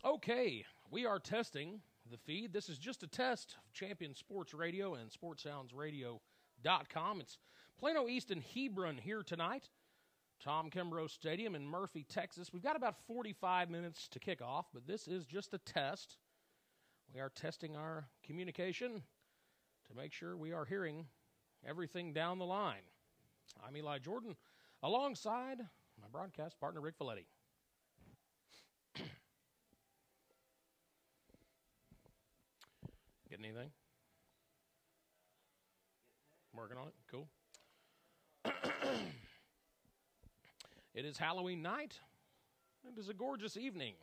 Okay, we are testing the feed. This is just a test of Champion Sports Radio and SportsSoundsRadio.com. It's Plano East and Hebron here tonight. Tom Kimbrough Stadium in Murphy, Texas. We've got about 45 minutes to kick off, but this is just a test. We are testing our communication to make sure we are hearing everything down the line. I'm Eli Jordan, alongside my broadcast partner, Rick Folletti. Getting anything? Working on it? Cool. It is Halloween night. It is a gorgeous evening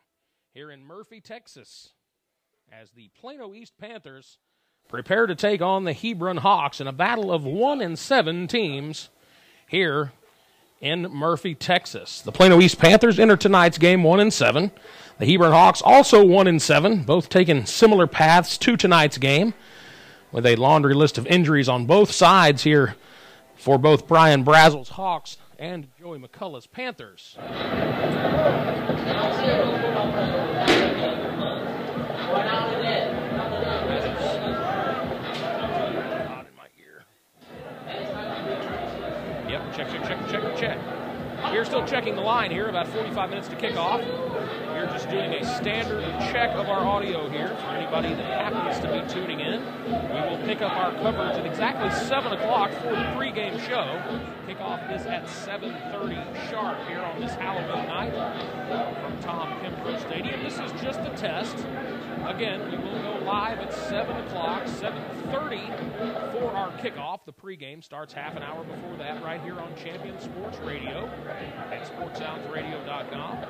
here in Murphy, Texas, as the Plano East Panthers prepare to take on the Hebron Hawks in a battle of 1-7 teams here in Murphy, Texas. The Plano East Panthers enter tonight's game 1-7. The Hebron Hawks also 1-7, both taking similar paths to tonight's game, with a laundry list of injuries on both sides here for both Brian Brazel's Hawks and Joey McCullough's Panthers. Yep, check. We're still checking the line here, about 45 minutes to kick off. We're just doing a standard check of our audio here for anybody that happens to be tuning in. We will pick up our coverage at exactly 7 o'clock for the pregame show. Kickoff is at 7:30 sharp here on this Halloween night from Tom Kimbrough Stadium. This is just a test. Again, we will go live at 7 o'clock, 7:30 for our kickoff. The pregame starts half an hour before that right here on Champion Sports Radio at SportsSoundsRadio.com.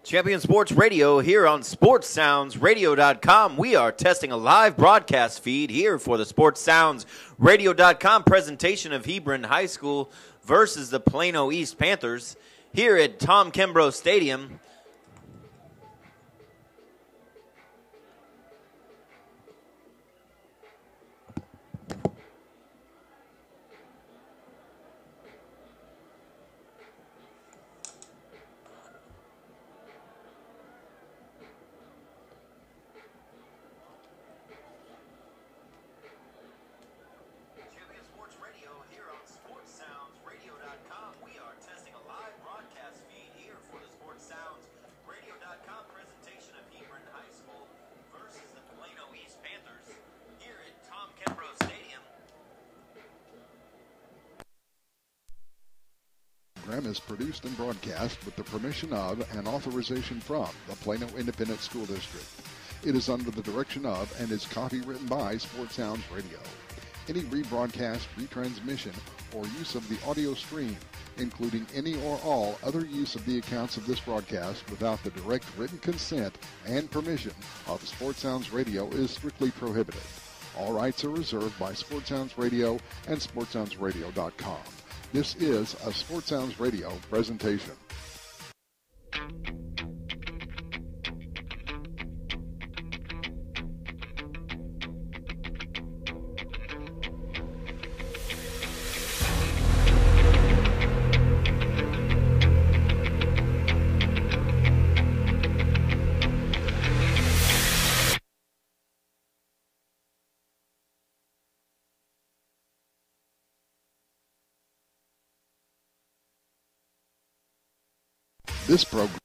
Champion Sports Radio here on SportsSoundsRadio.com. We are testing a live broadcast feed here for the SportsSoundsRadio.com presentation of Hebron High School versus the Plano East Panthers here at Tom Kimbrough Stadium. Sounds program is produced and broadcast with the permission of and authorization from the Plano Independent School District. It is under the direction of and is copywritten by Sports Sounds Radio. Any rebroadcast, retransmission, or use of the audio stream, including any or all other use of the accounts of this broadcast without the direct written consent and permission of Sports Sounds Radio is strictly prohibited. All rights are reserved by Sports Sounds Radio and SportsSoundsRadio.com. This is a Sports Sounds Radio presentation. This program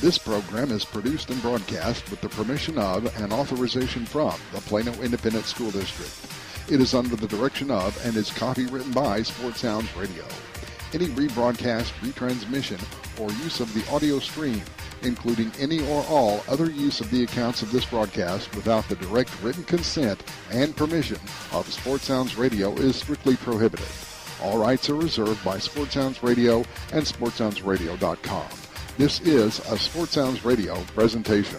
This program is produced and broadcast with the permission of and authorization from the Plano Independent School District. It is under the direction of and is copywritten by Sports Sounds Radio. Any rebroadcast, retransmission, or use of the audio stream, including any or all other use of the accounts of this broadcast without the direct written consent and permission of Sports Sounds Radio is strictly prohibited. All rights are reserved by Sports Sounds Radio and SportsSoundsRadio.com. This is a Sports Sounds Radio presentation.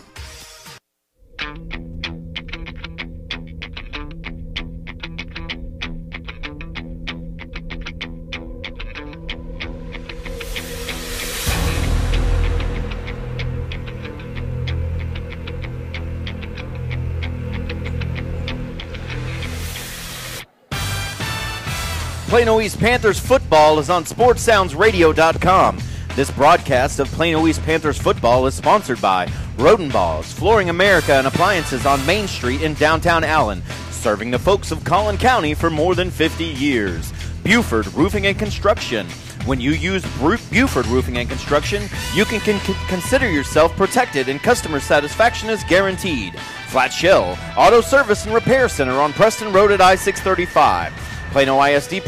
Plano East Panthers football is on SportsSoundsRadio.com. This broadcast of Plano East Panthers football is sponsored by Rodenball's, Flooring America and Appliances on Main Street in downtown Allen, serving the folks of Collin County for more than 50 years. Buford Roofing and Construction. When you use Buford Roofing and Construction, you can consider yourself protected and customer satisfaction is guaranteed. Flat Shell Auto Service and Repair Center on Preston Road at I-635. Plano ISD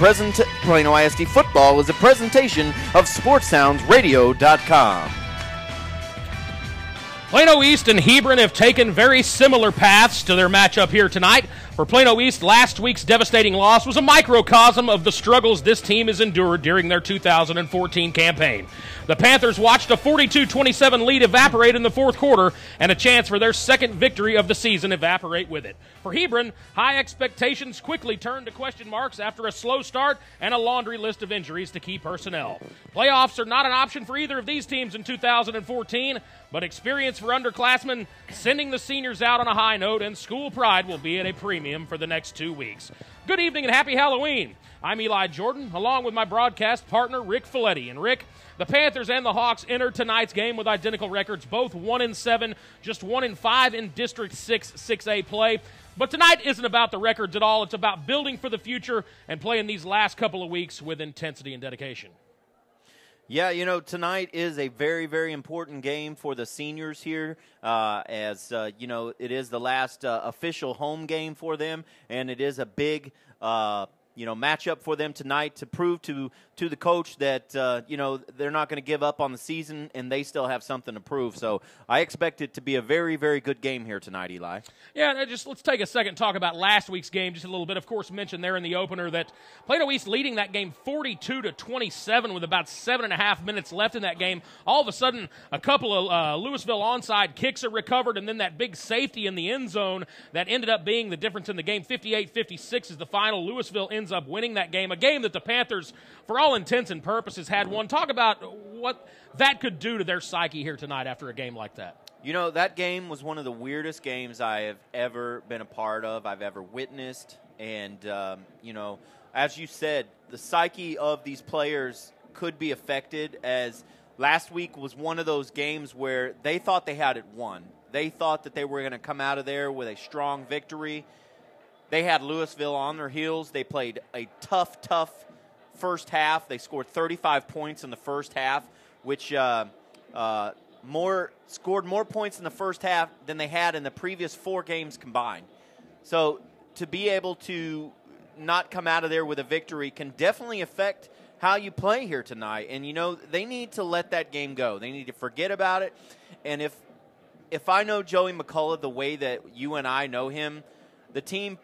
football is a presentation of SportsSoundsRadio.com. Plano East and Hebron have taken very similar paths to their matchup here tonight. For Plano East, last week's devastating loss was a microcosm of the struggles this team has endured during their 2014 campaign. The Panthers watched a 42-27 lead evaporate in the fourth quarter, and a chance for their second victory of the season evaporate with it. For Hebron, high expectations quickly turned to question marks after a slow start and a laundry list of injuries to key personnel. Playoffs are not an option for either of these teams in 2014, but experience for underclassmen, sending the seniors out on a high note, and school pride will be at a premium for the next 2 weeks. Good evening and happy Halloween. I'm Eli Jordan, along with my broadcast partner, Rick Folletti. And Rick, the Panthers and the Hawks entered tonight's game with identical records, both 1-7, just 1-5 in District 6 6A play. But tonight isn't about the records at all. It's about building for the future and playing these last couple of weeks with intensity and dedication. Yeah, you know, tonight is a very, very important game for the seniors here, as it is the last official home game for them, and it is a big, matchup for them tonight to prove to the coach that, they're not going to give up on the season, and they still have something to prove. So I expect it to be a very, very good game here tonight, Eli. Yeah, let's take a second and talk about last week's game just a little bit. Of course, mentioned there in the opener that Plano East leading that game 42-27 with about 7.5 minutes left in that game. All of a sudden, a couple of Louisville onside kicks are recovered, and then that big safety in the end zone that ended up being the difference in the game. 58-56 is the final. Louisville ends up winning that game, a game that the Panthers, for all intents and purposes, had won. Talk about what that could do to their psyche here tonight after a game like that. You know, that game was one of the weirdest games I have ever been a part of, I've ever witnessed. And, as you said, the psyche of these players could be affected, as last week was one of those games where they thought they had it won. They thought that they were going to come out of there with a strong victory. They had Louisville on their heels. They played a tough first half. They scored 35 points in the first half, which scored more points in the first half than they had in the previous 4 games combined. So to be able to not come out of there with a victory can definitely affect how you play here tonight. And, they need to let that game go. They need to forget about it. And if I know Joey McCullough the way that you and I know him, the team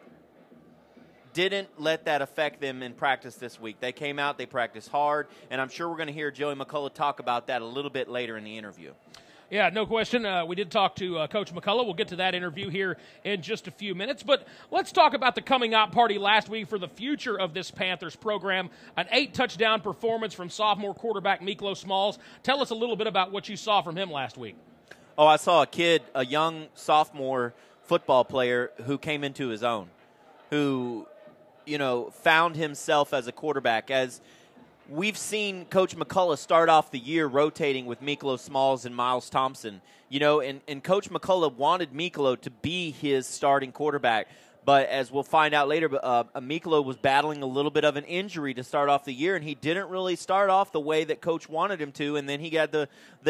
didn't let that affect them in practice this week. They came out, they practiced hard, and I'm sure we're going to hear Joey McCullough talk about that a little bit later in the interview. Yeah, no question. We did talk to Coach McCullough. We'll get to that interview here in just a few minutes. But let's talk about the coming out party last week for the future of this Panthers program. An 8-touchdown performance from sophomore quarterback Miklo Smalls. Tell us a little bit about what you saw from him last week. Oh, I saw a young sophomore football player who came into his own, who found himself as a quarterback. As we've seen Coach McCullough start off the year rotating with Miklo Smalls and Miles Thompson, and Coach McCullough wanted Miklo to be his starting quarterback. But as we'll find out later, Miklo was battling a little bit of an injury to start off the year, and he didn't really start off the way that Coach wanted him to, and then he got the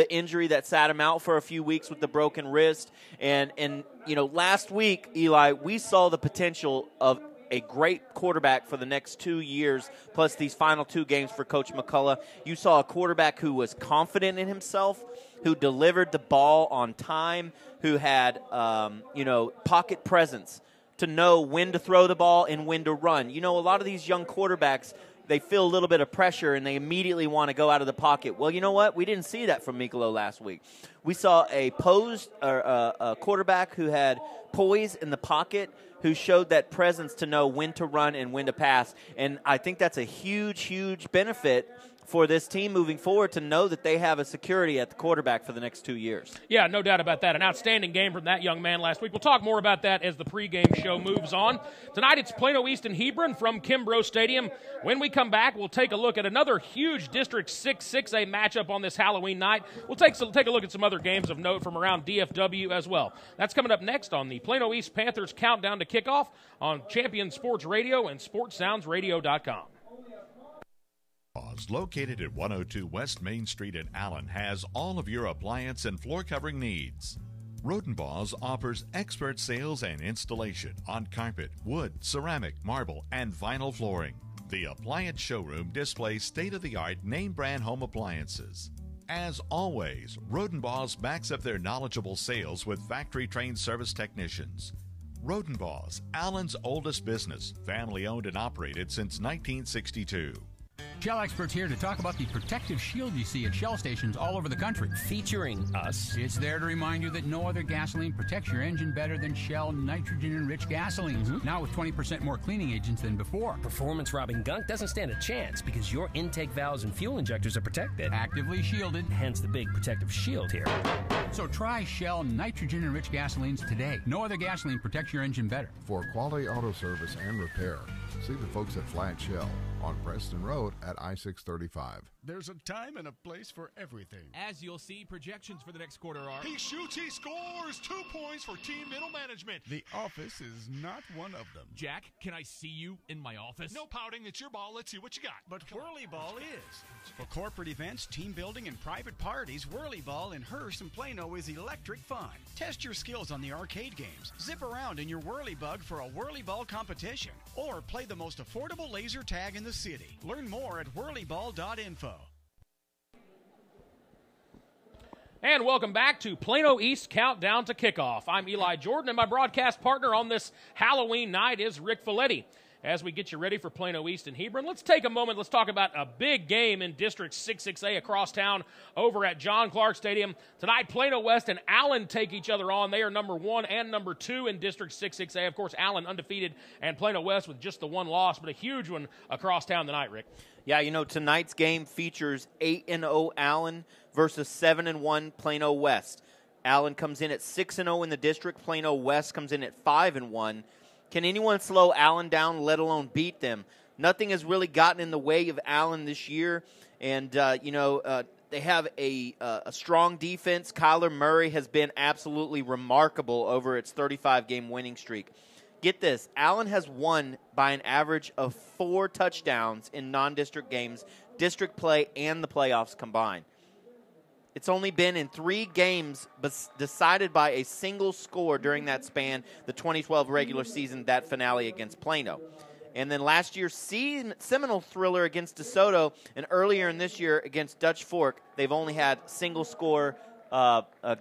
injury that sat him out for a few weeks with the broken wrist. And last week, Eli, we saw the potential of a great quarterback for the next 2 years, plus these final 2 games for Coach McCullough. You saw a quarterback who was confident in himself, who delivered the ball on time, who had, pocket presence to know when to throw the ball and when to run. A lot of these young quarterbacks, they feel a little bit of pressure and they immediately want to go out of the pocket. Well, you know what? We didn't see that from Miklo last week. We saw a quarterback who had poise in the pocket, who showed that presence to know when to run and when to pass. And I think that's a huge, huge benefit for this team moving forward, to know that they have a security at the quarterback for the next 2 years. Yeah, no doubt about that. An outstanding game from that young man last week. We'll talk more about that as the pregame show moves on. Tonight it's Plano East and Hebron from Kimbrough Stadium. When we come back, we'll take a look at another huge District 6A matchup on this Halloween night. We'll take a look at some other games of note from around DFW as well. That's coming up next on the Plano East Panthers Countdown to Kickoff on Champion Sports Radio and SportsSoundsRadio.com. Located at 102 West Main Street in Allen, has all of your appliance and floor covering needs. Rodenbaugh's offers expert sales and installation on carpet, wood, ceramic, marble, and vinyl flooring. The appliance showroom displays state-of-the-art name-brand home appliances. As always, Rodenbaugh's backs up their knowledgeable sales with factory-trained service technicians. Rodenbaugh's, Allen's oldest business, family-owned and operated since 1962. Shell experts here to talk about the protective shield you see at Shell stations all over the country. Featuring us. It's there to remind you that no other gasoline protects your engine better than Shell nitrogen-enriched gasolines. Mm-hmm. Now with 20% more cleaning agents than before. Performance-robbing gunk doesn't stand a chance because your intake valves and fuel injectors are protected. Actively shielded. Hence the big protective shield here. So try Shell nitrogen-enriched gasolines today. No other gasoline protects your engine better. For quality auto service and repair, see the folks at Flat Shell on Preston Road at I-635. There's a time and a place for everything. As you'll see, projections for the next quarter are... He shoots, he scores! 2 points for team middle management. The office is not one of them. Jack, can I see you in my office? No pouting, it's your ball. Let's see what you got. But Whirly Ball is. For corporate events, team building, and private parties, Whirly Ball in Hearst and Plano is electric fun. Test your skills on the arcade games. Zip around in your Whirly Bug for a Whirly Ball competition. Or play the most affordable laser tag in the city. Learn more at whirlyball.info. And welcome back to Plano East Countdown to Kickoff. I'm Eli Jordan, and my broadcast partner on this Halloween night is Rick Folletti. As we get you ready for Plano East and Hebron, let's take a moment. Let's talk about a big game in District 6A across town over at John Clark Stadium. Tonight, Plano West and Allen take each other on. They are number 1 and number 2 in District 6A. Of course, Allen undefeated and Plano West with just the 1 loss, but a huge one across town tonight, Rick. Yeah, tonight's game features 8-0 Allen versus 7-1 Plano West. Allen comes in at 6-0 in the district. Plano West comes in at 5-1. Can anyone slow Allen down, let alone beat them? Nothing has really gotten in the way of Allen this year. And, they have a strong defense. Kyler Murray has been absolutely remarkable over its 35-game winning streak. Get this, Allen has won by an average of 4 touchdowns in non-district games, district play, and the playoffs combined. It's only been in 3 games decided by a single score during that span, the 2012 regular season, that finale against Plano. And then last year's seminal thriller against DeSoto, and earlier in this year against Dutch Fork, they've only had single score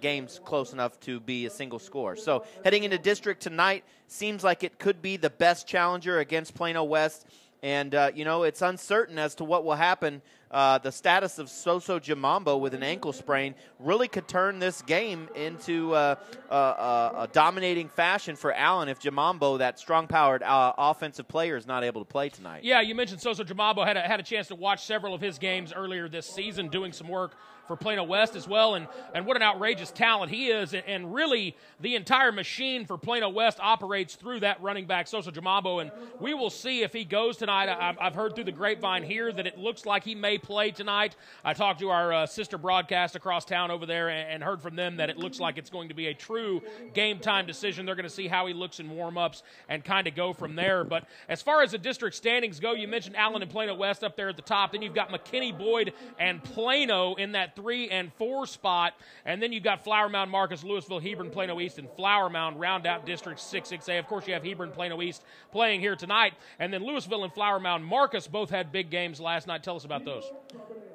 games close enough to be a single score. So heading into district tonight, seems like it could be the best challenger against Plano West. And, it's uncertain as to what will happen. The status of Soso Jamambo with an ankle sprain really could turn this game into a dominating fashion for Allen if Jamambo, that strong-powered offensive player, is not able to play tonight. Yeah, you mentioned Soso Jamambo. Had a chance to watch several of his games earlier this season, doing some work for Plano West as well, and what an outrageous talent he is, and really the entire machine for Plano West operates through that running back, Soso Jamambo, and we will see if he goes tonight. I've heard through the grapevine here that it looks like he may play tonight. I talked to our sister broadcast across town over there and heard from them that it looks like it's going to be a true game-time decision. They're going to see how he looks in warm-ups and kind of go from there. But as far as the district standings go, you mentioned Allen and Plano West up there at the top. Then you've got McKinney, Boyd, and Plano in that 3 and 4 spot. And then you've got Flower Mound, Marcus, Louisville, Hebron, Plano East, and Flower Mound round out District 6-6A. Of course, you have Hebron, Plano East playing here tonight. And then Louisville and Flower Mound, Marcus both had big games last night. Tell us about those.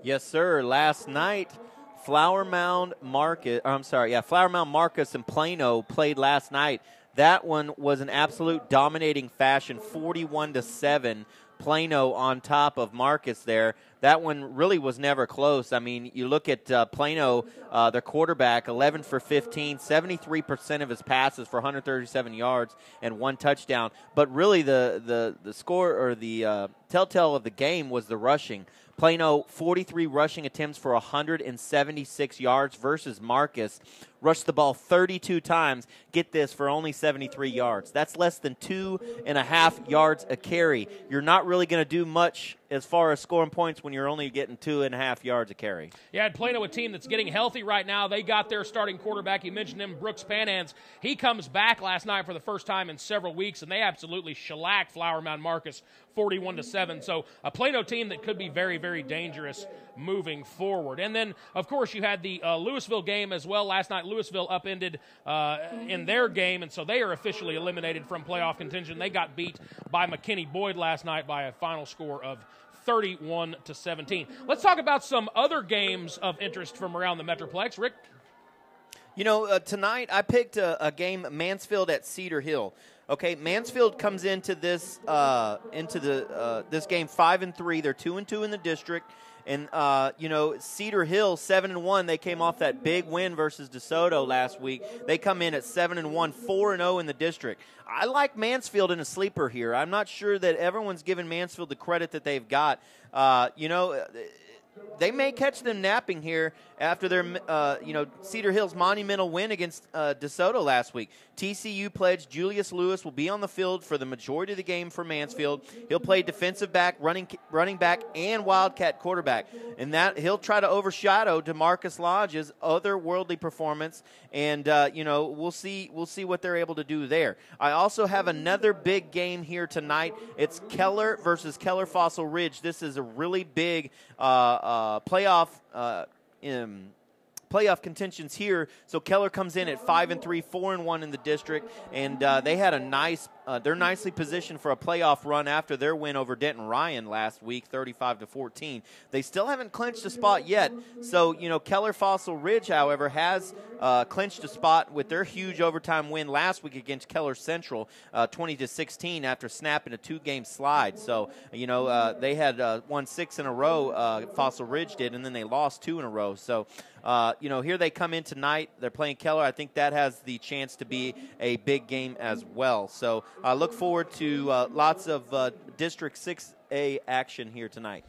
Yes, sir. Last night, Flower Mound, Marcus, and Plano played last night. That one was an absolute dominating fashion, 41-7. Plano on top of Marcus there. That one really was never close. I mean, you look at Plano, their quarterback, 11 for 15, 73% of his passes for 137 yards and 1 touchdown. But really the score or the telltale of the game was the rushing. Plano, 43 rushing attempts for 176 yards versus Marcus. Rushed the ball 32 times, get this, for only 73 yards. That's less than 2.5 yards a carry. You're not really going to do much as far as scoring points when you're only getting 2.5 yards a carry. Yeah, and Plano, a team that's getting healthy right now. They got their starting quarterback. You mentioned him, Brooks Panhands. He comes back last night for the first time in several weeks, and they absolutely shellacked Flower Mound Marcus 41-7. So a Plano team that could be very, very dangerous moving forward. And then, of course, you had the Louisville game as well last night. Louisville upended in their game, and so they are officially eliminated from playoff contention. They got beat by McKinney Boyd last night by a final score of 31-17. Let's talk about some other games of interest from around the Metroplex. Rick? You know, tonight I picked a game, Mansfield at Cedar Hill. Okay, Mansfield comes into this game 5-3. They're 2-2 in the district. And, Cedar Hill, 7-1. They came off that big win versus DeSoto last week. They come in at 7-1, 4-0 in the district. I like Mansfield in a sleeper here. I'm not sure that everyone's given Mansfield the credit that they've got. They may catch them napping here after their, Cedar Hill's monumental win against DeSoto last week. TCU pledge Julius Lewis will be on the field for the majority of the game for Mansfield. He'll play defensive back, running back, and Wildcat quarterback. And that he'll try to overshadow DeMarcus Lodge's otherworldly performance. And, we'll see what they're able to do there. I also have another big game here tonight. It's Keller versus Keller Fossil Ridge. This is a really big playoff contentions here. So Keller comes in at 5-3, 4-1 in the district, and they had they're nicely positioned for a playoff run after their win over Denton Ryan last week, 35-14. They still haven't clinched a spot yet. So Keller Fossil Ridge, however, has clinched a spot with their huge overtime win last week against Keller Central, 20-16 after snapping a 2-game slide. So they had won 6 in a row. Fossil Ridge did, and then they lost 2 in a row. So. Here they come in tonight. They're playing Keller. I think that has the chance to be a big game as well. So I look forward to lots of District 6A action here tonight.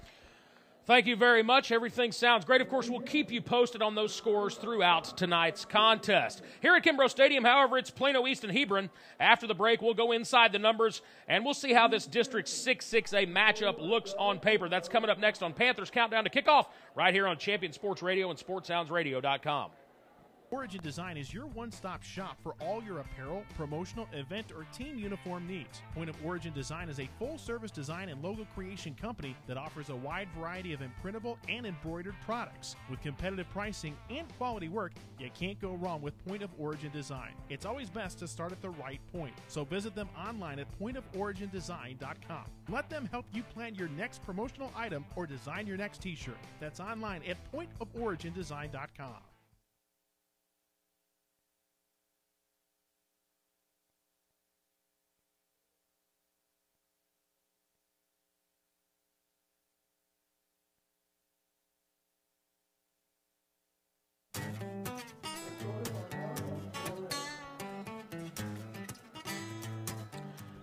Thank you very much. Everything sounds great. Of course, we'll keep you posted on those scores throughout tonight's contest. Here at Kimbrough Stadium, however, it's Plano East and Hebron. After the break, we'll go inside the numbers, and we'll see how this District 6-6A matchup looks on paper. That's coming up next on Panthers Countdown to Kickoff, right here on Champion Sports Radio and SportsSoundsRadio.com. Origin Design is your one-stop shop for all your apparel, promotional, event, or team uniform needs. Point of Origin Design is a full-service design and logo creation company that offers a wide variety of imprintable and embroidered products. With competitive pricing and quality work, you can't go wrong with Point of Origin Design. It's always best to start at the right point, so visit them online at pointoforigindesign.com. Let them help you plan your next promotional item or design your next t-shirt. That's online at pointoforigindesign.com.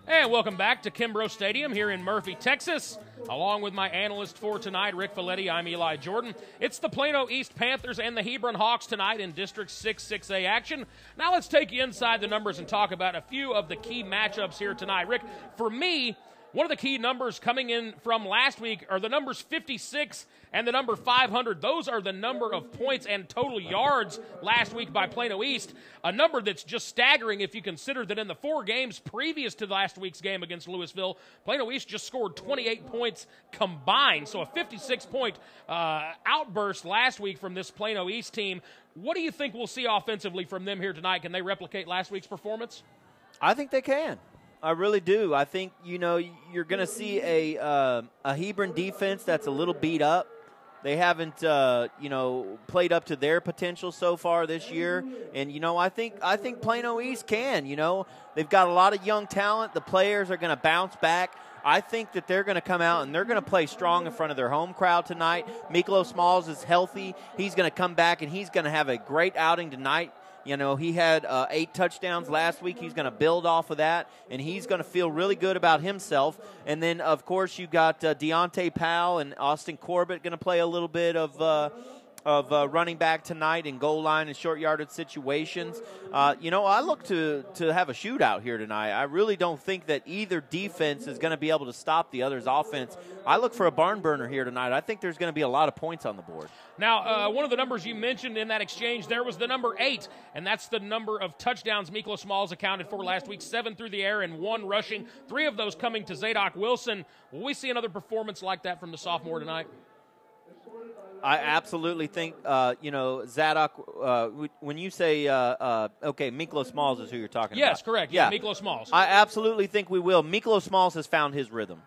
And welcome back to Kimbrough Stadium here in Murphy, Texas. Along with my analyst for tonight, Rick Folletti, I'm Eli Jordan. It's the Plano East Panthers and the Hebron Hawks tonight in District 6-6A action. Now let's take you inside the numbers and talk about a few of the key matchups here tonight. Rick, for me, One of the key numbers coming in from last week are the numbers 56 and the number 500. Those are the number of points and total yards last week by Plano East, a number that's just staggering if you consider that in the 4 games previous to last week's game against Louisville, Plano East just scored 28 points combined. So a 56-point outburst last week from this Plano East team. What do you think we'll see offensively from them here tonight? Can they replicate last week's performance? I think they can. I really do. I think, you're going to see a Hebron defense that's a little beat up. They haven't, played up to their potential so far this year. And, I think Plano East can. They've got a lot of young talent. The players are going to bounce back. I think that they're going to come out and they're going to play strong in front of their home crowd tonight. Miklo Smalls is healthy. He's going to come back, and he's going to have a great outing tonight. He had 8 touchdowns last week. He's going to build off of that, and he's going to feel really good about himself. And then, of course, you got Deontay Powell and Austin Corbett going to play a little bit of running back tonight in goal line and short yardage situations. I look to have a shootout here tonight. I really don't think that either defense is going to be able to stop the other's offense. I look for a barn burner here tonight. I think there's going to be a lot of points on the board. Now, one of the numbers you mentioned in that exchange there was the number 8, and that's the number of touchdowns Miklo Smalls accounted for last week, 7 through the air and 1 rushing, 3 of those coming to Zadok Wilson. Will we see another performance like that from the sophomore tonight? I absolutely think, Zadok, when you say, Miklo Smalls is who you're talking about. Yes, correct. Yeah, Miklo Smalls. I absolutely think we will. Miklo Smalls has found his rhythm.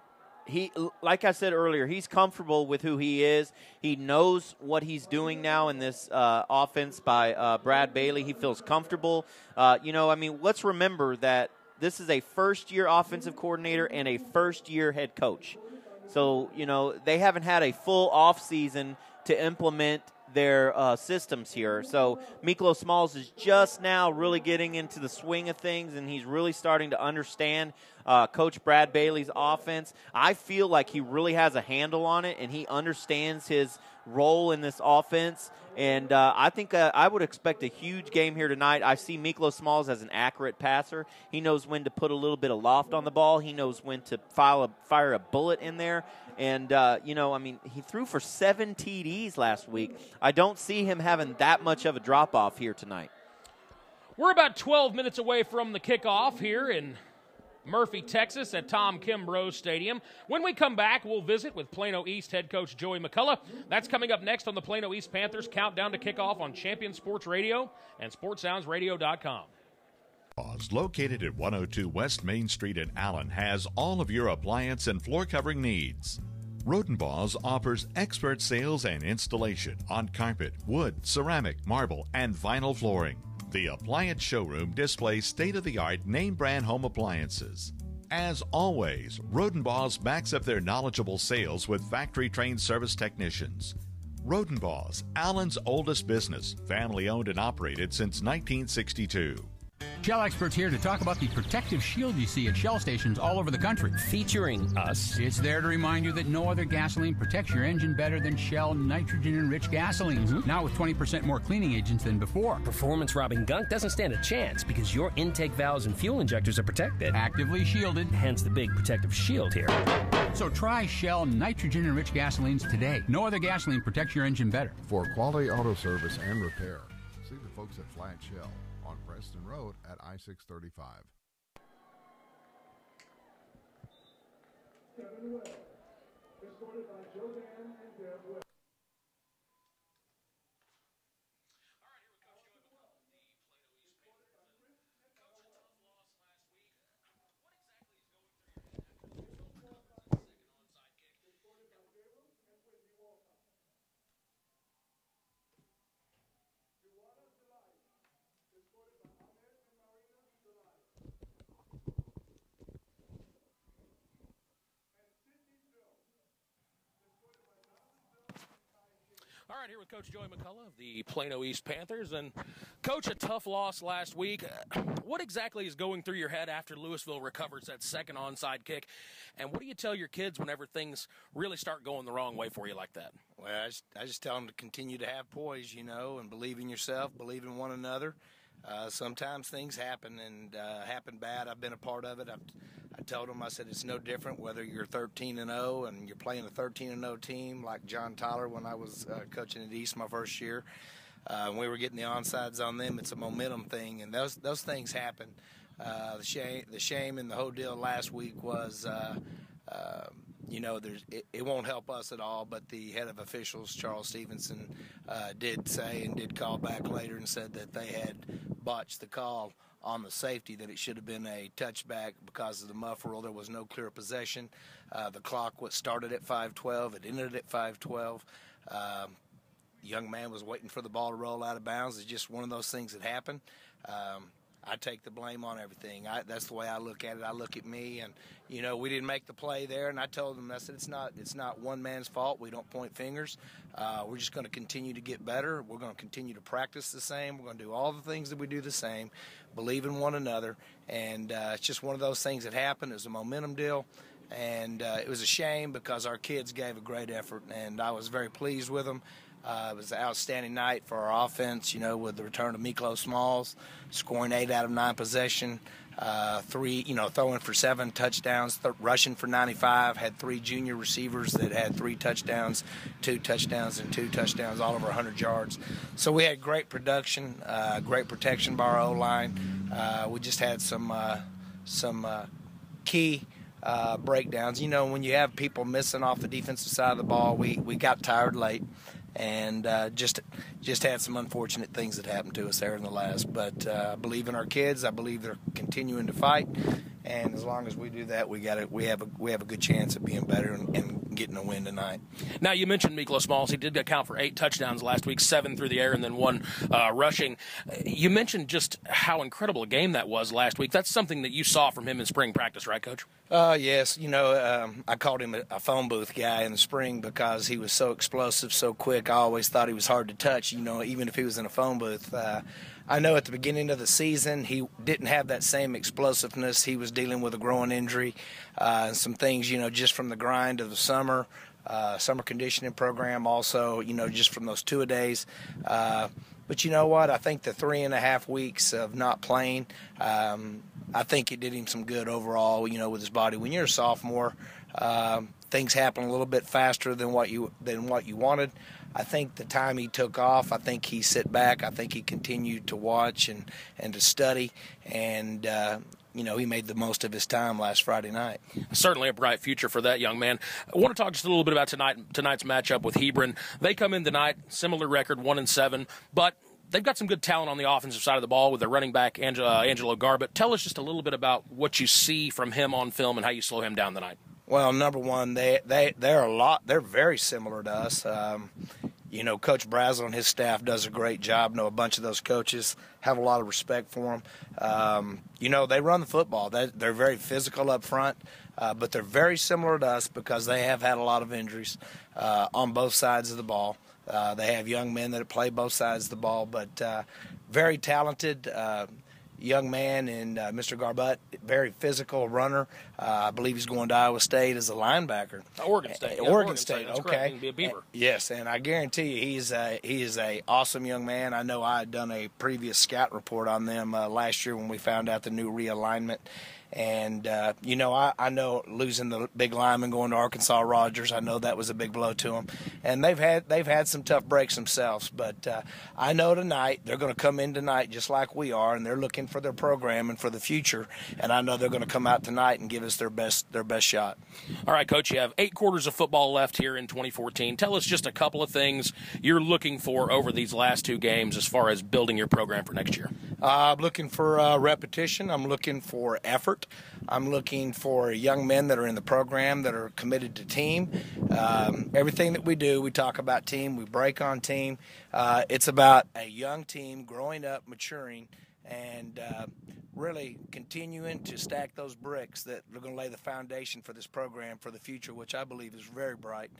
He, like I said earlier, he's comfortable with who he is. He knows what he's doing now in this offense by Brad Bailey. He feels comfortable. Let's remember that this is a first-year offensive coordinator and a first-year head coach. So, they haven't had a full offseason to implement their systems here. So Miklo Smalls is just now really getting into the swing of things, and he's really starting to understand Coach Brad Bailey's offense. I feel like he really has a handle on it, and he understands his role in this offense. And I think I would expect a huge game here tonight. I see Miklo Smalls as an accurate passer. He knows when to put a little bit of loft on the ball. He knows when to fire a bullet in there. And, he threw for 7 TDs last week. I don't see him having that much of a drop-off here tonight. We're about 12 minutes away from the kickoff here in Murphy, Texas at Tom Kimbrough Stadium. When we come back, we'll visit with Plano East head coach Joey McCullough. That's coming up next on the Plano East Panthers Countdown to Kickoff on Champion Sports Radio and SportsSoundsRadio.com. Located at 102 West Main Street in Allen has all of your appliance and floor covering needs. Rodenbaugh's offers expert sales and installation on carpet, wood, ceramic, marble, and vinyl flooring. The appliance showroom displays state-of-the-art name-brand home appliances. As always, Rodenbaugh's backs up their knowledgeable sales with factory-trained service technicians. Rodenbaugh's, Allen's oldest business, family-owned and operated since 1962. Shell experts here to talk about the protective shield you see at Shell stations all over the country. Featuring us. It's there to remind you that no other gasoline protects your engine better than Shell nitrogen-enriched gasolines. Now with 20% more cleaning agents than before. Performance-robbing gunk doesn't stand a chance because your intake valves and fuel injectors are protected. Actively shielded. Hence the big protective shield here. So try Shell nitrogen-enriched gasolines today. No other gasoline protects your engine better. For quality auto service and repair, see the folks at Flat Shell on Preston Road at I-635. All right, here with Coach Joey McCullough of the Plano East Panthers. And, Coach, a tough loss last week. What exactly is going through your head after Louisville recovers that second onside kick? And what do you tell your kids whenever things really start going the wrong way for you like that? Well, I just tell them to continue to have poise, and believe in yourself, believe in one another. Sometimes things happen and happen bad. I've been a part of it. I told them, I said, it's no different whether you're 13-0 and you're playing a 13-0 team like John Tyler when I was coaching at East my first year. When we were getting the onsides on them, it's a momentum thing, and those things happen. The shame in the whole deal last week was, it won't help us at all, but the head of officials, Charles Stevenson, did say and did call back later and said that they had botched the call on the safety, that it should have been a touchback because of the muff rule. There was no clear possession. The clock started at 5:12. It ended at 5:12. The young man was waiting for the ball to roll out of bounds. It's just one of those things that happen. I take the blame on everything. That's the way I look at it. I look at me, and we didn't make the play there. And I told them, I said, it's not one man's fault. We don't point fingers. We're just going to continue to get better. We're going to continue to practice the same. We're going to do all the things that we do the same. Believe in one another, and it's just one of those things that happened. It was a momentum deal, and it was a shame because our kids gave a great effort, and I was very pleased with them. It was an outstanding night for our offense, with the return of Miklo Smalls, scoring 8 out of 9 possession, throwing for 7 touchdowns, rushing for 95, had 3 junior receivers that had 3 touchdowns, 2 touchdowns, and 2 touchdowns, all over 100 yards. So we had great production, great protection by our O-line. We just had some key breakdowns. When you have people missing off the defensive side of the ball, we got tired late. And just had some unfortunate things that happened to us there in the last. But I believe in our kids. I believe they're continuing to fight. And as long as we do that, we have a good chance of being better and getting a win tonight. Now, you mentioned Miklo Smalls. He did account for 8 touchdowns last week, 7 through the air and then 1 rushing. You mentioned just how incredible a game that was last week. That's something that you saw from him in spring practice, right, Coach? Yes. I called him a phone booth guy in the spring because he was so explosive, so quick. I always thought he was hard to touch, even if he was in a phone booth. I know at the beginning of the season he didn't have that same explosiveness. He was dealing with a growing injury and some things, just from the grind of the summer conditioning program, also, just from those 2-a-days. But you know what? I think the 3.5 weeks of not playing, I think it did him some good overall, with his body. When you're a sophomore, things happen a little bit faster than what you wanted. I think the time he took off, I think he sit back. I think he continued to watch and to study, and he made the most of his time last Friday night. Certainly a bright future for that young man. I want to talk just a little bit about tonight's matchup with Hebron. They come in tonight, similar record, 1-7, but they've got some good talent on the offensive side of the ball with their running back, Angelo Garbett. Tell us just a little bit about what you see from him on film and how you slow him down tonight. Well, number one, they're very similar to us. Coach Brazel and his staff does a great job. A bunch of those coaches have a lot of respect for them. They run the football. They're very physical up front, but they're very similar to us because they have had a lot of injuries on both sides of the ball. They have young men that play both sides of the ball, but very talented young man, and Mr. Garbett, very physical runner. I believe he's going to Iowa State as a linebacker. Oregon State. Oregon State. That's Okay. Correct. He can be a Beaver. Yes, and I guarantee you he is a awesome young man. I know I had done a previous scout report on them last year when we found out the new realignment. And, I know losing the big lineman going to Arkansas Rogers, I know that was a big blow to them. And they've had some tough breaks themselves. But I know tonight they're going to come in tonight just like we are, and they're looking for their program and for the future. And I know they're going to come out tonight and give us their best shot. All right, Coach, you have 8 quarters of football left here in 2014. Tell us just a couple of things you're looking for over these last 2 games as far as building your program for next year. I'm looking for repetition. I'm looking for effort. I'm looking for young men that are in the program that are committed to team. Everything that we do, we talk about team. We break on team. It's about a young team growing up, maturing, and really continuing to stack those bricks that are going to lay the foundation for this program for the future, which I believe is very bright.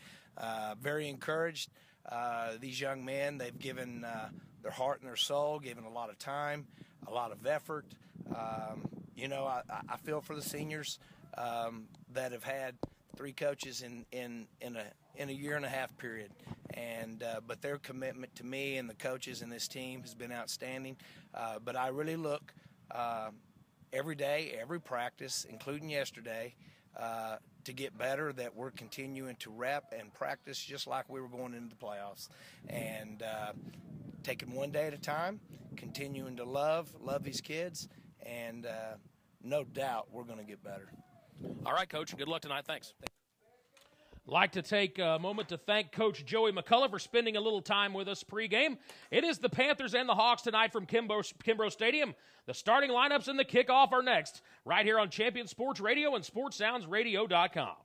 Very encouraged. These young men, they've given their heart and their soul, given a lot of time, a lot of effort. I feel for the seniors that have had 3 coaches in a 1.5 year period, And but their commitment to me and the coaches and this team has been outstanding. But I really look every day, every practice, including yesterday, to get better, that we're continuing to rep and practice just like we were going into the playoffs. And taking one day at a time, continuing to love these kids, and no doubt we're going to get better. All right, Coach. Good luck tonight. Thanks. Like to take a moment to thank Coach Joey McCullough for spending a little time with us pregame. It is the Panthers and the Hawks tonight from Kimbrough Stadium. The starting lineups and the kickoff are next, right here on Champion Sports Radio and SportsSoundsRadio.com.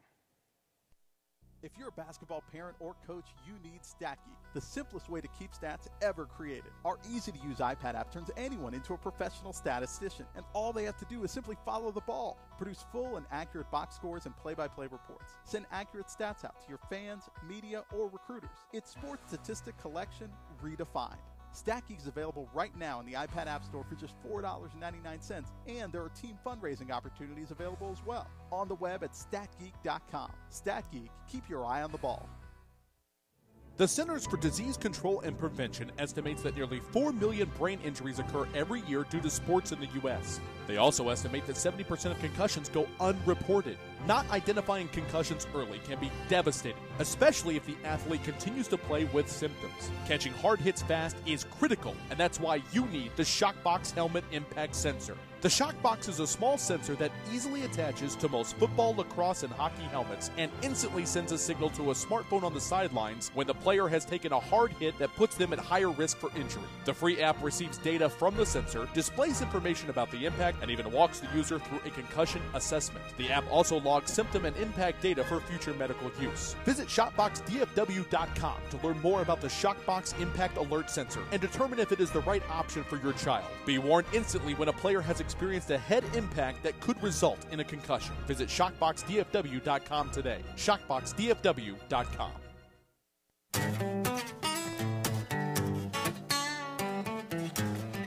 If you're a basketball parent or coach, you need StatGeek, the simplest way to keep stats ever created. Our easy-to-use iPad app turns anyone into a professional statistician, and all they have to do is simply follow the ball. Produce full and accurate box scores and play-by-play reports. Send accurate stats out to your fans, media, or recruiters. It's sports statistic collection redefined. StatGeek is available right now in the iPad App Store for just $4.99, and there are team fundraising opportunities available as well. On the web at statgeek.com. StatGeek, keep your eye on the ball. The Centers for Disease Control and Prevention estimates that nearly 4 million brain injuries occur every year due to sports in the U.S. They also estimate that 70% of concussions go unreported. Not identifying concussions early can be devastating, especially if the athlete continues to play with symptoms. Catching hard hits fast is critical, and that's why you need the Shockbox Helmet Impact Sensor. The Shockbox is a small sensor that easily attaches to most football, lacrosse, and hockey helmets and instantly sends a signal to a smartphone on the sidelines when the player has taken a hard hit that puts them at higher risk for injury. The free app receives data from the sensor, displays information about the impact, and even walks the user through a concussion assessment. The app also logs symptom and impact data for future medical use. Visit ShotboxDFW.com to learn more about the Shockbox Impact Alert Sensor and determine if it is the right option for your child. Be warned instantly when a player has experienced a head impact that could result in a concussion. Visit ShotboxDFW.com today. ShotboxDFW.com.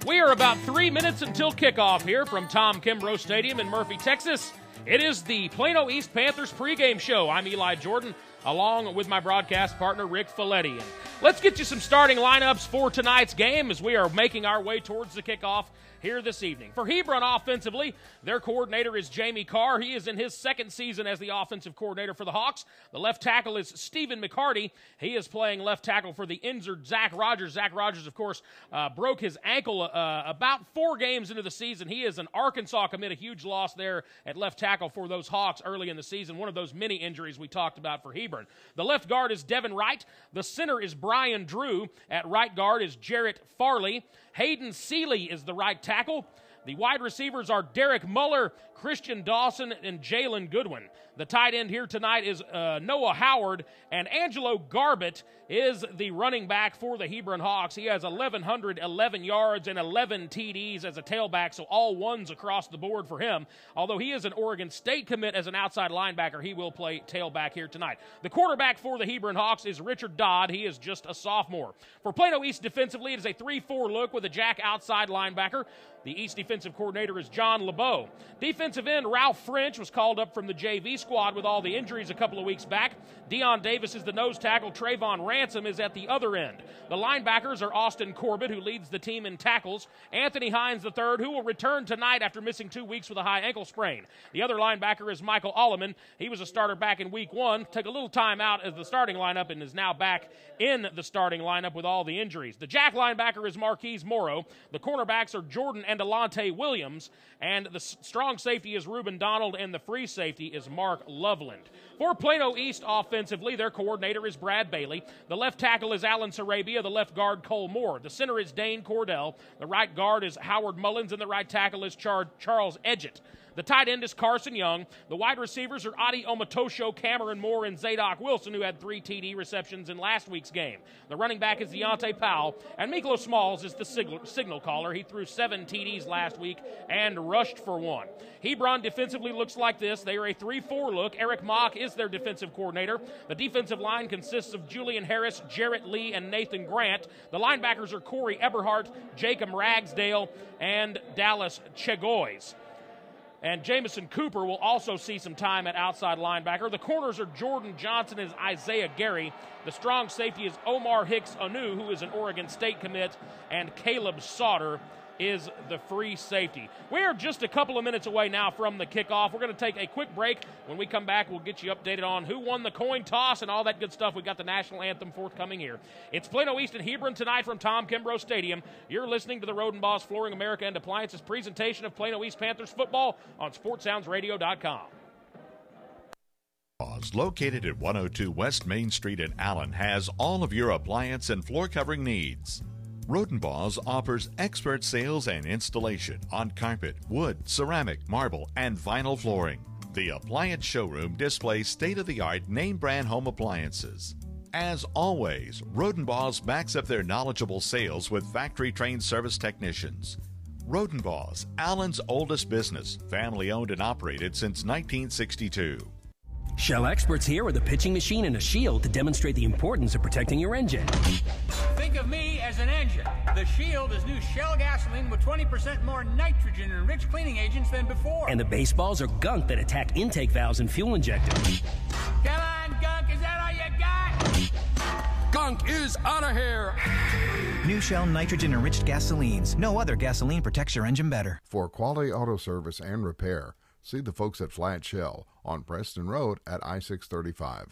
We are about 3 minutes until kickoff here from Tom Kimbrough Stadium in Murphy, Texas. It is the Plano East Panthers pregame show. I'm Eli Jordan, along with my broadcast partner, Rick Folletti. And let's get you some starting lineups for tonight's game as we are making our way towards the kickoff here this evening. For Hebron offensively, their coordinator is Jamie Carr. He is in his second season as the offensive coordinator for the Hawks. The left tackle is Stephen McCarty. He is playing left tackle for the injured Zach Rogers. Zach Rogers, of course, broke his ankle about 4 games into the season. He is an Arkansas commit, a huge loss there at left tackle for those Hawks early in the season. One of those many injuries we talked about for Hebron. The left guard is Devin Wright. The center is Brian Drew. At right guard is Jarrett Farley. Hayden Seeley is the right tackle. The wide receivers are Derek Muller, Christian Dawson, and Jalen Goodwin. The tight end here tonight is Noah Howard, and Angelo Garbett is the running back for the Hebron Hawks. He has 1,111 yards and 11 TDs as a tailback, so all ones across the board for him. Although he is an Oregon State commit as an outside linebacker, he will play tailback here tonight. The quarterback for the Hebron Hawks is Richard Dodd. He is just a sophomore. For Plano East defensively, it is a 3-4 look with a jack outside linebacker. The East defensive coordinator is John LeBeau. Defensive end Ralph French was called up from the JV squad with all the injuries a couple of weeks back. Deion Davis is the nose tackle. Trayvon Ransom is at the other end. The linebackers are Austin Corbett, who leads the team in tackles. Anthony Hines III, who will return tonight after missing 2 weeks with a high ankle sprain. The other linebacker is Michael Alleman. He was a starter back in week 1, took a little time out as the starting lineup, and is now back in the starting lineup with all the injuries. The jack linebacker is Marquise Morrow. The cornerbacks are Jordan and Delonte Williams, and the strong safety is Reuben Donald, and the free safety is Mark Loveland. For Plano East offensively, their coordinator is Brad Bailey. The left tackle is Alan Sarabia, the left guard Cole Moore. The center is Dane Cordell. The right guard is Howard Mullins, and the right tackle is Charles Edgett. The tight end is Carson Young. The wide receivers are Adi Omatosho, Cameron Moore, and Zadok Wilson, who had 3 TD receptions in last week's game. The running back is Deontay Powell, and Miklo Smalls is the signal caller. He threw 7 TDs last week and rushed for 1. Hebron defensively looks like this. They are a 3-4 look. Eric Mock is their defensive coordinator. The defensive line consists of Julian Harris, Jarrett Lee, and Nathan Grant. The linebackers are Corey Eberhardt, Jacob Ragsdale, and Dallas Chagoys. And Jamison Cooper will also see some time at outside linebacker. The corners are Jordan Johnson and Isaiah Gary. The strong safety is Omar Hicks-Anu, who is an Oregon State commit, and Caleb Sauter is the free safety. We are just a couple of minutes away now from the kickoff. We're going to take a quick break. When we come back, we'll get you updated on who won the coin toss and all that good stuff. We got the national anthem forthcoming here. It's Plano East and Hebron tonight from Tom Kimbrough Stadium. You're listening to the Roden Boss Flooring America and Appliances presentation of Plano East Panthers football on SportsSoundsRadio.com. Located at 102 West Main Street in Allen, has all of your appliance and floor covering needs. Rodenbaugh's offers expert sales and installation on carpet, wood, ceramic, marble, and vinyl flooring. The appliance showroom displays state-of-the-art name-brand home appliances. As always, Rodenbaugh's backs up their knowledgeable sales with factory-trained service technicians. Rodenbaugh's, Allen's oldest business, family-owned and operated since 1962. Shell experts here with a pitching machine and a shield to demonstrate the importance of protecting your engine. Think of me as an engine. The Shield is new Shell gasoline with 20% more nitrogen and rich cleaning agents than before. And the baseballs are gunk that attack intake valves and fuel injectors. Come on, gunk, is that all you got? Gunk is out of here. New Shell nitrogen-enriched gasolines. No other gasoline protects your engine better. For quality auto service and repair, see the folks at Flat Shell on Preston Road at I-635.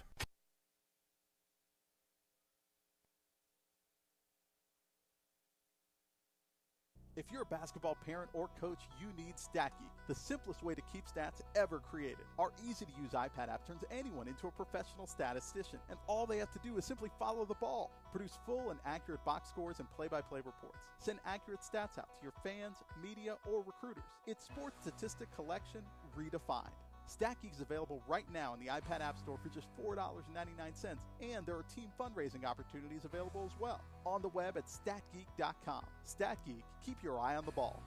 If you're a basketball parent or coach, you need StatGeek, the simplest way to keep stats ever created. Our easy-to-use iPad app turns anyone into a professional statistician, and all they have to do is simply follow the ball. Produce full and accurate box scores and play-by-play reports. Send accurate stats out to your fans, media, or recruiters. It's sports statistic collection redefined. StatGeek is available right now in the iPad App Store for just $4.99, and there are team fundraising opportunities available as well. On the web at statgeek.com. StatGeek, keep your eye on the ball.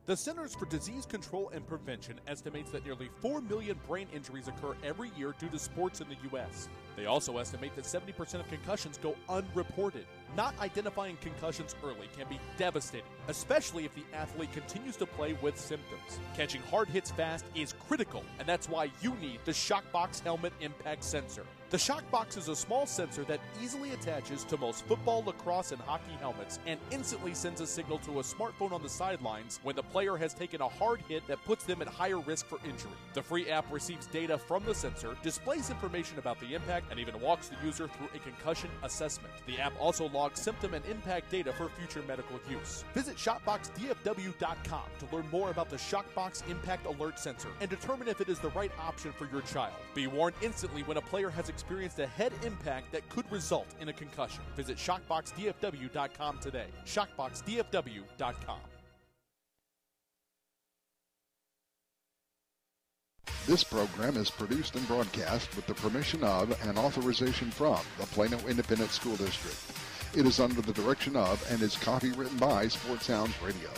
The Centers for Disease Control and Prevention estimates that nearly 4 million brain injuries occur every year due to sports in the U.S. They also estimate that 70% of concussions go unreported. Not identifying concussions early can be devastating, especially if the athlete continues to play with symptoms. Catching hard hits fast is critical, and that's why you need the Shockbox Helmet Impact Sensor. The Shockbox is a small sensor that easily attaches to most football, lacrosse, and hockey helmets and instantly sends a signal to a smartphone on the sidelines when the player has taken a hard hit that puts them at higher risk for injury. The free app receives data from the sensor, displays information about the impact, and even walks the user through a concussion assessment. The app also logs symptom and impact data for future medical use. Visit ShotboxDFW.com to learn more about the Shockbox Impact Alert Sensor and determine if it is the right option for your child. Be warned instantly when a player has experienced a head impact that could result in a concussion. Visit ShotboxDFW.com today. ShotboxDFW.com. This program is produced and broadcast with the permission of and authorization from the Plano Independent School District. It is under the direction of and is copywritten by Sports Sounds Radio.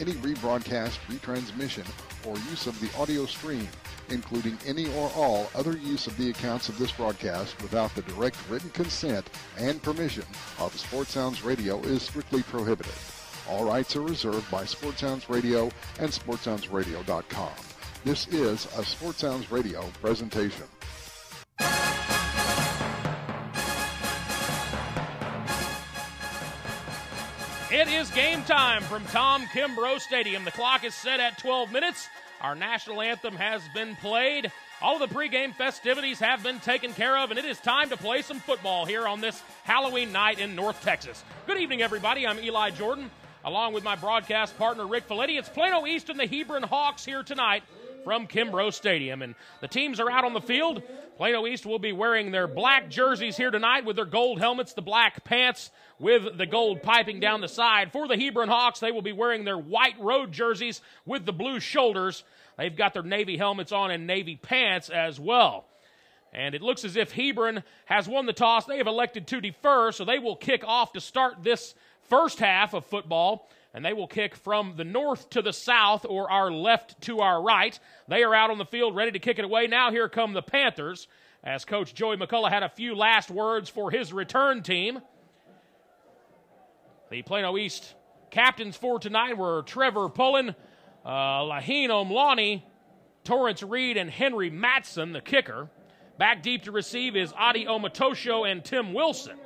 Any rebroadcast, retransmission, or use of the audio stream, including any or all other use of the accounts of this broadcast without the direct written consent and permission of Sports Sounds Radio is strictly prohibited. All rights are reserved by Sports Sounds Radio and SportsSoundsRadio.com. This is a Sports Sounds Radio presentation. It is game time from Tom Kimbrough Stadium. The clock is set at 12 minutes. Our national anthem has been played. All of the pregame festivities have been taken care of, and it is time to play some football here on this Halloween night in North Texas. Good evening, everybody. I'm Eli Jordan, along with my broadcast partner, Rick Folletti. It's Plano East and the Hebron Hawks here tonight from Kimbrough Stadium, and the teams are out on the field. Plano East will be wearing their black jerseys here tonight with their gold helmets, the black pants with the gold piping down the side. For the Hebron Hawks, they will be wearing their white road jerseys with the blue shoulders. They've got their navy helmets on and navy pants as well. And it looks as if Hebron has won the toss. They have elected to defer, so they will kick off to start this first half of football. And they will kick from the north to the south, or our left to our right. They are out on the field ready to kick it away. Now here come the Panthers, as Coach Joey McCullough had a few last words for his return team. The Plano East captains for tonight were Trevor Pullen, Lahine Omlani, Torrance Reed, and Henry Matson, the kicker. Back deep to receive is Adi Omatosho and Tim Wilson.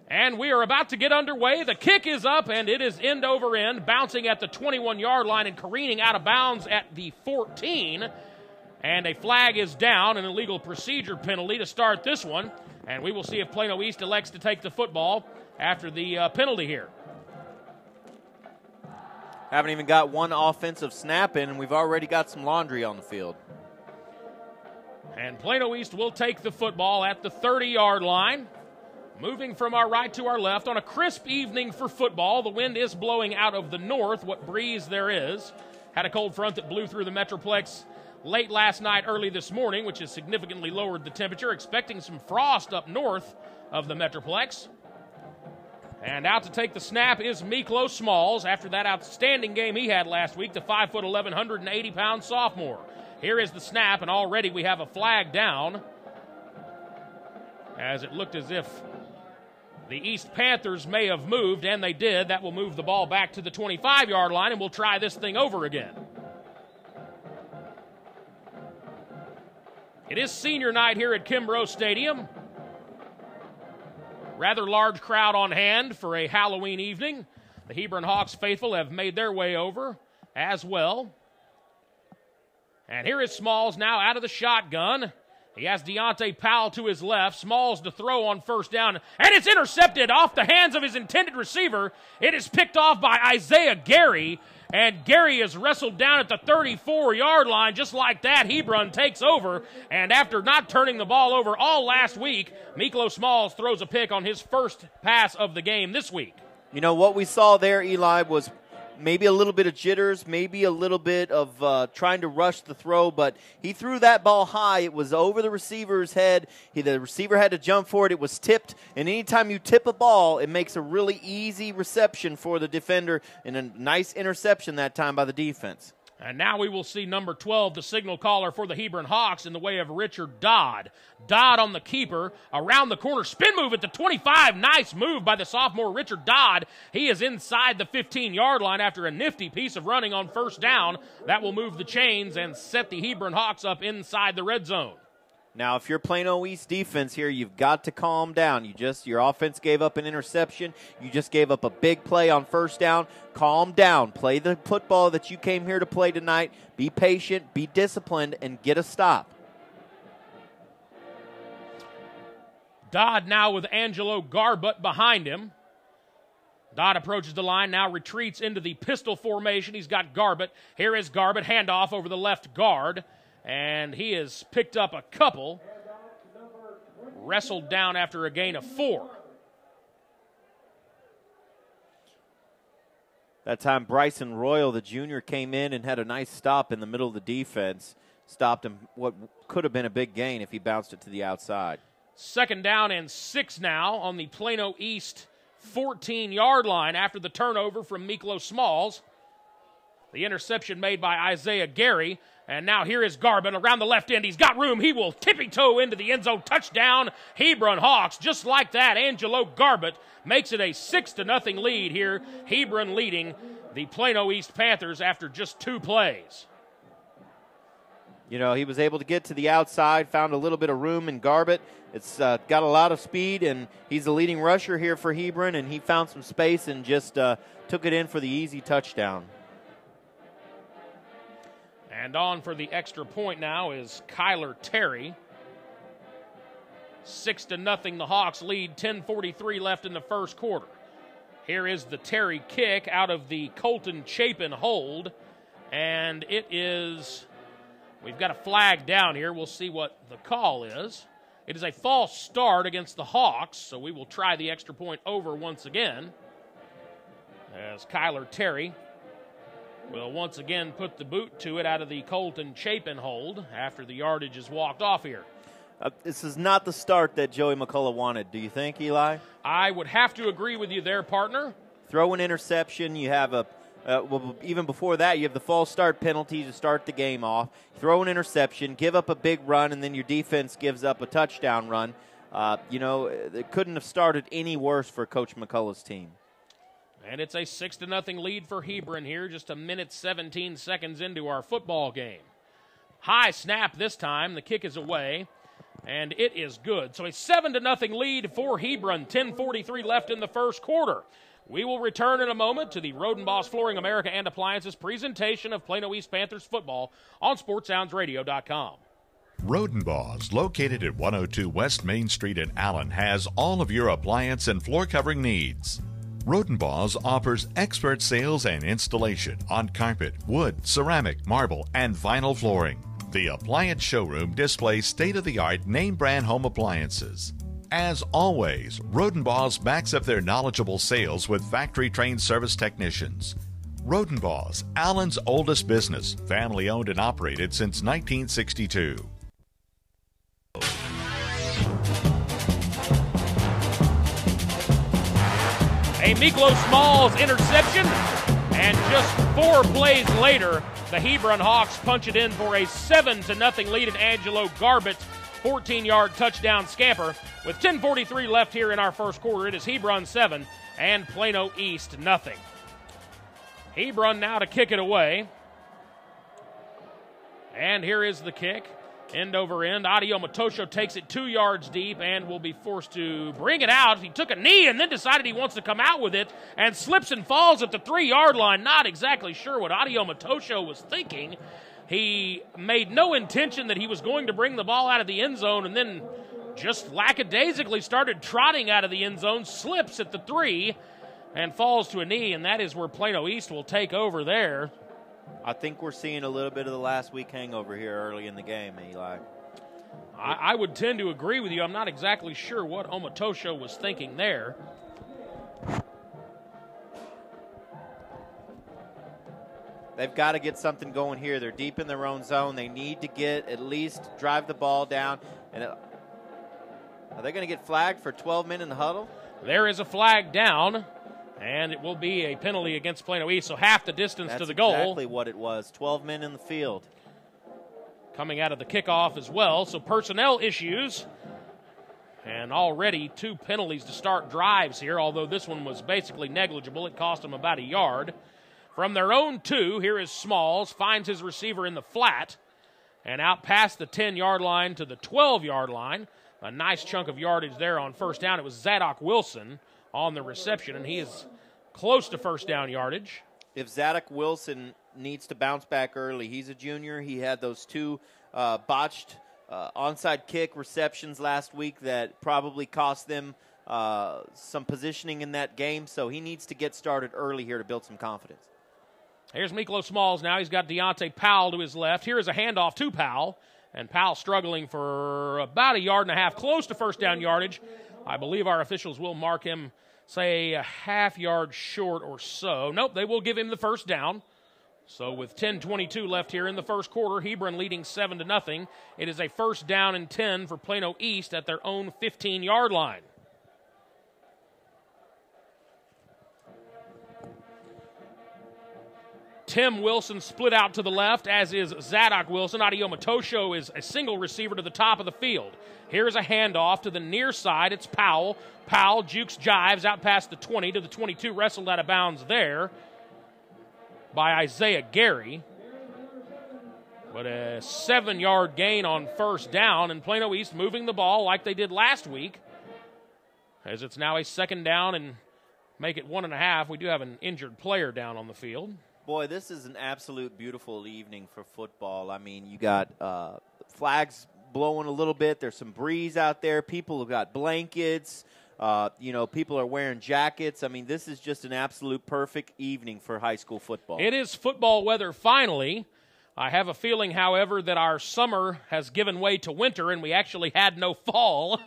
And we are about to get underway. The kick is up, and it is end over end, bouncing at the 21-yard line and careening out of bounds at the 14. And a flag is down, an illegal procedure penalty to start this one. And we will see if Plano East elects to take the football after the penalty here. Haven't even got one offensive snap in, and we've already got some laundry on the field. And Plano East will take the football at the 30-yard line. Moving from our right to our left on a crisp evening for football. The wind is blowing out of the north, what breeze there is. Had a cold front that blew through the Metroplex late last night, early this morning, which has significantly lowered the temperature. Expecting some frost up north of the Metroplex. And out to take the snap is Miklo Smalls after that outstanding game he had last week, the 5'11", 180-pound sophomore. Here is the snap, and already we have a flag down, as it looked as if the East Panthers may have moved, and they did. That will move the ball back to the 25-yard line, and we'll try this thing over again. It is senior night here at Kimbrough Stadium. Rather large crowd on hand for a Halloween evening. The Hebron Hawks faithful have made their way over as well. And here is Smalls now out of the shotgun. He has Deontay Powell to his left. Smalls to throw on first down. And it's intercepted off the hands of his intended receiver. It is picked off by Isaiah Gary. And Gary is wrestled down at the 34-yard line. Just like that, Hebron takes over. And after not turning the ball over all last week, Miklo Smalls throws a pick on his first pass of the game this week. You know, what we saw there, Eli, was maybe a little bit of jitters, maybe a little bit of trying to rush the throw, but he threw that ball high. It was over the receiver's head. The receiver had to jump for it. It was tipped, and anytime you tip a ball, it makes a really easy reception for the defender, and a nice interception that time by the defense. And now we will see number 12, the signal caller for the Hebron Hawks, in the way of Richard Dodd. Dodd on the keeper, around the corner, spin move at the 25. Nice move by the sophomore Richard Dodd. He is inside the 15-yard line after a nifty piece of running on first down. That will move the chains and set the Hebron Hawks up inside the red zone. Now, if you're Plano East defense here, you've got to calm down. Your offense gave up an interception. You just gave up a big play on first down. Calm down. Play the football that you came here to play tonight. Be patient, be disciplined, and get a stop. Dodd now with Angelo Garbutt behind him. Dodd approaches the line, now retreats into the pistol formation. He's got Garbutt. Here is Garbutt, handoff over the left guard. And he has picked up a couple. Wrestled down after a gain of 4. That time Bryson Royal, the junior, came in and had a nice stop in the middle of the defense. Stopped him what could have been a big gain if he bounced it to the outside. 2nd down and 6 now on the Plano East 14-yard line after the turnover from Miklo Smalls. The interception made by Isaiah Gary. And now here is Garbutt around the left end. He's got room. He will tippy-toe into the end zone. Touchdown, Hebron Hawks. Just like that, Angelo Garbutt makes it a 6-0 lead here. Hebron leading the Plano East Panthers after just 2 plays. You know, he was able to get to the outside, found a little bit of room in Garbutt. It's got a lot of speed, and he's the leading rusher here for Hebron, and he found some space and just took it in for the easy touchdown. And on for the extra point now is Kyler Terry. 6-0 the Hawks lead, 10:43 left in the first quarter. Here is the Terry kick out of the Colton Chapin hold. And it is, we've got a flag down here. We'll see what the call is. It is a false start against the Hawks, so we will try the extra point over once again. As Kyler Terry will once again put the boot to it out of the Colton Chapin hold after the yardage is walked off here. This is not the start that Joey McCullough wanted, do you think, Eli? I would have to agree with you there, partner. Throw an interception. You have even before that, you have the false start penalty to start the game off. Throw an interception, give up a big run, and then your defense gives up a touchdown run. It couldn't have started any worse for Coach McCullough's team. And it's a 6-0 lead for Hebron here, just a minute 17 seconds into our football game. High snap this time. The kick is away, and it is good. So a 7-0 lead for Hebron. 10:43 left in the first quarter. We will return in a moment to the Rodenboss Flooring America and Appliances presentation of Plano East Panthers football on SportsSoundsRadio.com. Rodenboss, located at 102 West Main Street in Allen, has all of your appliance and floor covering needs. Rodenboss offers expert sales and installation on carpet, wood, ceramic, marble, and vinyl flooring. The appliance showroom displays state-of-the-art name-brand home appliances. As always, Rodenboss backs up their knowledgeable sales with factory-trained service technicians. Rodenboss, Allen's oldest business, family-owned and operated since 1962. A Miklo Smalls interception, and just 4 plays later, the Hebron Hawks punch it in for a 7-0 lead, and Angelo Garbett 14-yard touchdown scamper. With 10:43 left here in our first quarter, it is Hebron 7 and Plano East nothing. Hebron now to kick it away. And here is the kick. End over end. Adio Matosho takes it 2 yards deep and will be forced to bring it out. He took a knee and then decided he wants to come out with it and slips and falls at the 3-yard line. Not exactly sure what Adio Matosho was thinking. He made no intention that he was going to bring the ball out of the end zone and then just lackadaisically started trotting out of the end zone, slips at the 3 and falls to a knee, and that is where Plano East will take over there. I think we're seeing a little bit of the last week hangover here early in the game, Eli. I would tend to agree with you. I'm not exactly sure what Omatosho was thinking there. They've got to get something going here. They're deep in their own zone. They need to get at least drive the ball down. And are they going to get flagged for 12 men in the huddle? There is a flag down. And it will be a penalty against Plano East, so half the distance to the goal. That's exactly what it was, 12 men in the field. Coming out of the kickoff as well, so personnel issues. And already 2 penalties to start drives here, although this one was basically negligible. It cost them about a yard. From their own 2, here is Smalls, finds his receiver in the flat, and out past the 10-yard line to the 12-yard line. A nice chunk of yardage there on first down. It was Zadok Wilson on the reception, and he is close to first down yardage. If Zadok Wilson needs to bounce back early, he's a junior. He had those 2 botched onside kick receptions last week that probably cost them some positioning in that game, so he needs to get started early here to build some confidence. Here's Miklo Smalls now. He's got Deontay Powell to his left. Here is a handoff to Powell, and Powell struggling for about 1.5 yards, close to first down yardage. I believe our officials will mark him, say, a half yard short or so. Nope, they will give him the first down. So with 10:22 left here in the first quarter, Hebron leading 7-0. It is a first down and 10 for Plano East at their own 15-yard line. Tim Wilson split out to the left, as is Zadok Wilson. Adio Matosho is a single receiver to the top of the field. Here's a handoff to the near side. It's Powell. Powell jukes jives out past the 20 to the 22, wrestled out of bounds there by Isaiah Gary. But a 7-yard gain on first down, and Plano East moving the ball like they did last week, as it's now a second down and make it 1.5. We do have an injured player down on the field. Boy, this is an absolute beautiful evening for football. I mean, you got flags blowing a little bit. There's some breeze out there. People have got blankets. People are wearing jackets. I mean, this is just an absolute perfect evening for high school football. It is football weather finally. I have a feeling, however, that our summer has given way to winter, and we actually had no fall,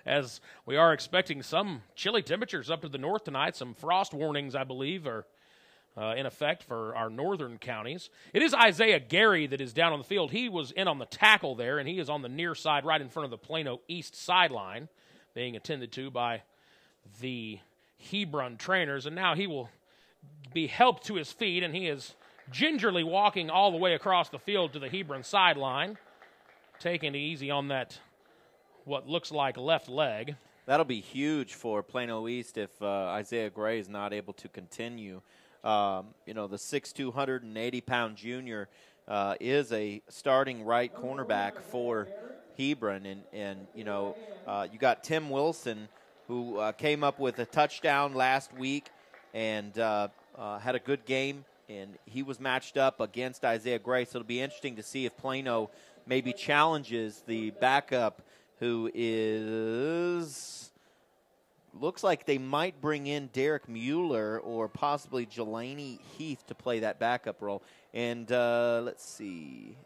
as we are expecting some chilly temperatures up to the north tonight. Some frost warnings, I believe, are in effect for our northern counties. It is Isaiah Gary that is down on the field. He was in on the tackle there, and he is on the near side right in front of the Plano East sideline, being attended to by the Hebron trainers. And now he will be helped to his feet, and he is gingerly walking all the way across the field to the Hebron sideline, taking it easy on that what looks like left leg. That'll be huge for Plano East if Isaiah Gray is not able to continue. The 6'2", 180-pound junior is a starting right cornerback for Hebron. And you got Tim Wilson, who came up with a touchdown last week and had a good game. And he was matched up against Isaiah Gray. So it'll be interesting to see if Plano maybe challenges the backup, who looks like they might bring in Derek Mueller or possibly Jelani Heath to play that backup role. And let's see.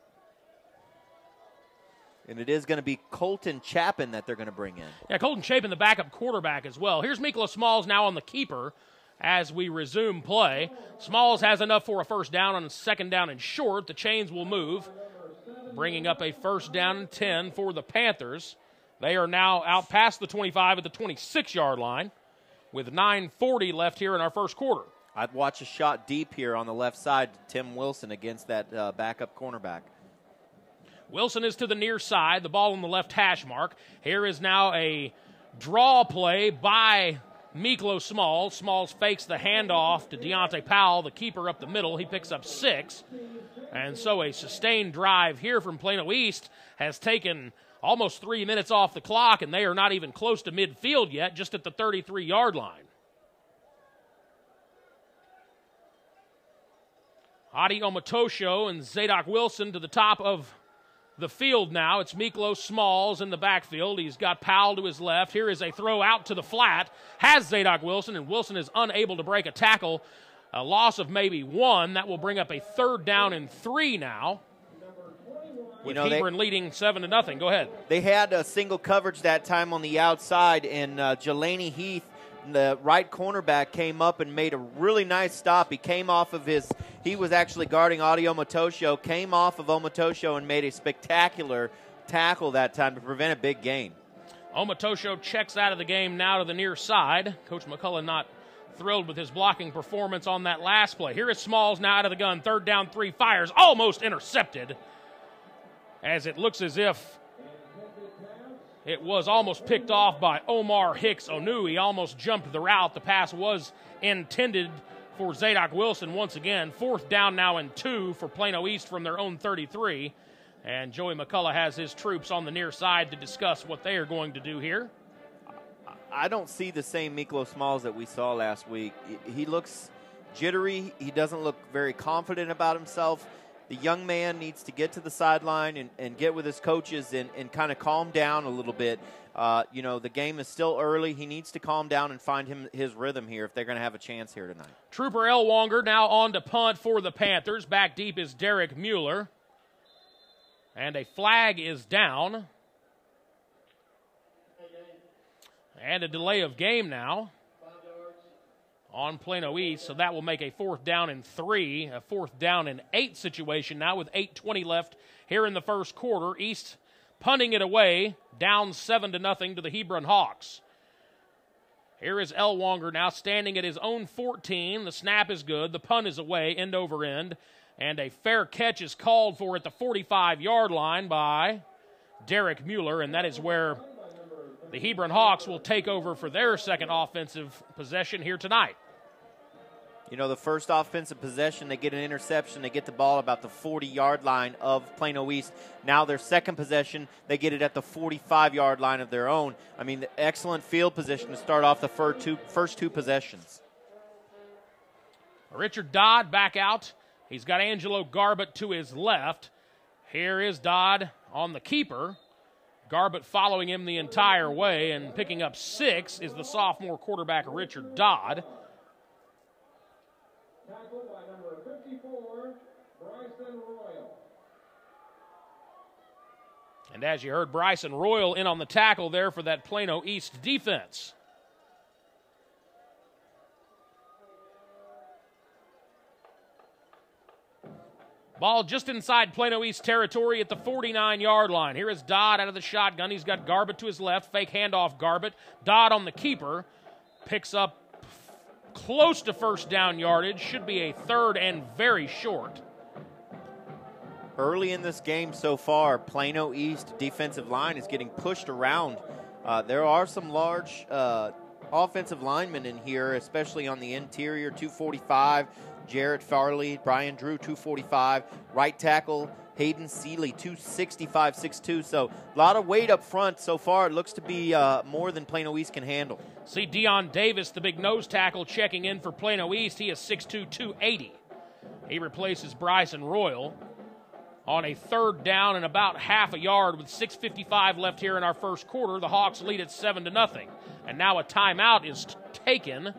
And it is going to be Colton Chapin that they're going to bring in. Yeah, Colton Chapin, the backup quarterback as well. Here's Miklos Smalls now on the keeper as we resume play. Smalls has enough for a first down on a second down and short. The chains will move, bringing up a first down and 10 for the Panthers. They are now out past the 25 at the 26-yard line with 9:40 left here in our first quarter. I'd watch a shot deep here on the left side to Tim Wilson against that backup cornerback. Wilson is to the near side, the ball on the left hash mark. Here is now a draw play by Miklos Smalls. Smalls fakes the handoff to Deontay Powell, the keeper up the middle. He picks up 6. And so a sustained drive here from Plano East has taken almost 3 minutes off the clock, and they are not even close to midfield yet, just at the 33-yard line. Adi Omatosho and Zadok Wilson to the top of the field now. It's Miklos Smalls in the backfield. He's got Powell to his left. Here is a throw out to the flat. Has Zadok Wilson, and Wilson is unable to break a tackle. A loss of maybe 1. That will bring up a third down and 3 now. With Hebron leading 7-0. Go ahead. They had a single coverage that time on the outside, and Jelani Heath, the right cornerback, came up and made a really nice stop. He came off of he was actually guarding Adi Omatosho, came off of Omatosho and made a spectacular tackle that time to prevent a big gain. Omatosho checks out of the game now to the near side. Coach McCullough not thrilled with his blocking performance on that last play. Here is Smalls now out of the gun. Third down, 3, fires, almost intercepted, as it looks as if it was almost picked off by Omar Hicks-Onu. He almost jumped the route. The pass was intended for Zadok Wilson once again. Fourth down now and 2 for Plano East from their own 33. And Joey McCullough has his troops on the near side to discuss what they are going to do here. I don't see the same Miklos Smalls that we saw last week. He looks jittery. He doesn't look very confident about himself. The young man needs to get to the sideline and get with his coaches and kind of calm down a little bit. The game is still early. He needs to calm down and find his rhythm here if they're going to have a chance here tonight. Trooper Elwanger now on to punt for the Panthers. Back deep is Derek Mueller. And a flag is down. And a delay of game now on Plano East, so that will make a fourth down and 3, a fourth down and 8 situation now with 8:20 left here in the first quarter. East punting it away, down 7-0 to the Hebron Hawks. Here is Elwanger now standing at his own 14. The snap is good. The punt is away, end over end. And a fair catch is called for at the 45-yard line by Derek Mueller, and that is where the Hebron Hawks will take over for their second offensive possession here tonight. The first offensive possession, they get an interception. They get the ball about the 40-yard line of Plano East. Now their second possession, they get it at the 45-yard line of their own. I mean, the excellent field position to start off the first two possessions. Richard Dodd back out. He's got Angelo Garbett to his left. Here is Dodd on the keeper. Garbett following him the entire way, and picking up 6 is the sophomore quarterback Richard Dodd. Tackled by number 54, Bryson Royal. And as you heard, Bryson Royal in on the tackle there for that Plano East defense. Ball just inside Plano East territory at the 49-yard line. Here is Dodd out of the shotgun. He's got Garbett to his left. Fake handoff, Garbett. Dodd on the keeper. Picks up close to first down yardage. Should be a third and very short. Early in this game so far, Plano East defensive line is getting pushed around There are some large offensive linemen in here, especially on the interior. 245, Jarrett Farley, Brian Drew, 245. Right tackle, Hayden Seeley, 265, 6'2". So a lot of weight up front so far. It looks to be more than Plano East can handle. See Deion Davis, the big nose tackle, checking in for Plano East. He is 6'2", 280. He replaces Bryson Royal on a third down and about half a yard with 6:55 left here in our first quarter. The Hawks lead at 7-0. And now a timeout is taken.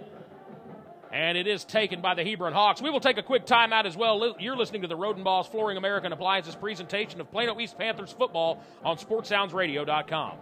And it is taken by the Hebron Hawks. We will take a quick timeout as well. You're listening to the Rodenball's Flooring American Appliances presentation of Plano East Panthers football on SportsSoundsRadio.com.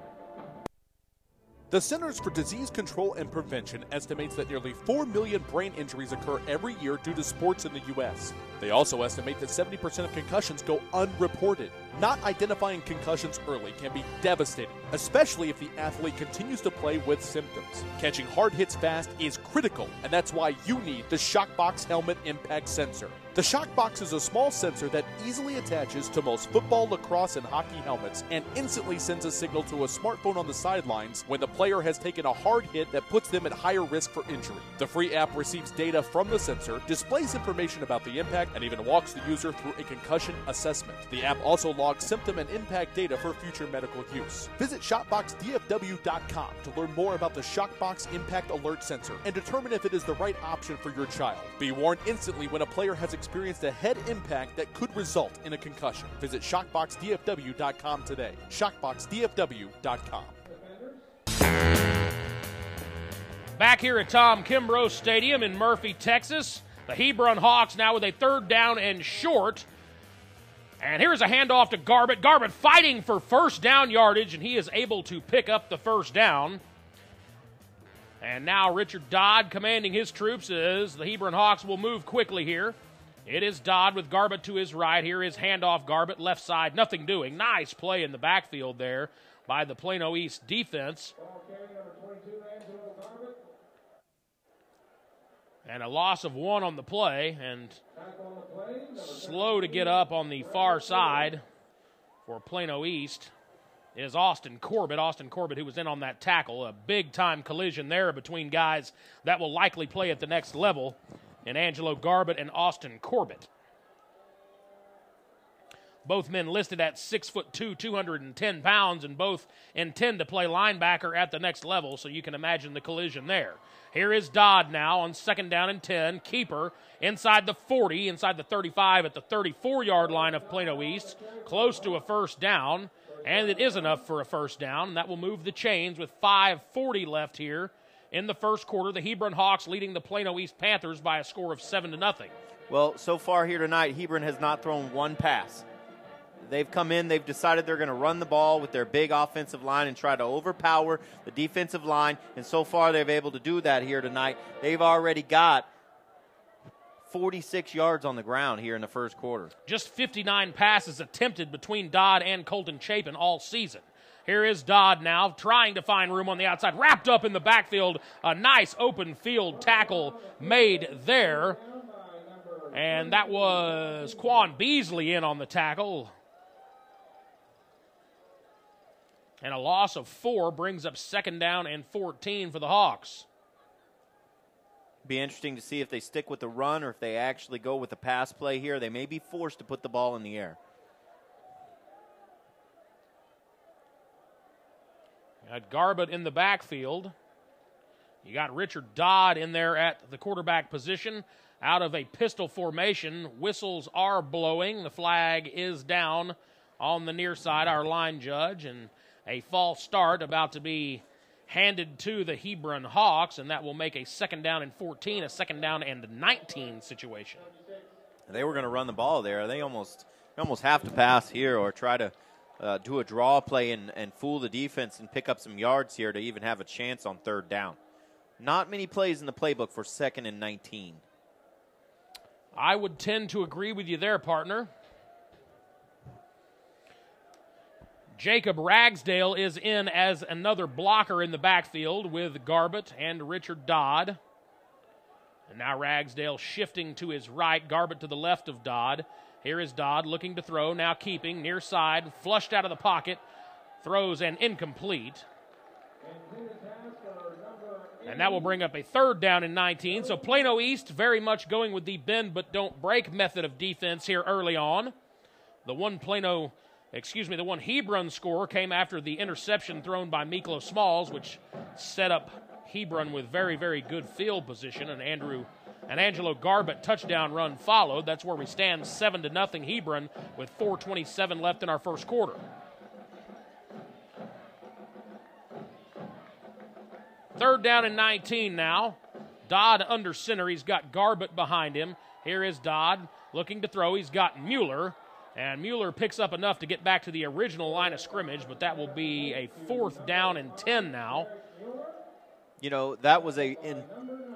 The Centers for Disease Control and Prevention estimates that nearly 4 million brain injuries occur every year due to sports in the U.S. They also estimate that 70% of concussions go unreported. Not identifying concussions early can be devastating, especially if the athlete continues to play with symptoms. Catching hard hits fast is critical, and that's why you need the Shockbox Helmet Impact Sensor. The Shockbox is a small sensor that easily attaches to most football, lacrosse, and hockey helmets and instantly sends a signal to a smartphone on the sidelines when the player has taken a hard hit that puts them at higher risk for injury. The free app receives data from the sensor, displays information about the impact, and even walks the user through a concussion assessment. The app also logs symptom and impact data for future medical use. Visit ShotboxDFW.com to learn more about the Shockbox Impact Alert Sensor and determine if it is the right option for your child. Be warned instantly when a player has experienced a head impact that could result in a concussion. Visit ShockboxDFW.com today. ShockboxDFW.com. Back here at Tom Kimbrough Stadium in Murphy, Texas, the Hebron Hawks now with a third down and short. And here's a handoff to Garbett. Garbett fighting for first down yardage, and he is able to pick up the first down. And now Richard Dodd commanding his troops as the Hebron Hawks will move quickly here. It is Dodd with Garbett to his right. Here is handoff Garbett, left side, nothing doing. Nice play in the backfield there by the Plano East defense. And a loss of 1 on the play, and slow to get up on the far side for Plano East is Austin Corbett. Austin Corbett, who was in on that tackle. A big-time collision there between guys that will likely play at the next level, and Angelo Garbett and Austin Corbett. Both men listed at 6'2", 210 pounds, and both intend to play linebacker at the next level, so you can imagine the collision there. Here is Dodd now on second down and 10. Keeper inside the 40, inside the 35 at the 34-yard line of Plano East, close to a first down, and it is enough for a first down, and that will move the chains with 5:40 left here in the first quarter. The Hebron Hawks leading the Plano East Panthers by a score of 7-0. Well, so far here tonight, Hebron has not thrown one pass. They've come in, they've decided they're going to run the ball with their big offensive line and try to overpower the defensive line, and so far they've been able to do that here tonight. They've already got 46 yards on the ground here in the first quarter. Just 59 passes attempted between Dodd and Colton Chapin all season. Here is Dodd now trying to find room on the outside, wrapped up in the backfield. A nice open field tackle made there, and that was Quan Beasley in on the tackle. And a loss of 4 brings up second down and 14 for the Hawks. Be interesting to see if they stick with the run or if they actually go with the pass play here. They may be forced to put the ball in the air. You got Garbett in the backfield. You got Richard Dodd in there at the quarterback position out of a pistol formation. Whistles are blowing. The flag is down on the near side, our line judge, and a false start about to be handed to the Hebron Hawks, and that will make a second down and 14, a second down and 19 situation. They were going to run the ball there. They almost have to pass here or try to do a draw play and fool the defense and pick up some yards here to even have a chance on third down. Not many plays in the playbook for second and 19. I would tend to agree with you there, partner. Jacob Ragsdale is in as another blocker in the backfield with Garbett and Richard Dodd. And now Ragsdale shifting to his right, Garbett to the left of Dodd. Here is Dodd looking to throw, now keeping, near side, flushed out of the pocket, throws and incomplete. And that will bring up a 3rd down and 19. So Plano East very much going with the bend but don't break method of defense here early on. The one Hebron score came after the interception thrown by Miklo Smalls, which set up Hebron with very, very good field position. And Angelo Garbett touchdown run followed. That's where we stand 7-0 Hebron with 4:27 left in our first quarter. Third down and 19 now. Dodd under center. He's got Garbett behind him. Here is Dodd looking to throw. He's got Mueller. And Mueller picks up enough to get back to the original line of scrimmage, but that will be a 4th down and 10 now. You know, that was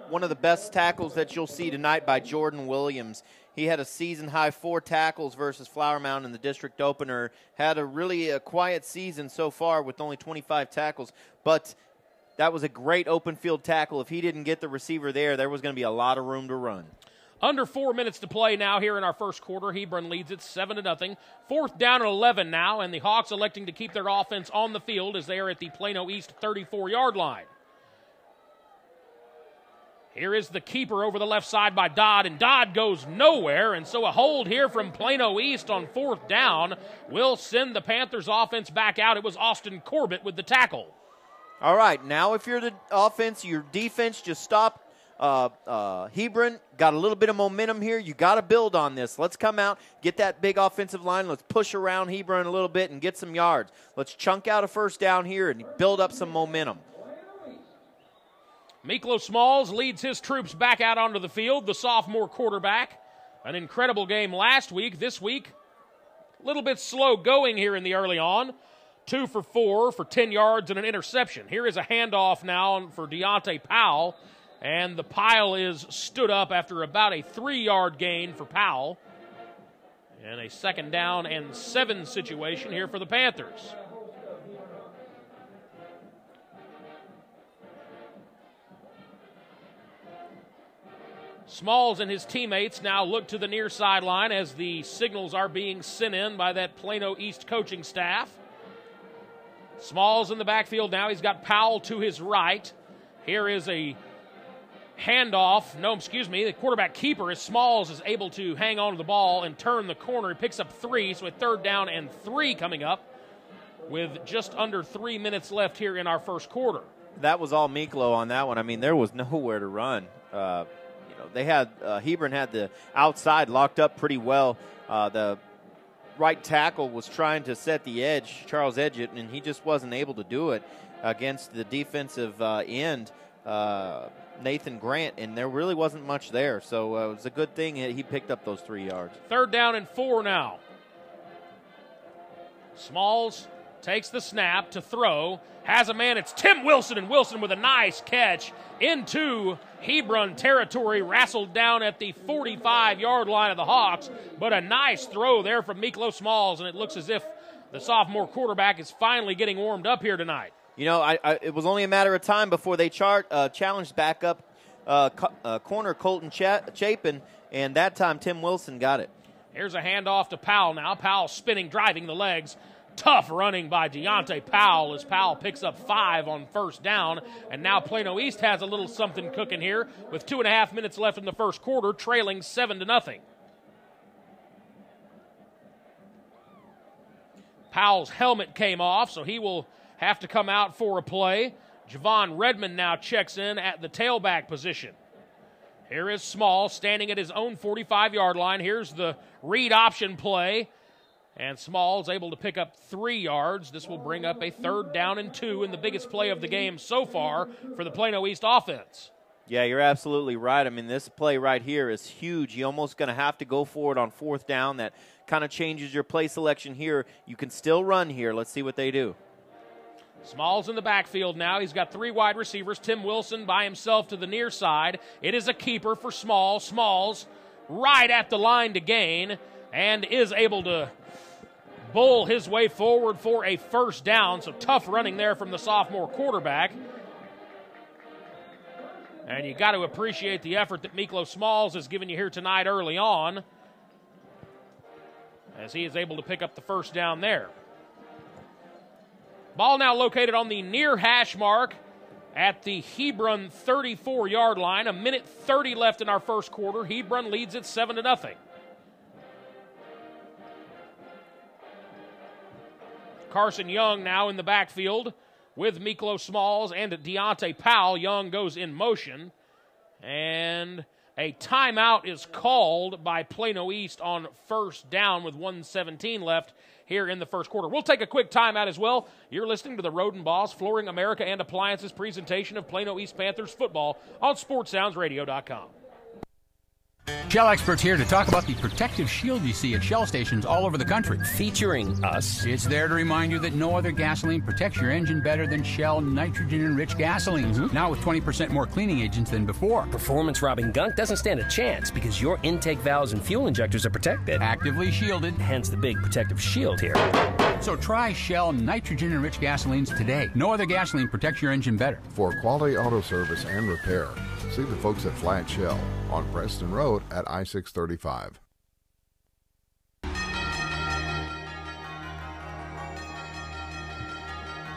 one of the best tackles that you'll see tonight by Jordan Williams. He had a season-high 4 tackles versus Flower Mound in the district opener. Had a really quiet season so far with only 25 tackles, but that was a great open field tackle. If he didn't get the receiver there was going to be a lot of room to run. Under 4 minutes to play now here in our first quarter. Hebron leads it 7-0. 4th down and 11 now, and the Hawks electing to keep their offense on the field as they are at the Plano East 34-yard line. Here is the keeper over the left side by Dodd, and Dodd goes nowhere, and so a hold here from Plano East on 4th down will send the Panthers offense back out. It was Austin Corbett with the tackle. All right, now if you're the offense, your defense just stop. Hebron got a little bit of momentum here. You got to build on this. Let's come out, get that big offensive line. Let's push around Hebron a little bit and get some yards. Let's chunk out a 1st down here and build up some momentum. Miklo Smalls leads his troops back out onto the field, the sophomore quarterback. An incredible game last week. This week, a little bit slow going here in the early on. 2 for 4 for 10 yards and an interception. Here is a handoff now for Deontay Powell. And the pile is stood up after about a 3-yard gain for Powell. And a 2nd down and 7 situation here for the Panthers. Smalls and his teammates now look to the near sideline as the signals are being sent in by that Plano East coaching staff. Smalls in the backfield now. He's got Powell to his right. Here is a handoff. The quarterback keeper, as Smalls is able to hang on to the ball and turn the corner. He picks up 3, so a 3rd down and 3 coming up with just under 3 minutes left here in our first quarter. That was all Miklo on that one. I mean, there was nowhere to run. They had Hebron had the outside locked up pretty well. The right tackle was trying to set the edge, Charles Edgett, and he just wasn't able to do it against the defensive end, Nathan Grant, and there really wasn't much there. So it was a good thing he picked up those 3 yards. 3rd down and 4 now. Smalls takes the snap to throw, has a man. It's Tim Wilson, and Wilson with a nice catch into Hebron territory, wrestled down at the 45-yard line of the Hawks, but a nice throw there from Miklo Smalls, and it looks as if the sophomore quarterback is finally getting warmed up here tonight. You know, it was only a matter of time before they challenged backup corner Colton Chapin, and that time Tim Wilson got it. Here's a handoff to Powell now. Powell spinning, driving the legs. Tough running by Deontay Powell as Powell picks up 5 on 1st down. And now Plano East has a little something cooking here with 2.5 minutes left in the first quarter, trailing 7-0. Powell's helmet came off, so he will have to come out for a play. Javon Redmond now checks in at the tailback position. Here is Small standing at his own 45-yard line. Here's the read option play. And Small's able to pick up 3 yards. This will bring up a 3rd down and 2 in the biggest play of the game so far for the Plano East offense. Yeah, you're absolutely right. I mean, this play right here is huge. You're almost going to have to go for it on 4th down. That kind of changes your play selection here. You can still run here. Let's see what they do. Smalls in the backfield now. He's got 3 wide receivers. Tim Wilson by himself to the near side. It is a keeper for Smalls. Smalls right at the line to gain and is able to bull his way forward for a 1st down. So tough running there from the sophomore quarterback. And you got to appreciate the effort that Miklo Smalls has given you here tonight early on, as he is able to pick up the 1st down there. Ball now located on the near hash mark at the Hebron 34-yard line. A minute 30 left in our first quarter. Hebron leads it 7-0. Carson Young now in the backfield with Miklo Smalls and Deontay Powell. Young goes in motion. And a timeout is called by Plano East on first down with 1:17 left here in the first quarter. We'll take a quick timeout as well. You're listening to the Roden Boss Flooring America and Appliances presentation of Plano East Panthers football on SportsSoundsRadio.com. Shell experts here to talk about the protective shield you see at Shell stations all over the country. Featuring us. It's there to remind you that no other gasoline protects your engine better than Shell nitrogen-enriched gasolines. Mm-hmm. Now with 20% more cleaning agents than before. Performance-robbing gunk doesn't stand a chance because your intake valves and fuel injectors are protected. Actively shielded. Hence the big protective shield here. So try Shell nitrogen-enriched gasolines today. No other gasoline protects your engine better. For quality auto service and repair, see the folks at Flat Shell on Preston Road at I-635.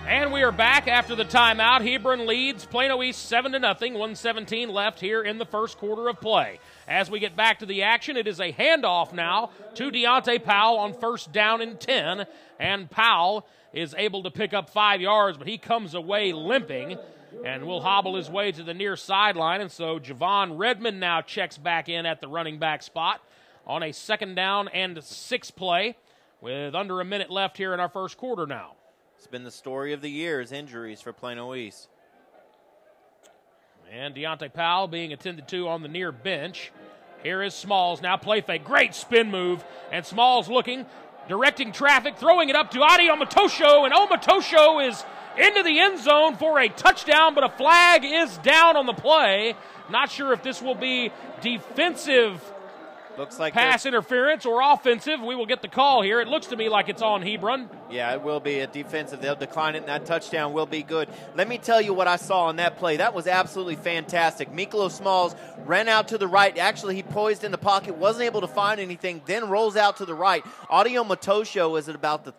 And we are back after the timeout. Hebron leads Plano East 7-0, 1:17 left here in the first quarter of play. As we get back to the action, it is a handoff now to Deontay Powell on first down and 10. And Powell is able to pick up 5 yards, but he comes away limping and will hobble his way to the near sideline. And so Javon Redmond now checks back in at the running back spot on a 2nd down and 6 play with under a minute left here in our first quarter now. It's been the story of the year, is injuries for Plano East. And Deontay Powell being attended to on the near bench. Here is Smalls, now play fake. Great spin move, and Smalls looking, directing traffic, throwing it up to Adi Omatosho, and Omatosho is into the end zone for a touchdown, but a flag is down on the play. Not sure if this will be defensive looks like pass interference or offensive. We will get the call here. It looks to me like it's on Hebron. Yeah, it will be a defensive. They'll decline it, and that touchdown will be good. Let me tell you what I saw on that play. That was absolutely fantastic. Miklo Smalls ran out to the right. Actually, he poised in the pocket, wasn't able to find anything, then rolls out to the right. Audio Matosho is at about the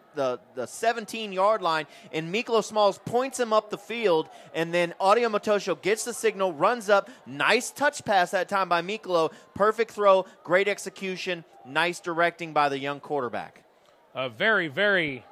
17-yard line, and Miklo Smalls points him up the field, and then Audio Matosho gets the signal, runs up. Nice touch pass that time by Miklo. Perfect throw, great execution, nice directing by the young quarterback. A very, very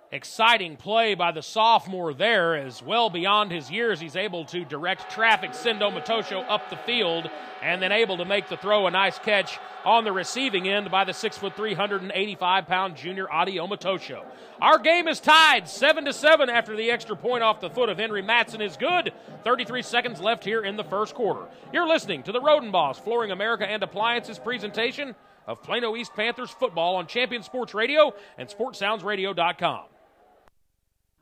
exciting play by the sophomore there, as well beyond his years. He's able to direct traffic, send Omatosho up the field, and then able to make the throw. A nice catch on the receiving end by the 6'3", 385-pound junior Adi Omatosho. Our game is tied 7-7 after the extra point off the foot of Henry Matson is good. 33 seconds left here in the first quarter. You're listening to the Roden Boss Flooring America and Appliances presentation of Plano East Panthers football on Champion Sports Radio and SportsSoundsRadio.com.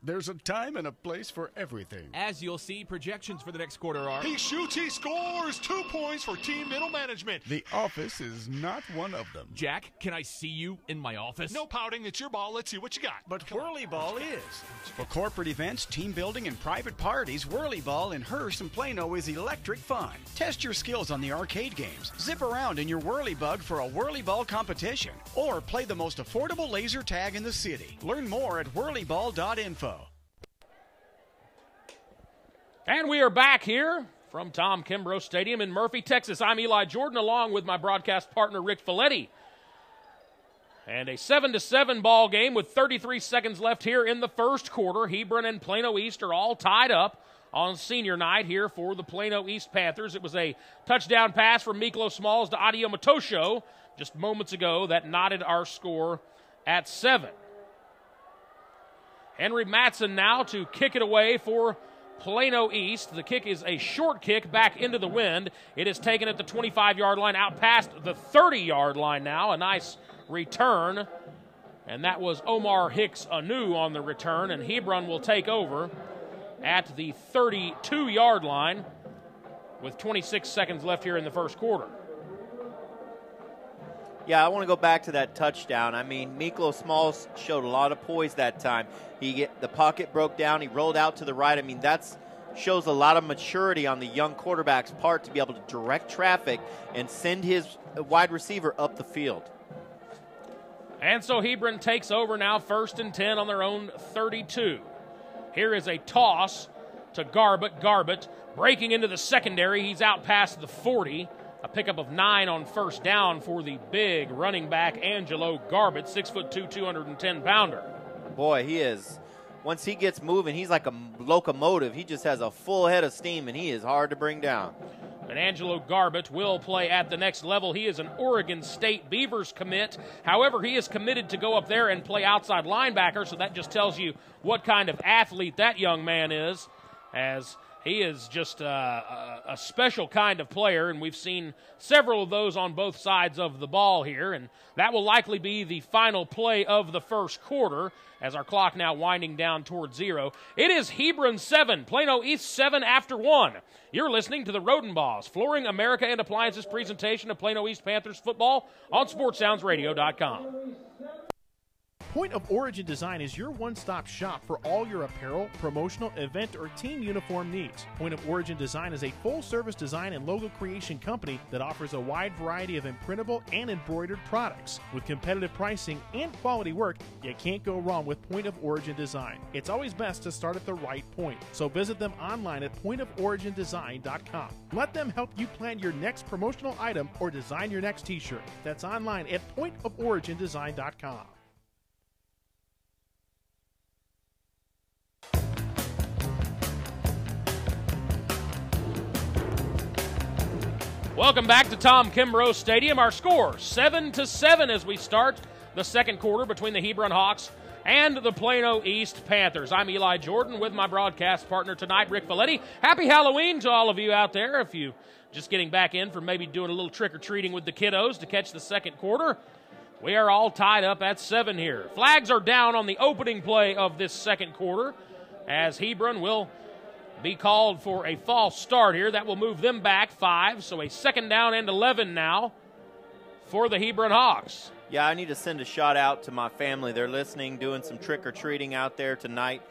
There's a time and a place for everything. As you'll see, projections for the next quarter are... He shoots, he scores! 2 points for team middle management. The office is not one of them. Jack, can I see you in my office? No pouting, it's your ball. Let's see what you got. But Whirly Ball is. For corporate events, team building, and private parties, Whirly Ball in Hearst and Plano is electric fun. Test your skills on the arcade games. Zip around in your Whirly Bug for a Whirly Ball competition. Or play the most affordable laser tag in the city. Learn more at whirlyball.info. And we are back here from Tom Kimbrough Stadium in Murphy, Texas. I'm Eli Jordan along with my broadcast partner Rick Folletti. And a 7-7 ball game with 33 seconds left here in the first quarter. Hebron and Plano East are all tied up on senior night here for the Plano East Panthers. It was a touchdown pass from Miklo Smalls to Adi Omatosho just moments ago that knotted our score at 7. Henry Matson now to kick it away for Plano East. The kick is a short kick back into the wind. It is taken at the 25-yard line, out past the 30-yard line now. A nice return. And that was Omar Hicks anew on the return. And Hebron will take over at the 32-yard line with 26 seconds left here in the first quarter. Yeah, I want to go back to that touchdown. I mean, Miklo Smalls showed a lot of poise that time. The pocket broke down. He rolled out to the right. I mean, that shows a lot of maturity on the young quarterback's part to be able to direct traffic and send his wide receiver up the field. And so Hebron takes over now, 1st and 10 on their own 32. Here is a toss to Garbett. Garbett breaking into the secondary. He's out past the 40. A pickup of 9 on first down for the big running back, Angelo Garbett, 6'2", 210-pounder. Boy, he is. Once he gets moving, he's like a locomotive. He just has a full head of steam, and he is hard to bring down. And Angelo Garbett will play at the next level. He is an Oregon State Beavers commit. However, he is committed to go up there and play outside linebacker, so that just tells you what kind of athlete that young man is, as he is just a special kind of player, and we've seen several of those on both sides of the ball here, and that will likely be the final play of the first quarter as our clock now winding down towards 0. It is Hebron 7, Plano East 7 after 1. You're listening to the Rodenbaugh Flooring America and Appliances presentation of Plano East Panthers football on SportsSoundsRadio.com. Point of Origin Design is your one-stop shop for all your apparel, promotional, event, or team uniform needs. Point of Origin Design is a full-service design and logo creation company that offers a wide variety of imprintable and embroidered products. With competitive pricing and quality work, you can't go wrong with Point of Origin Design. It's always best to start at the right point, so visit them online at pointoforigindesign.com. Let them help you plan your next promotional item or design your next t-shirt. That's online at pointoforigindesign.com. Welcome back to Tom Kimbrough Stadium. Our score, 7-7 as we start the second quarter between the Hebron Hawks and the Plano East Panthers. I'm Eli Jordan with my broadcast partner tonight, Rick Folletti. Happy Halloween to all of you out there. If you just getting back in from maybe doing a little trick-or-treating with the kiddos to catch the second quarter, we are all tied up at 7 here. Flags are down on the opening play of this second quarter as Hebron will be called for a false start here. That will move them back 5, so a second down and 11 now for the Hebron Hawks. Yeah, I need to send a shout out to my family. They're listening, doing some trick-or-treating out there tonight.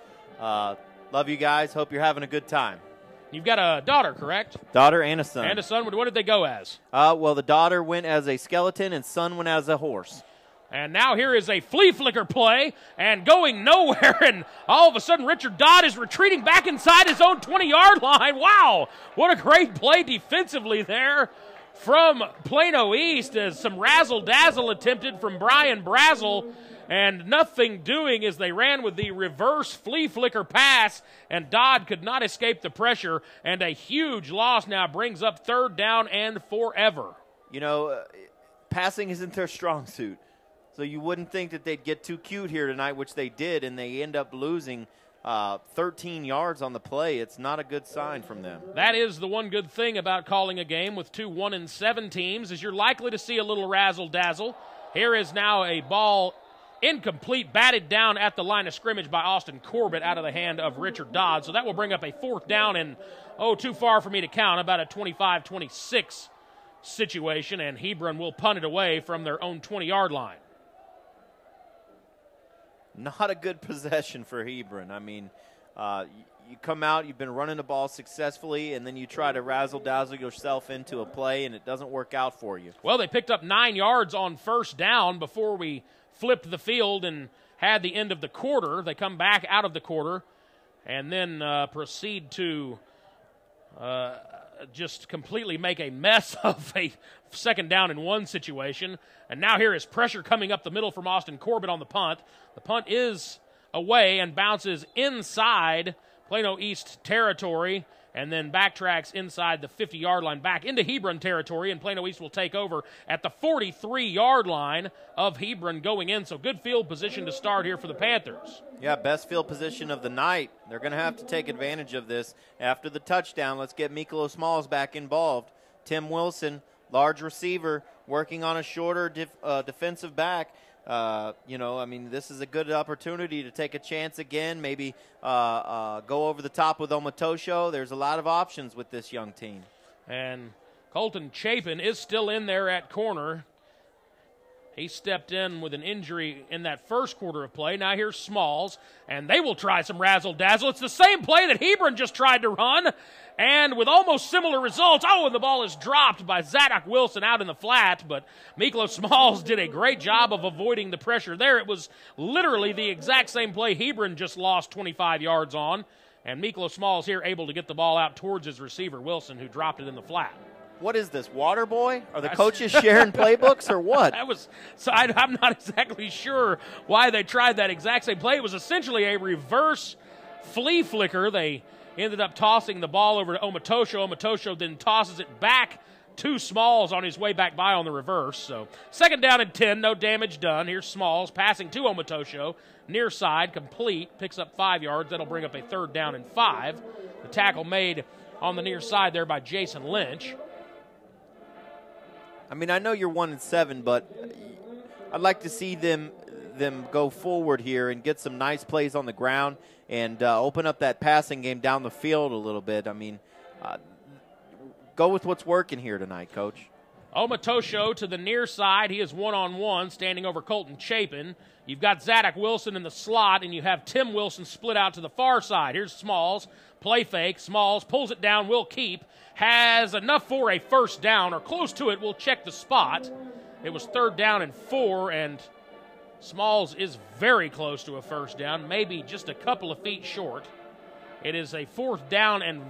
Love you guys. Hope you're having a good time. You've got a daughter, correct? Daughter and a son. And a son. What did they go as? Well, the daughter went as a skeleton and son went as a horse. And now here is a flea flicker play and going nowhere. And all of a sudden, Richard Dodd is retreating back inside his own 20-yard line. Wow, what a great play defensively there from Plano East as some razzle-dazzle attempted from Brian Brazel. And nothing doing as they ran with the reverse flea flicker pass. And Dodd could not escape the pressure. And a huge loss now brings up third down and forever. You know, passing isn't their strong suit. So you wouldn't think that they'd get too cute here tonight, which they did, and they end up losing 13 yards on the play. It's not a good sign from them. That is the one good thing about calling a game with two 1-7 teams, is you're likely to see a little razzle-dazzle. Here is now a ball incomplete, batted down at the line of scrimmage by Austin Corbett out of the hand of Richard Dodd. So that will bring up a fourth down and, too far for me to count, about a 25-26 situation, and Hebron will punt it away from their own 20-yard line. Not a good possession for Hebron. I mean, you come out, you've been running the ball successfully, and then you try to razzle-dazzle yourself into a play, and it doesn't work out for you. Well, they picked up 9 yards on first down before we flipped the field and had the end of the quarter. They come back out of the quarter and then proceed to just completely make a mess of a second down and 1 situation. And now here is pressure coming up the middle from Austin Corbett on the punt. The punt is away and bounces inside Plano East territory and then backtracks inside the 50-yard line back into Hebron territory, and Plano East will take over at the 43-yard line of Hebron going in. So good field position to start here for the Panthers. Yeah, best field position of the night. They're going to have to take advantage of this. After the touchdown, let's get Mikolo Smalls back involved. Tim Wilson, large receiver, working on a shorter defensive back. This is a good opportunity to take a chance again, maybe go over the top with Omotosho. There's a lot of options with this young team. And Colton Chapin is still in there at corner. He stepped in with an injury in that first quarter of play. Now here's Smalls, and they will try some razzle-dazzle. It's the same play that Hebron just tried to run, and with almost similar results. And the ball is dropped by Zadok Wilson out in the flat, but Mikolo Smalls did a great job of avoiding the pressure there. It was literally the exact same play Hebron just lost 25 yards on, And Miklo Smalls here able to get the ball out towards his receiver, Wilson, who dropped it in the flat. What is this, water boy? Are the coaches sharing playbooks or what? I'm not exactly sure why they tried that exact same play. It was essentially a reverse flea flicker. They ended up tossing the ball over to Omatosho. Omatosho then tosses it back to Smalls on his way back by on the reverse. So 2nd down and 10, no damage done. Here's Smalls passing to Omatosho. Near side, complete, picks up 5 yards. That'll bring up a 3rd down and 5. The tackle made on the near side there by Jason Lynch. I mean, I know you're 1-7, but I'd like to see them go forward here and get some nice plays on the ground and open up that passing game down the field a little bit. I mean, go with what's working here tonight, Coach. Omatosho to the near side. He is one-on-one, standing over Colton Chapin. You've got Zadok Wilson in the slot, and you have Tim Wilson split out to the far side. Here's Smalls. Play fake. Smalls pulls it down, will keep. Has enough for a 1st down, or close to it. We'll check the spot. It was 3rd down and 4, and Smalls is very close to a 1st down, maybe just a couple of feet short. It is a 4th down and,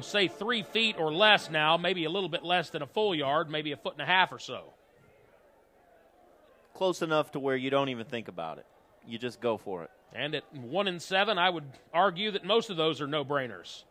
say 3 feet or less now, maybe a little bit less than a full yard, maybe a 1.5 feet or so. Close enough to where you don't even think about it. You just go for it. And at 1-7, I would argue that most of those are no-brainers,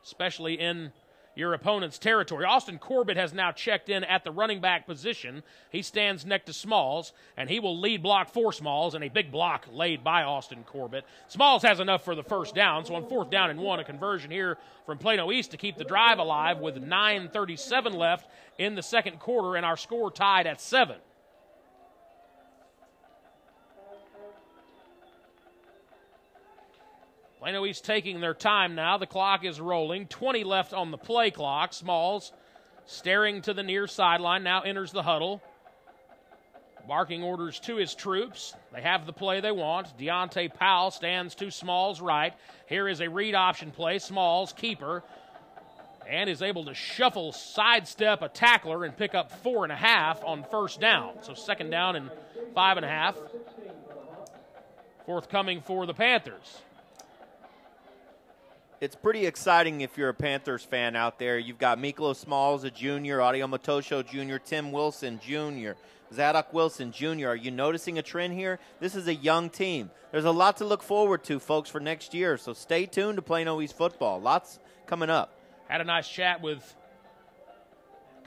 especially in your opponent's territory. Austin Corbett has now checked in at the running back position. He stands next to Smalls, and he will lead block for Smalls, and a big block laid by Austin Corbett. Smalls has enough for the 1st down, so on 4th down and 1, a conversion here from Plano East to keep the drive alive with 9:37 left in the 2nd quarter, and our score tied at 7. Plano East taking their time now. The clock is rolling. 20 left on the play clock. Smalls staring to the near sideline, now enters the huddle. Barking orders to his troops. They have the play they want. Deontay Powell stands to Smalls' right. Here is a read option play. Smalls, keeper, and is able to shuffle, sidestep a tackler and pick up 4.5 on 1st down. So 2nd down and 5.5. Forthcoming for the Panthers. It's pretty exciting if you're a Panthers fan out there. You've got Miklo Smalls, a junior, Audio Matosho Jr., Tim Wilson Jr., Zadok Wilson Jr. Are you noticing a trend here? This is a young team. There's a lot to look forward to, folks, for next year, so stay tuned to Plano East football. Lots coming up. Had a nice chat with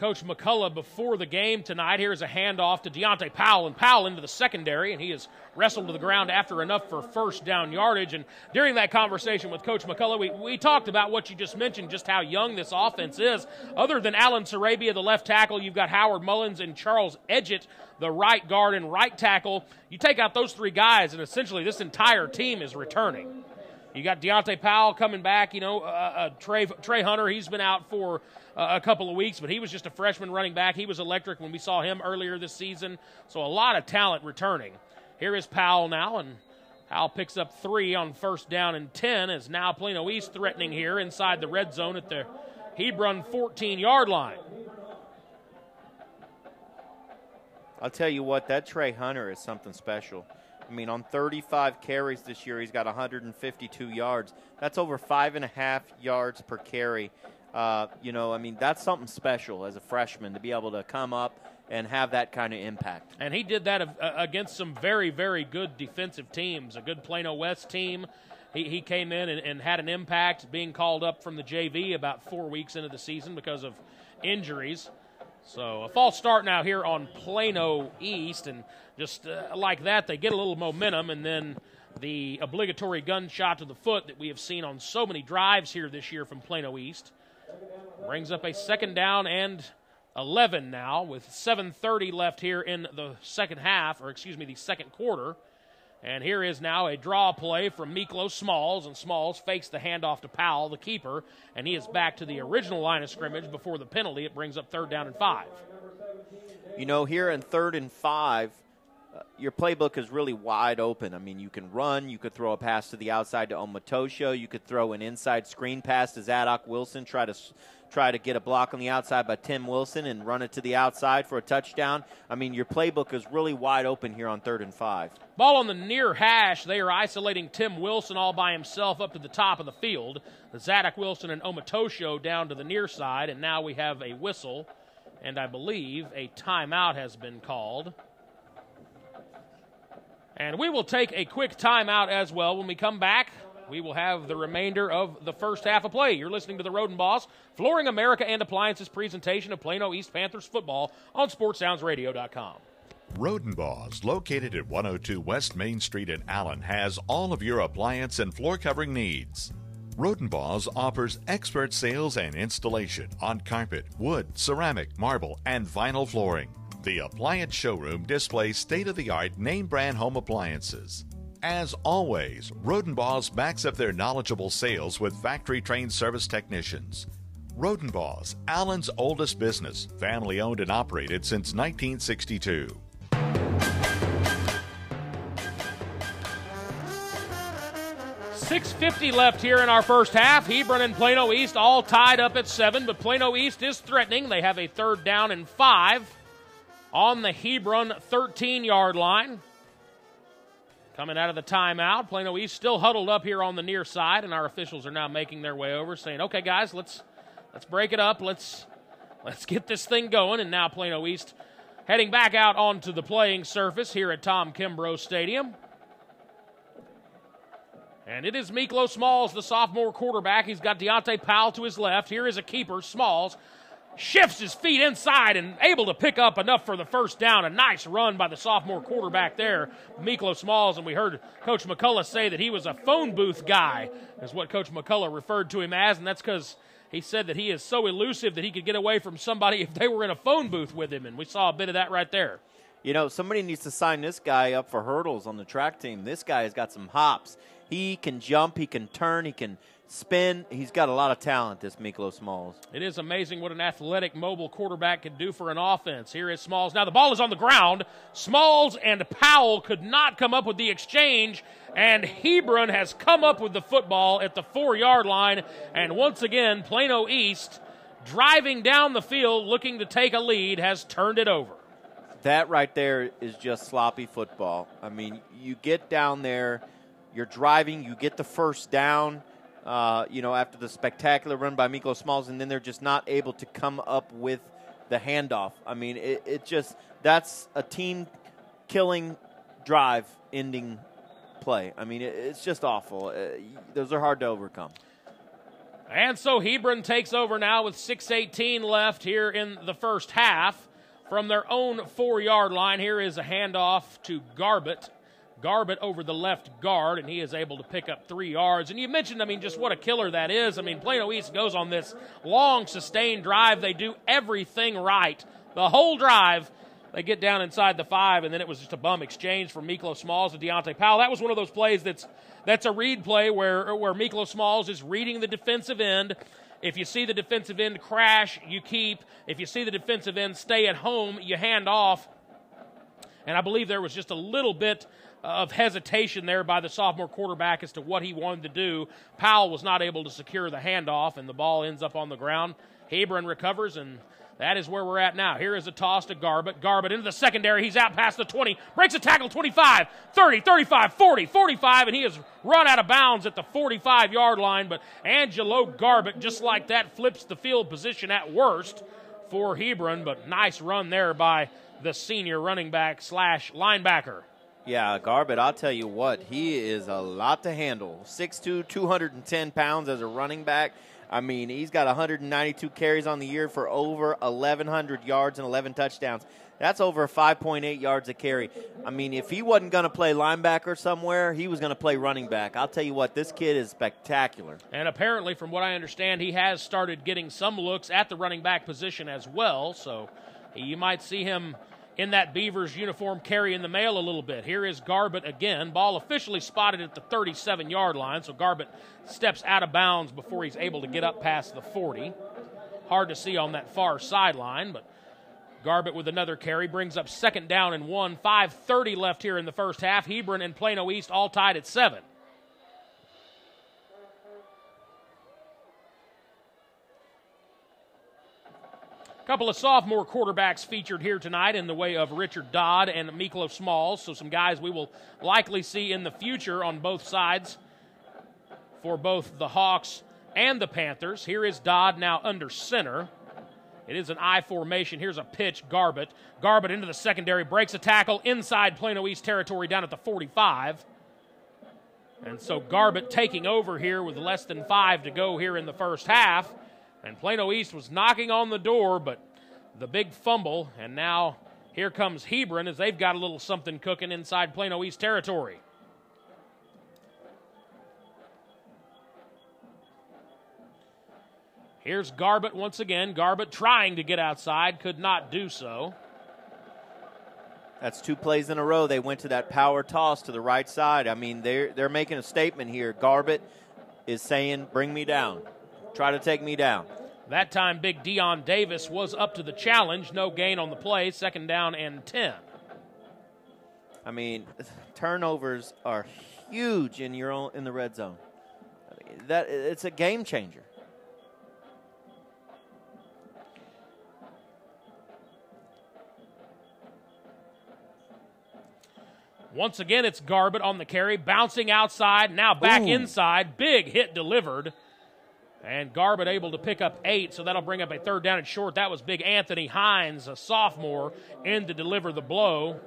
Coach McCullough before the game tonight. Here's a handoff to Deontay Powell, and Powell into the secondary, and he is wrestled to the ground after enough for 1st down yardage. And during that conversation with Coach McCullough, we talked about what you just mentioned, just how young this offense is. Other than Alan Sarabia, the left tackle, you've got Howard Mullins and Charles Edgett, the right guard and right tackle. You take out those 3 guys, and essentially this entire team is returning. You got Deontay Powell coming back, Trey Hunter, he's been out for a couple of weeks, but he was just a freshman running back. He was electric when we saw him earlier this season, so a lot of talent returning. Here is Powell now, and Powell picks up 3 on 1st down and 10, as now Plano East threatening here inside the red zone at the Hebron 14-yard line. I'll tell you what, that Trey Hunter is something special. I mean, on 35 carries this year, he's got 152 yards. That's over 5.5 yards per carry. That's something special as a freshman to be able to come up and have that kind of impact. And he did that against some very, very good defensive teams, a good Plano West team. He came in and had an impact, being called up from the JV about 4 weeks into the season because of injuries. So a false start now here on Plano East, and just like that, they get a little momentum, and then the obligatory gunshot to the foot that we have seen on so many drives here this year from Plano East brings up a 2nd down and 11 now with 7:30 left here in the second quarter. And here is now a draw play from Miklo Smalls, and Smalls fakes the handoff to Powell, the keeper, and he is back to the original line of scrimmage before the penalty. It brings up 3rd down and 5. Here in 3rd and 5, your playbook is really wide open. I mean, you can run, you could throw a pass to the outside to Omatosho, you could throw an inside screen pass to Zadok Wilson, try to get a block on the outside by Tim Wilson and run it to the outside for a touchdown. I mean, your playbook is really wide open here on 3rd and 5. Ball on the near hash. They are isolating Tim Wilson all by himself up to the top of the field. Zadok Wilson and Omatosho down to the near side, and now we have a whistle, and I believe a timeout has been called. And we will take a quick timeout as well. When we come back, we will have the remainder of the first half of play. You're listening to the Roden Boss, Flooring America and Appliances presentation of Plano East Panthers football on SportsSoundsRadio.com. Rodenbaugh's, located at 102 West Main Street in Allen, has all of your appliance and floor covering needs. Rodenbaugh's offers expert sales and installation on carpet, wood, ceramic, marble, and vinyl flooring. The appliance showroom displays state-of-the-art name-brand home appliances. As always, Rodenbaugh's backs up their knowledgeable sales with factory-trained service technicians. Rodenbaugh's, Allen's oldest business, family-owned and operated since 1962. .650 left here in our first half. Hebron and Plano East all tied up at 7, but Plano East is threatening. They have a 3rd down and 5 on the Hebron 13-yard line. Coming out of the timeout, Plano East still huddled up here on the near side, and our officials are now making their way over, saying, okay, guys, let's break it up. Let's get this thing going. And now Plano East heading back out onto the playing surface here at Tom Kimbrough Stadium. And it is Miklo Smalls, the sophomore quarterback. He's got Deontay Powell to his left. Here is a keeper, Smalls. Shifts his feet inside and able to pick up enough for the first down. A nice run by the sophomore quarterback there, Miklo Smalls. And we heard Coach McCullough say that he was a phone booth guy, is what Coach McCullough referred to him as. And that's because he said that he is so elusive that he could get away from somebody if they were in a phone booth with him. And we saw a bit of that right there. You know, somebody needs to sign this guy up for hurdles on the track team. This guy has got some hops. He can jump, he can turn, he can spin. He's got a lot of talent, this Miklo Smalls. It is amazing what an athletic, mobile quarterback can do for an offense. Here is Smalls. Now the ball is on the ground. Smalls and Powell could not come up with the exchange, and Hebron has come up with the football at the 4-yard line. And once again, Plano East, driving down the field, looking to take a lead, has turned it over. That right there is just sloppy football. I mean, you get down there, you're driving, you get the first down, after the spectacular run by Miklo Smalls, and then they're just not able to come up with the handoff. I mean, that's a team-killing drive-ending play. I mean, it's just awful. Those are hard to overcome. And so Hebron takes over now with 6:18 left here in the first half. From their own 4-yard line, here is a handoff to Garbett. Garbett over the left guard, and he is able to pick up 3 yards. And you mentioned, just what a killer that is. Plano East goes on this long, sustained drive. They do everything right. The whole drive, they get down inside the 5, and then it was just a bum exchange from Miklo Smalls and Deontay Powell. That was one of those plays that's a read play where Miklo Smalls is reading the defensive end. If you see the defensive end crash, you keep. If you see the defensive end stay at home, you hand off. And I believe there was just a little bit of hesitation there by the sophomore quarterback as to what he wanted to do. Powell was not able to secure the handoff, and the ball ends up on the ground. Hebron recovers, and that is where we're at now. Here is a toss to Garbett. Garbett into the secondary. He's out past the 20. Breaks a tackle, 25, 30, 35, 40, 45, and he has run out of bounds at the 45-yard line. But Angelo Garbett, just like that, flips the field position at worst for Hebron. But nice run there by the senior running back / linebacker. Yeah, Garbett, I'll tell you what, he is a lot to handle. 6'2", 210 pounds as a running back. He's got 192 carries on the year for over 1,100 yards and 11 touchdowns. That's over 5.8 yards a carry. If he wasn't going to play linebacker somewhere, he was going to play running back. I'll tell you what, this kid is spectacular. And apparently, from what I understand, he has started getting some looks at the running back position as well. So you might see him in that Beavers uniform carrying the mail a little bit. Here is Garbett again. Ball officially spotted at the 37-yard line, so Garbett steps out of bounds before he's able to get up past the 40. Hard to see on that far sideline, but Garbett with another carry brings up 2nd down and 1. 5:30 left here in the first half. Hebron and Plano East all tied at 7. Couple of sophomore quarterbacks featured here tonight in the way of Richard Dodd and Miklo Smalls, so some guys we will likely see in the future on both sides for both the Hawks and the Panthers. Here is Dodd now under center. It is an I formation. Here's a pitch, Garbett. Garbett into the secondary, breaks a tackle inside Plano East territory down at the 45. And so Garbett taking over here with less than 5 to go here in the first half. And Plano East was knocking on the door, but the big fumble, and now here comes Hebron as they've got a little something cooking inside Plano East territory. Here's Garbett once again. Garbett trying to get outside, could not do so. That's 2 plays in a row. They went to that power toss to the right side. I mean, they're making a statement here. Garbett is saying, bring me down. Try to take me down. That time, big Dion Davis was up to the challenge. No gain on the play. 2nd down and 10. I mean, turnovers are huge in the red zone. It's a game changer. Once again, it's Garbett on the carry, bouncing outside, now back inside. Big hit delivered. And Garbett able to pick up 8, so that'll bring up a 3rd down and short. That was big Anthony Hines, a sophomore, in to deliver the blow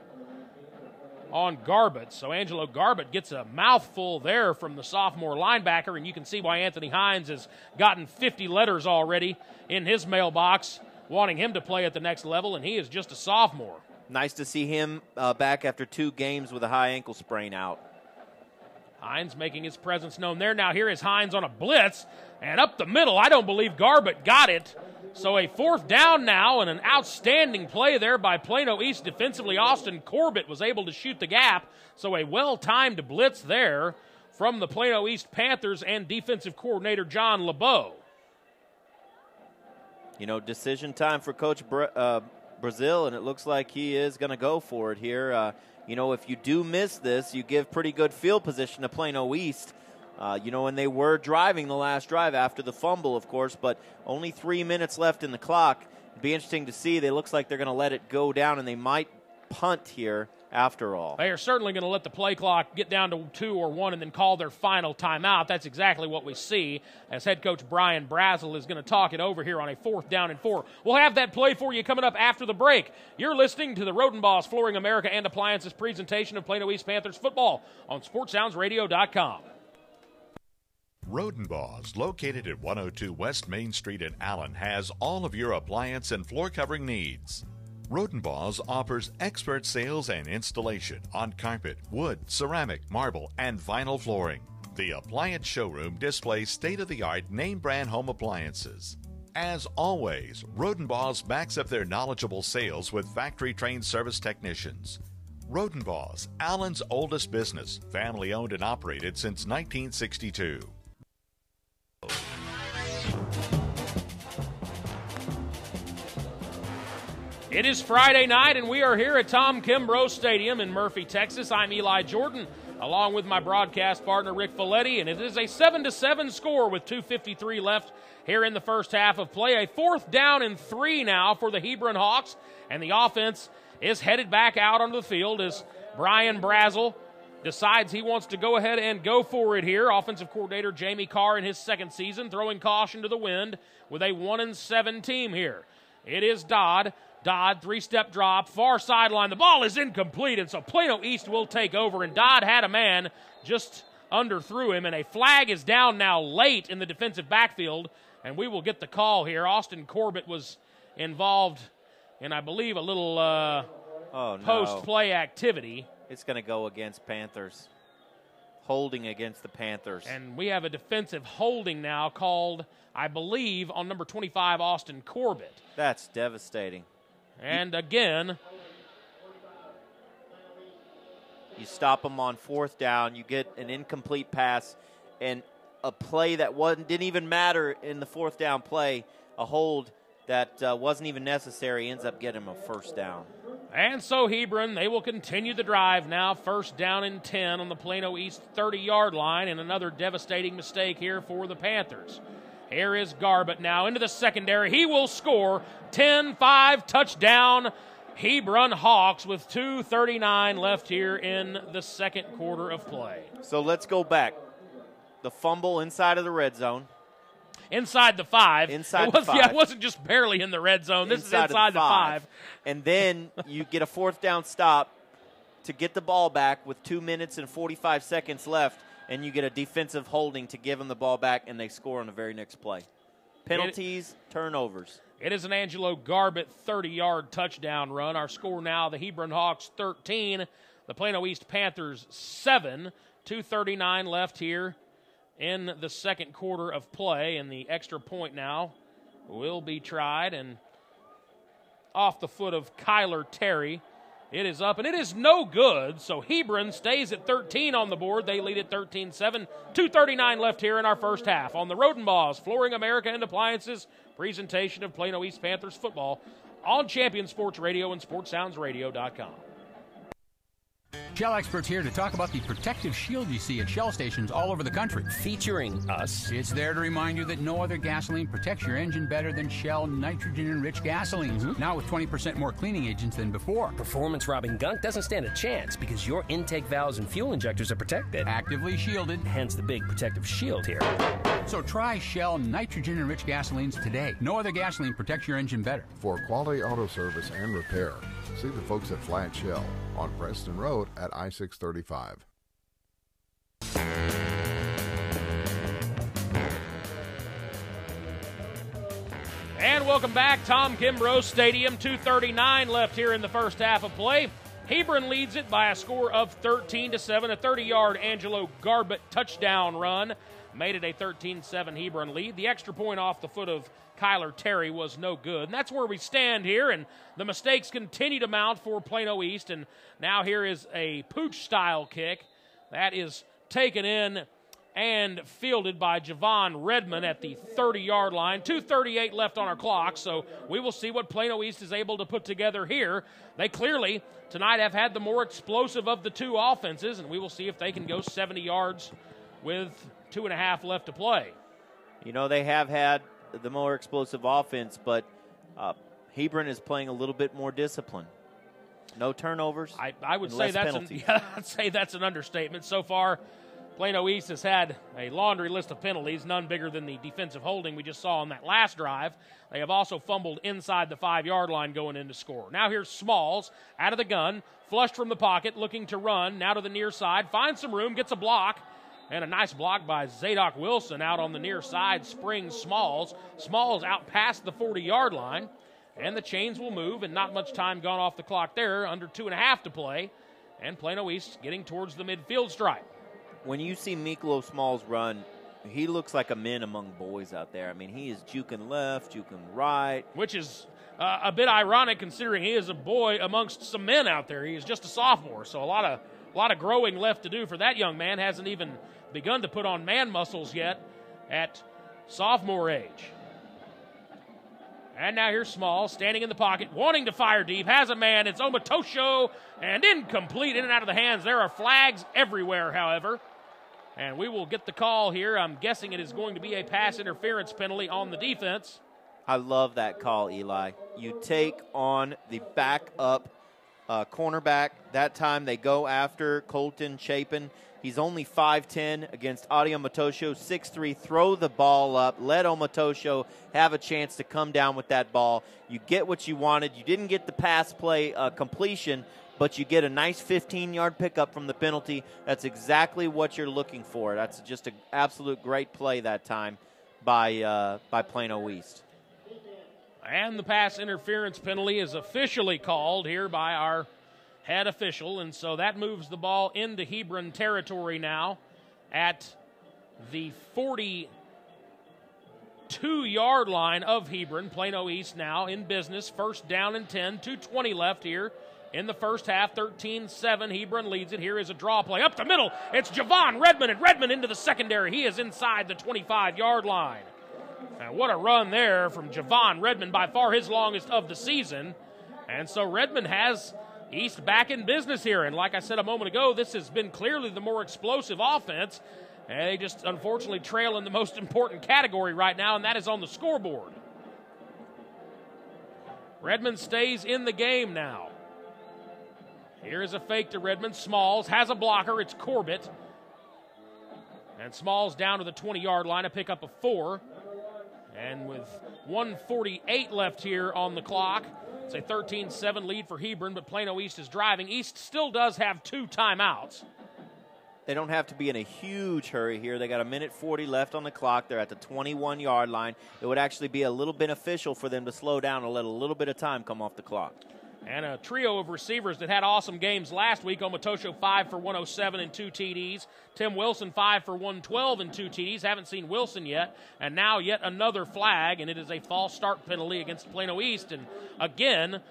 on Garbett. So Angelo Garbett gets a mouthful there from the sophomore linebacker, and you can see why Anthony Hines has gotten 50 letters already in his mailbox, wanting him to play at the next level, and he is just a sophomore. Nice to see him back after 2 games with a high ankle sprain out. Hines making his presence known there. Now here is Hines on a blitz, and up the middle, I don't believe Garbett got it. So a 4th down now, and an outstanding play there by Plano East defensively. Austin Corbett was able to shoot the gap, so a well-timed blitz there from the Plano East Panthers and defensive coordinator John LeBeau. You know, decision time for Coach Brazil, and it looks like he is going to go for it here. You know, if you do miss this, you give pretty good field position to Plano East. You know, and they were driving the last drive after the fumble, of course, but only 3 minutes left in the clock. It'd be interesting to see. They looks like they're going to let it go down, and they might punt here after all. They are certainly going to let the play clock get down to 2 or 1 and then call their final timeout. That's exactly what we see as head coach Brian Brazel is going to talk it over here on a 4th down and 4. We'll have that play for you coming up after the break. You're listening to the Rodenboss Flooring America and Appliances presentation of Plano East Panthers football on SportsSoundsRadio.com. Rodenboss, located at 102 West Main Street in Allen, has all of your appliance and floor covering needs. Rodenboss offers expert sales and installation on carpet, wood, ceramic, marble, and vinyl flooring. The appliance showroom displays state-of-the-art name-brand home appliances. As always, Rodenboss backs up their knowledgeable sales with factory-trained service technicians. Rodenboss, Allen's oldest business, family-owned and operated since 1962. It is Friday night, and we are here at Tom Kimbrough Stadium in Murphy, Texas. I'm Eli Jordan, along with my broadcast partner, Rick Folletti, and it is a 7-7 score with 2:53 left here in the first half of play. A 4th down and 3 now for the Hebron Hawks, and the offense is headed back out onto the field as Brian Brazel decides he wants to go ahead and go for it here. Offensive coordinator Jamie Carr in his 2nd season, throwing caution to the wind with a 1-7 team here. It is Dodd. Dodd, 3-step drop, far sideline. The ball is incomplete, and so Plano East will take over, and Dodd had a man just underthrew him, and a flag is down now late in the defensive backfield, and we will get the call here. Austin Corbett was involved in, I believe, a little post-play activity. It's going to go against Panthers. Holding against the Panthers. And we have a defensive holding now called, I believe, on number 25, Austin Corbett. That's devastating. And again, you stop them on 4th down, you get an incomplete pass, and a play that didn't even matter in the 4th down play, a hold that wasn't even necessary, ends up getting him a first down. And so Hebron, they will continue the drive now. First down and 10 on the Plano East 30-yard line, and another devastating mistake here for the Panthers. Here is Garbutt now into the secondary. He will score. 10-5 touchdown. Hebron Hawks with 2:39 left here in the second quarter of play. So let's go back. The fumble inside of the red zone. Inside the 5. Inside the 5. Yeah, it wasn't just barely in the red zone. This is inside the 5. And then you get a fourth down stop to get the ball back with 2 minutes and 45 seconds left, and you get a defensive holding to give them the ball back, and they score on the very next play. Penalties, turnovers. It is an Angelo Garbutt 30-yard touchdown run. Our score now, the Hebron Hawks 13, the Plano East Panthers 7. 2:39 left here in the second quarter of play, and the extra point now will be tried, and off the foot of Kyler Terry. It is up, and it is no good, so Hebron stays at 13 on the board. They lead at 13-7. 2:39 left here in our first half. On the Rodenbaugh Flooring America and Appliances presentation of Plano East Panthers football on Champion Sports Radio and SportsSoundsRadio.com. Shell experts here to talk about the protective shield you see at Shell stations all over the country. Featuring us. It's there to remind you that no other gasoline protects your engine better than Shell nitrogen-enriched gasolines. Now with 20% more cleaning agents than before. Performance-robbing gunk doesn't stand a chance because your intake valves and fuel injectors are protected. Actively shielded. Hence the big protective shield here. So try Shell nitrogen-enriched gasolines today. No other gasoline protects your engine better. For quality auto service and repair, see the folks at Flat Shell on Preston Road at I-635. And welcome back, Tom Kimbrough Stadium. 2:39 left here in the first half of play. Hebron leads it by a score of 13-7. A 30-yard Angelo Garbutt touchdown run made it a 13-7 Hebron lead. The extra point off the foot of Kyler Terry was no good. And that's where we stand here, and the mistakes continue to mount for Plano East. And now here is a pooch-style kick that is taken in and fielded by Javon Redmond at the 30-yard line. 2:38 left on our clock, so we will see what Plano East is able to put together here. They clearly tonight have had the more explosive of the two offenses, and we will see if they can go 70 yards with 2.5 left to play. You know, they have had the more explosive offense, but Hebron is playing a little bit more discipline. No turnovers. I would say I'd say that's an understatement. So far, Plano East has had a laundry list of penalties, none bigger than the defensive holding we just saw on that last drive. They have also fumbled inside the 5-yard line going in to score. Now here's Smalls out of the gun, flushed from the pocket, looking to run, now to the near side, finds some room, gets a block, and a nice block by Zadok Wilson out on the near side, springs Smalls. Smalls out past the 40-yard line, and the chains will move, and not much time gone off the clock there, under 2.5 to play, and Plano East getting towards the midfield stripe. When you see Miklo Smalls run, he looks like a man among boys out there. I mean, he is juking left, juking right. Which is a bit ironic considering he is a boy amongst some men out there. He is just a sophomore, so a lot of growing left to do for that young man. Hasn't even begun to put on man muscles yet at sophomore age. And now here's Small, standing in the pocket, wanting to fire deep, has a man, it's Omatosho, and incomplete, in and out of the hands. There are flags everywhere, however. And we will get the call here. I'm guessing it is going to be a pass interference penalty on the defense. I love that call, Eli. You take on the backup cornerback. That time they go after Colton Chapin. He's only 5'10" against Adi Omatosho, 6'3". Throw the ball up. Let Omatosho have a chance to come down with that ball. You get what you wanted. You didn't get the pass play completion, but you get a nice 15-yard pickup from the penalty. That's exactly what you're looking for. That's just an absolute great play that time by Plano East. And the pass interference penalty is officially called here by our head official, and so that moves the ball into Hebron territory now at the 42-yard line of Hebron. Plano East now in business. First down and 10, 2:20 left here in the first half. 13-7, Hebron leads it. Here is a draw play up the middle. It's Javon Redmond, and Redmond into the secondary. He is inside the 25-yard line. And what a run there from Javon Redmond, by far his longest of the season. And so Redmond has East back in business here. And like I said a moment ago, this has been clearly the more explosive offense. And they just unfortunately trail in the most important category right now, and that is on the scoreboard. Redmond stays in the game now. Here is a fake to Redmond. Smalls has a blocker. It's Corbett. And Smalls down to the 20-yard line, a pickup of 4. And with 1:48 left here on the clock, it's a 13-7 lead for Hebron, but Plano East is driving. East still does have 2 timeouts. They don't have to be in a huge hurry here. They got 1:40 left on the clock. They're at the 21-yard line. It would actually be a little beneficial for them to slow down and let a little bit of time come off the clock. And a trio of receivers that had awesome games last week. Omatosho 5 for 107 and 2 TDs. Tim Wilson 5 for 112 and 2 TDs. Haven't seen Wilson yet. And now yet another flag, and it is a false start penalty against Plano East. And again,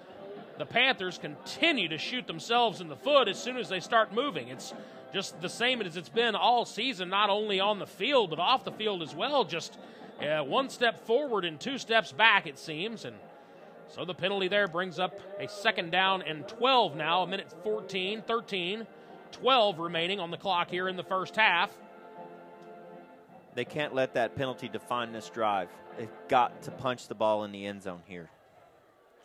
the Panthers continue to shoot themselves in the foot as soon as they start moving. It's just the same as it's been all season, not only on the field but off the field as well. Just one step forward and 2 steps back, it seems. And so the penalty there brings up a 2nd down and 12 now, 1:14, 13, 12 remaining on the clock here in the first half. They can't let that penalty define this drive. They've got to punch the ball in the end zone here.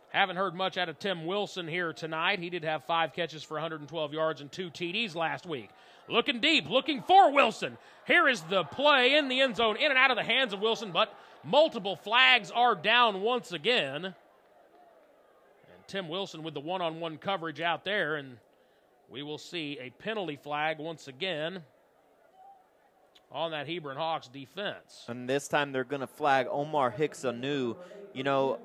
Haven't heard much out of Tim Wilson here tonight. He did have 5 catches for 112 yards and 2 TDs last week. Looking deep, looking for Wilson. Here is the play in the end zone, in and out of the hands of Wilson, but multiple flags are down once again. Tim Wilson with the one-on-one coverage out there, and we will see a penalty flag once again on that Hebron Hawks defense. And this time they're going to flag Omar Hicks anew. You know,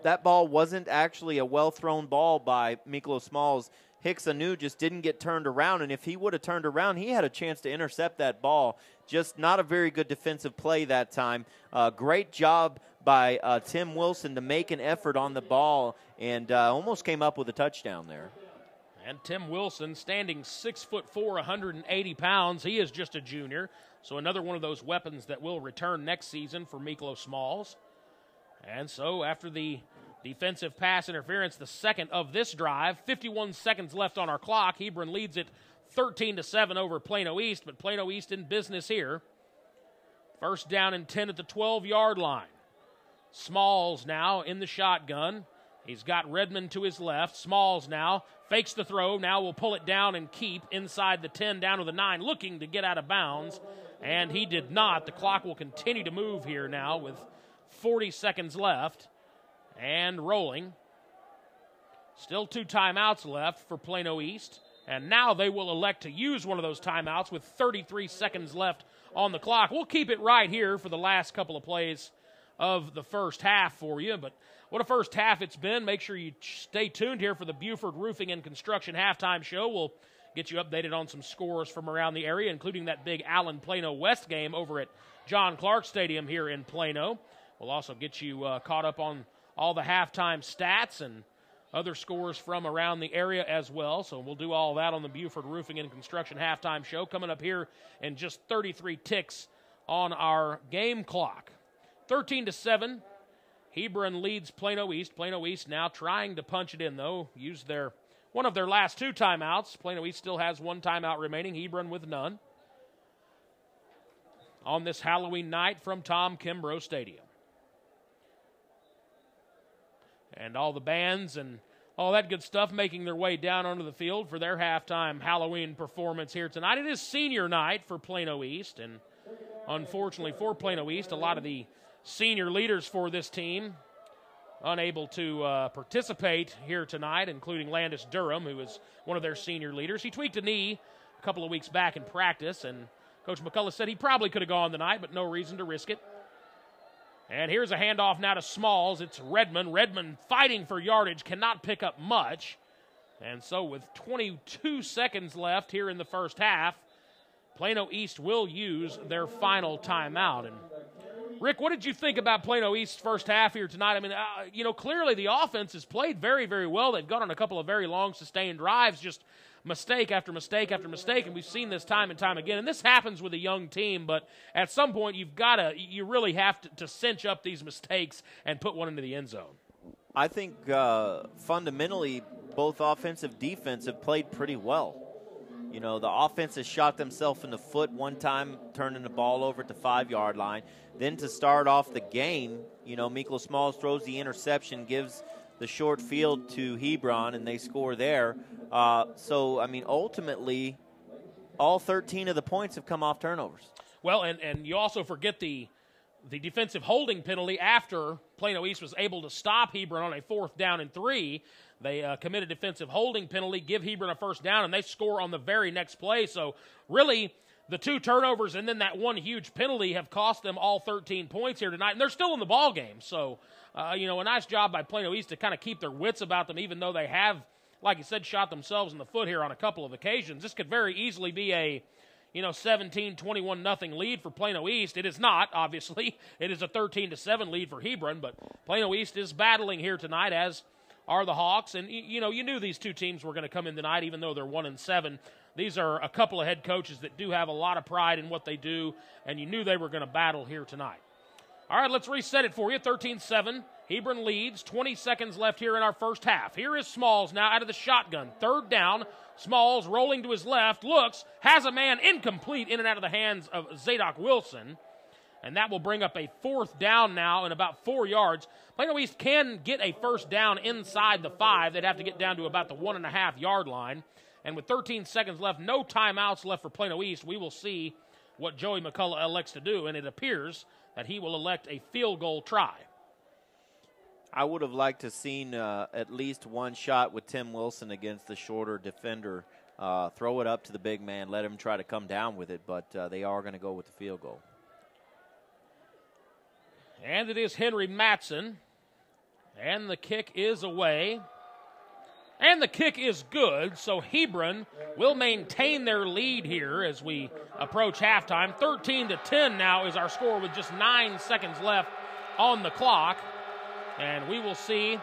that ball wasn't actually a well-thrown ball by Miklo Smalls. Hicks anew just didn't get turned around, and if he would have turned around, he had a chance to intercept that ball. Just not a very good defensive play that time. Great job by Tim Wilson to make an effort on the ball and almost came up with a touchdown there. And Tim Wilson, standing 6'4", 180 pounds. He is just a junior. So another one of those weapons that will return next season for Miklo Smalls. And so after the defensive pass interference, the second of this drive, 51 seconds left on our clock. Hebron leads it 13-7 over Plano East, but Plano East in business here. 1st down and 10 at the 12-yard line. Smalls now in the shotgun. He's got Redmond to his left. Smalls now fakes the throw. Now will pull it down and keep inside the 10 down to the 9, looking to get out of bounds. And he did not. The clock will continue to move here now with 40 seconds left and rolling. Still 2 timeouts left for Plano East. And now they will elect to use one of those timeouts with 33 seconds left on the clock. We'll keep it right here for the last couple of plays of the first half for you. But what a first half it's been. Make sure you stay tuned here for the Buford Roofing and Construction halftime show. We'll get you updated on some scores from around the area, including that big Allen Plano West game over at John Clark Stadium here in Plano. We'll also get you caught up on all the halftime stats and other scores from around the area as well. So we'll do all that on the Buford Roofing and Construction halftime show coming up here in just 33 ticks on our game clock. 13-7. Hebron leads Plano East. Plano East now trying to punch it in, though. Used one of their last 2 timeouts. Plano East still has 1 timeout remaining. Hebron with none. On this Halloween night from Tom Kimbrough Stadium. And all the bands and all that good stuff making their way down onto the field for their halftime Halloween performance here tonight. It is senior night for Plano East, and unfortunately for Plano East, a lot of the senior leaders for this team unable to participate here tonight, including Landis Durham, who is one of their senior leaders. He tweaked a knee a couple of weeks back in practice, and Coach McCullough said he probably could have gone tonight, but no reason to risk it. And here's a handoff now to Smalls. It's Redmond. Redmond fighting for yardage, cannot pick up much. And so with 22 seconds left here in the first half, Plano East will use their final timeout. And Rick, what did you think about Plano East's first half here tonight? I mean, clearly the offense has played very, very well. They've gone on a couple of very long sustained drives. Just mistake after mistake after mistake, and we've seen this time and time again. And this happens with a young team, but at some point you really have to cinch up these mistakes and put one into the end zone. I think fundamentally both offensive defense have played pretty well. You know, the offense has shot themselves in the foot one time, turning the ball over at the 5-yard line. Then to start off the game, you know, Miklo Smalls throws the interception, gives the short field to Hebron, and they score there. So, I mean, ultimately, all 13 of the points have come off turnovers. Well, and you also forget the defensive holding penalty after Plano East was able to stop Hebron on a 4th down and 3. They commit a defensive holding penalty, give Hebron a first down, and they score on the very next play. So, really, the 2 turnovers and then that one huge penalty have cost them all 13 points here tonight, and they're still in the ball game. So, you know, a nice job by Plano East to kind of keep their wits about them, even though they have, like you said, shot themselves in the foot here on a couple of occasions. This could very easily be a 17-21 nothing lead for Plano East. It is not, obviously. It is a 13-7 lead for Hebron, but Plano East is battling here tonight, as are the Hawks. And, you know, you knew these two teams were going to come in tonight, even though they're 1-7. These are a couple of head coaches that do have a lot of pride in what they do, and you knew they were going to battle here tonight. All right, let's reset it for you. 13-7. Hebron leads. 20 seconds left here in our first half. Here is Smalls now out of the shotgun. 3rd down. Smalls rolling to his left, looks, has a man incomplete in and out of the hands of Zadok Wilson. And that will bring up a 4th down now in about 4 yards. Plano East can get a first down inside the 5. They'd have to get down to about the 1.5-yard line. And with 13 seconds left, no timeouts left for Plano East, we will see what Joey McCullough elects to do. And it appears that he will elect a field goal try. I would have liked to have seen at least one shot with Tim Wilson against the shorter defender. Throw it up to the big man, let him try to come down with it, but they are going to go with the field goal. And it is Henry Matson. And the kick is away. And the kick is good, so Hebron will maintain their lead here as we approach halftime. 13-10 now is our score with just 9 seconds left on the clock. And we will see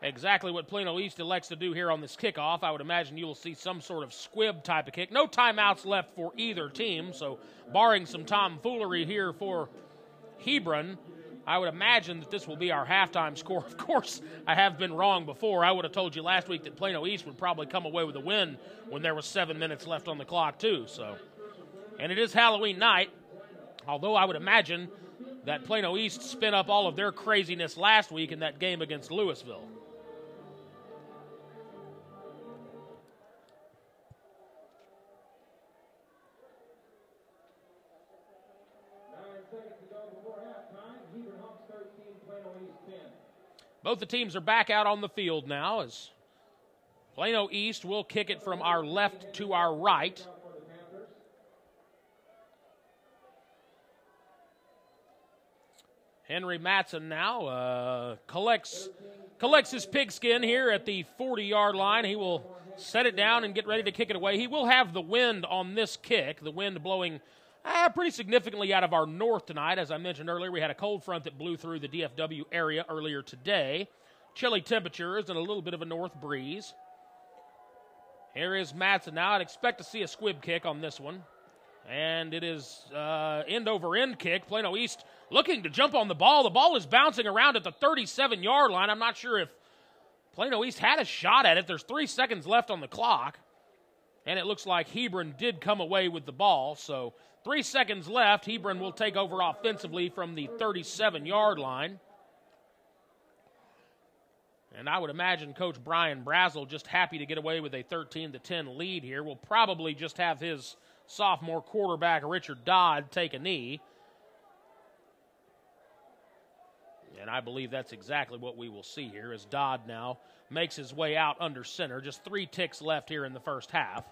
exactly what Plano East elects to do here on this kickoff. I would imagine you will see some sort of squib type of kick. No timeouts left for either team, so barring some tomfoolery here for Hebron, I would imagine that this will be our halftime score. Of course, I have been wrong before. I would have told you last week that Plano East would probably come away with a win when there was 7 minutes left on the clock, too. And it is Halloween night, although I would imagine that Plano East spin up all of their craziness last week in that game against Louisville. Both the teams are back out on the field now as Plano East will kick it from our left to our right. Henry Matson now collects his pigskin here at the 40-yard line. He will set it down and get ready to kick it away. He will have the wind on this kick, the wind blowing pretty significantly out of our north tonight. As I mentioned earlier, we had a cold front that blew through the DFW area earlier today. Chilly temperatures and a little bit of a north breeze. Here is Matson now. I'd expect to see a squib kick on this one. And it is end-over-end kick. Plano East looking to jump on the ball. The ball is bouncing around at the 37-yard line. I'm not sure if Plano East had a shot at it. There's 3 seconds left on the clock. And it looks like Hebron did come away with the ball. So 3 seconds left. Hebron will take over offensively from the 37-yard line. And I would imagine Coach Brian Brazel just happy to get away with a 13-10 lead here. Will probably just have his sophomore quarterback Richard Dodd take a knee. And I believe that's exactly what we will see here as Dodd now makes his way out under center. Just 3 ticks left here in the first half.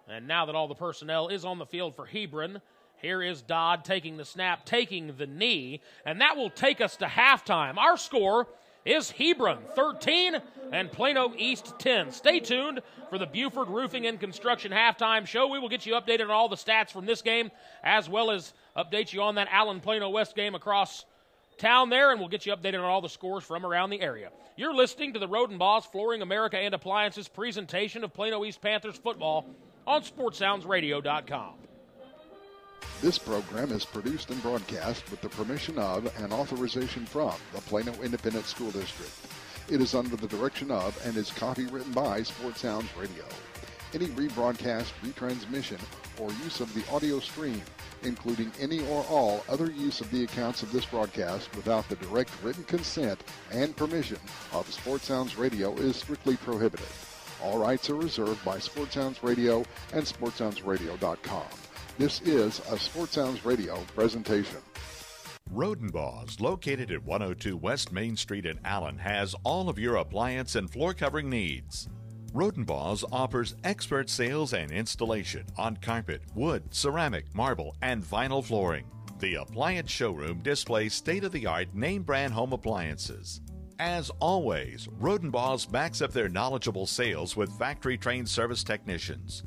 And now that all the personnel is on the field for Hebron, here is Dodd taking the snap, taking the knee, and that will take us to halftime. Our score is Hebron 13 and Plano East 10. Stay tuned for the Buford Roofing and Construction halftime show. We will get you updated on all the stats from this game, as well as update you on that Allen Plano West game across town there, and we'll get you updated on all the scores from around the area. You're listening to the Roden Boss Flooring America and Appliances presentation of Plano East Panthers football on SportsSoundsRadio.com. This program is produced and broadcast with the permission of and authorization from the Plano Independent School District. It is under the direction of and is copywritten by Sports Sounds Radio. Any rebroadcast, retransmission, or use of the audio stream, including any or all other use of the accounts of this broadcast without the direct written consent and permission of Sports Sounds Radio is strictly prohibited. All rights are reserved by Sports Sounds Radio and SportsSoundsRadio.com. This is a Sports Sounds Radio presentation. Rodenbaugh's, located at 102 West Main Street in Allen, has all of your appliance and floor covering needs. Rodenbaugh's offers expert sales and installation on carpet, wood, ceramic, marble, and vinyl flooring. The appliance showroom displays state-of-the-art name-brand home appliances. As always, Rodenbaugh's backs up their knowledgeable sales with factory-trained service technicians.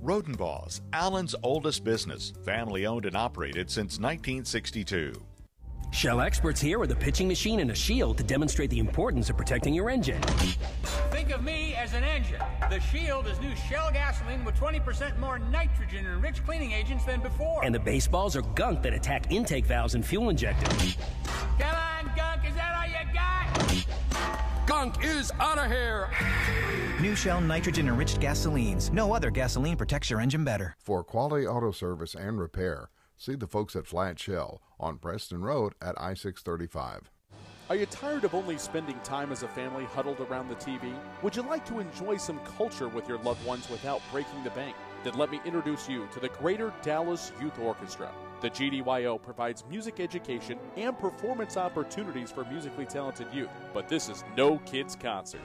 Rodenbaugh's, Allen's oldest business, family-owned and operated since 1962. Shell experts here with a pitching machine and a shield to demonstrate the importance of protecting your engine. Think of me as an engine. The Shield is new Shell gasoline with 20% more nitrogen and rich cleaning agents than before. And the baseballs are gunk that attack intake valves and fuel injectors. Come on, gunk, is that all you got? Gunk is out of here. New Shell nitrogen-enriched gasolines. No other gasoline protects your engine better. For quality auto service and repair, see the folks at Flat Shell on Preston Road at I-635. Are you tired of only spending time as a family huddled around the TV? Would you like to enjoy some culture with your loved ones without breaking the bank? Then let me introduce you to the Greater Dallas Youth Orchestra. The GDYO provides music education and performance opportunities for musically talented youth, but this is no kids' concert.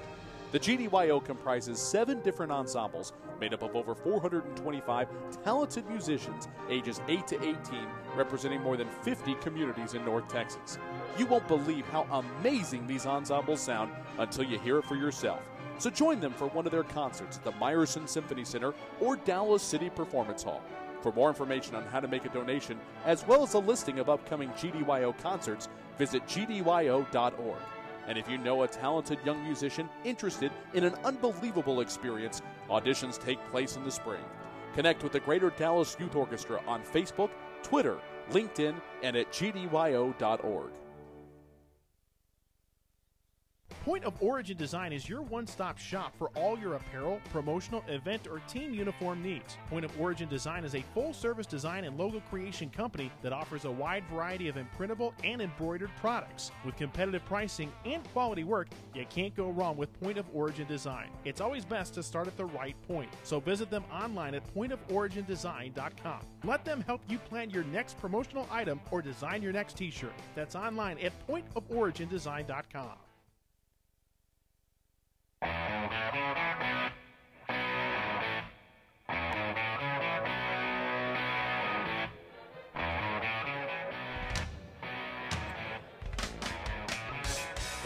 The GDYO comprises 7 different ensembles made up of over 425 talented musicians ages 8 to 18, representing more than 50 communities in North Texas. You won't believe how amazing these ensembles sound until you hear it for yourself. So join them for one of their concerts at the Meyerson Symphony Center or Dallas City Performance Hall. For more information on how to make a donation, as well as a listing of upcoming GDYO concerts, visit gdyo.org. And if you know a talented young musician interested in an unbelievable experience, auditions take place in the spring. Connect with the Greater Dallas Youth Orchestra on Facebook, Twitter, LinkedIn, and at gdyo.org. Point of Origin Design is your one-stop shop for all your apparel, promotional, event, or team uniform needs. Point of Origin Design is a full-service design and logo creation company that offers a wide variety of imprintable and embroidered products. With competitive pricing and quality work, you can't go wrong with Point of Origin Design. It's always best to start at the right point, so visit them online at pointoforigindesign.com. Let them help you plan your next promotional item or design your next t-shirt. That's online at pointoforigindesign.com.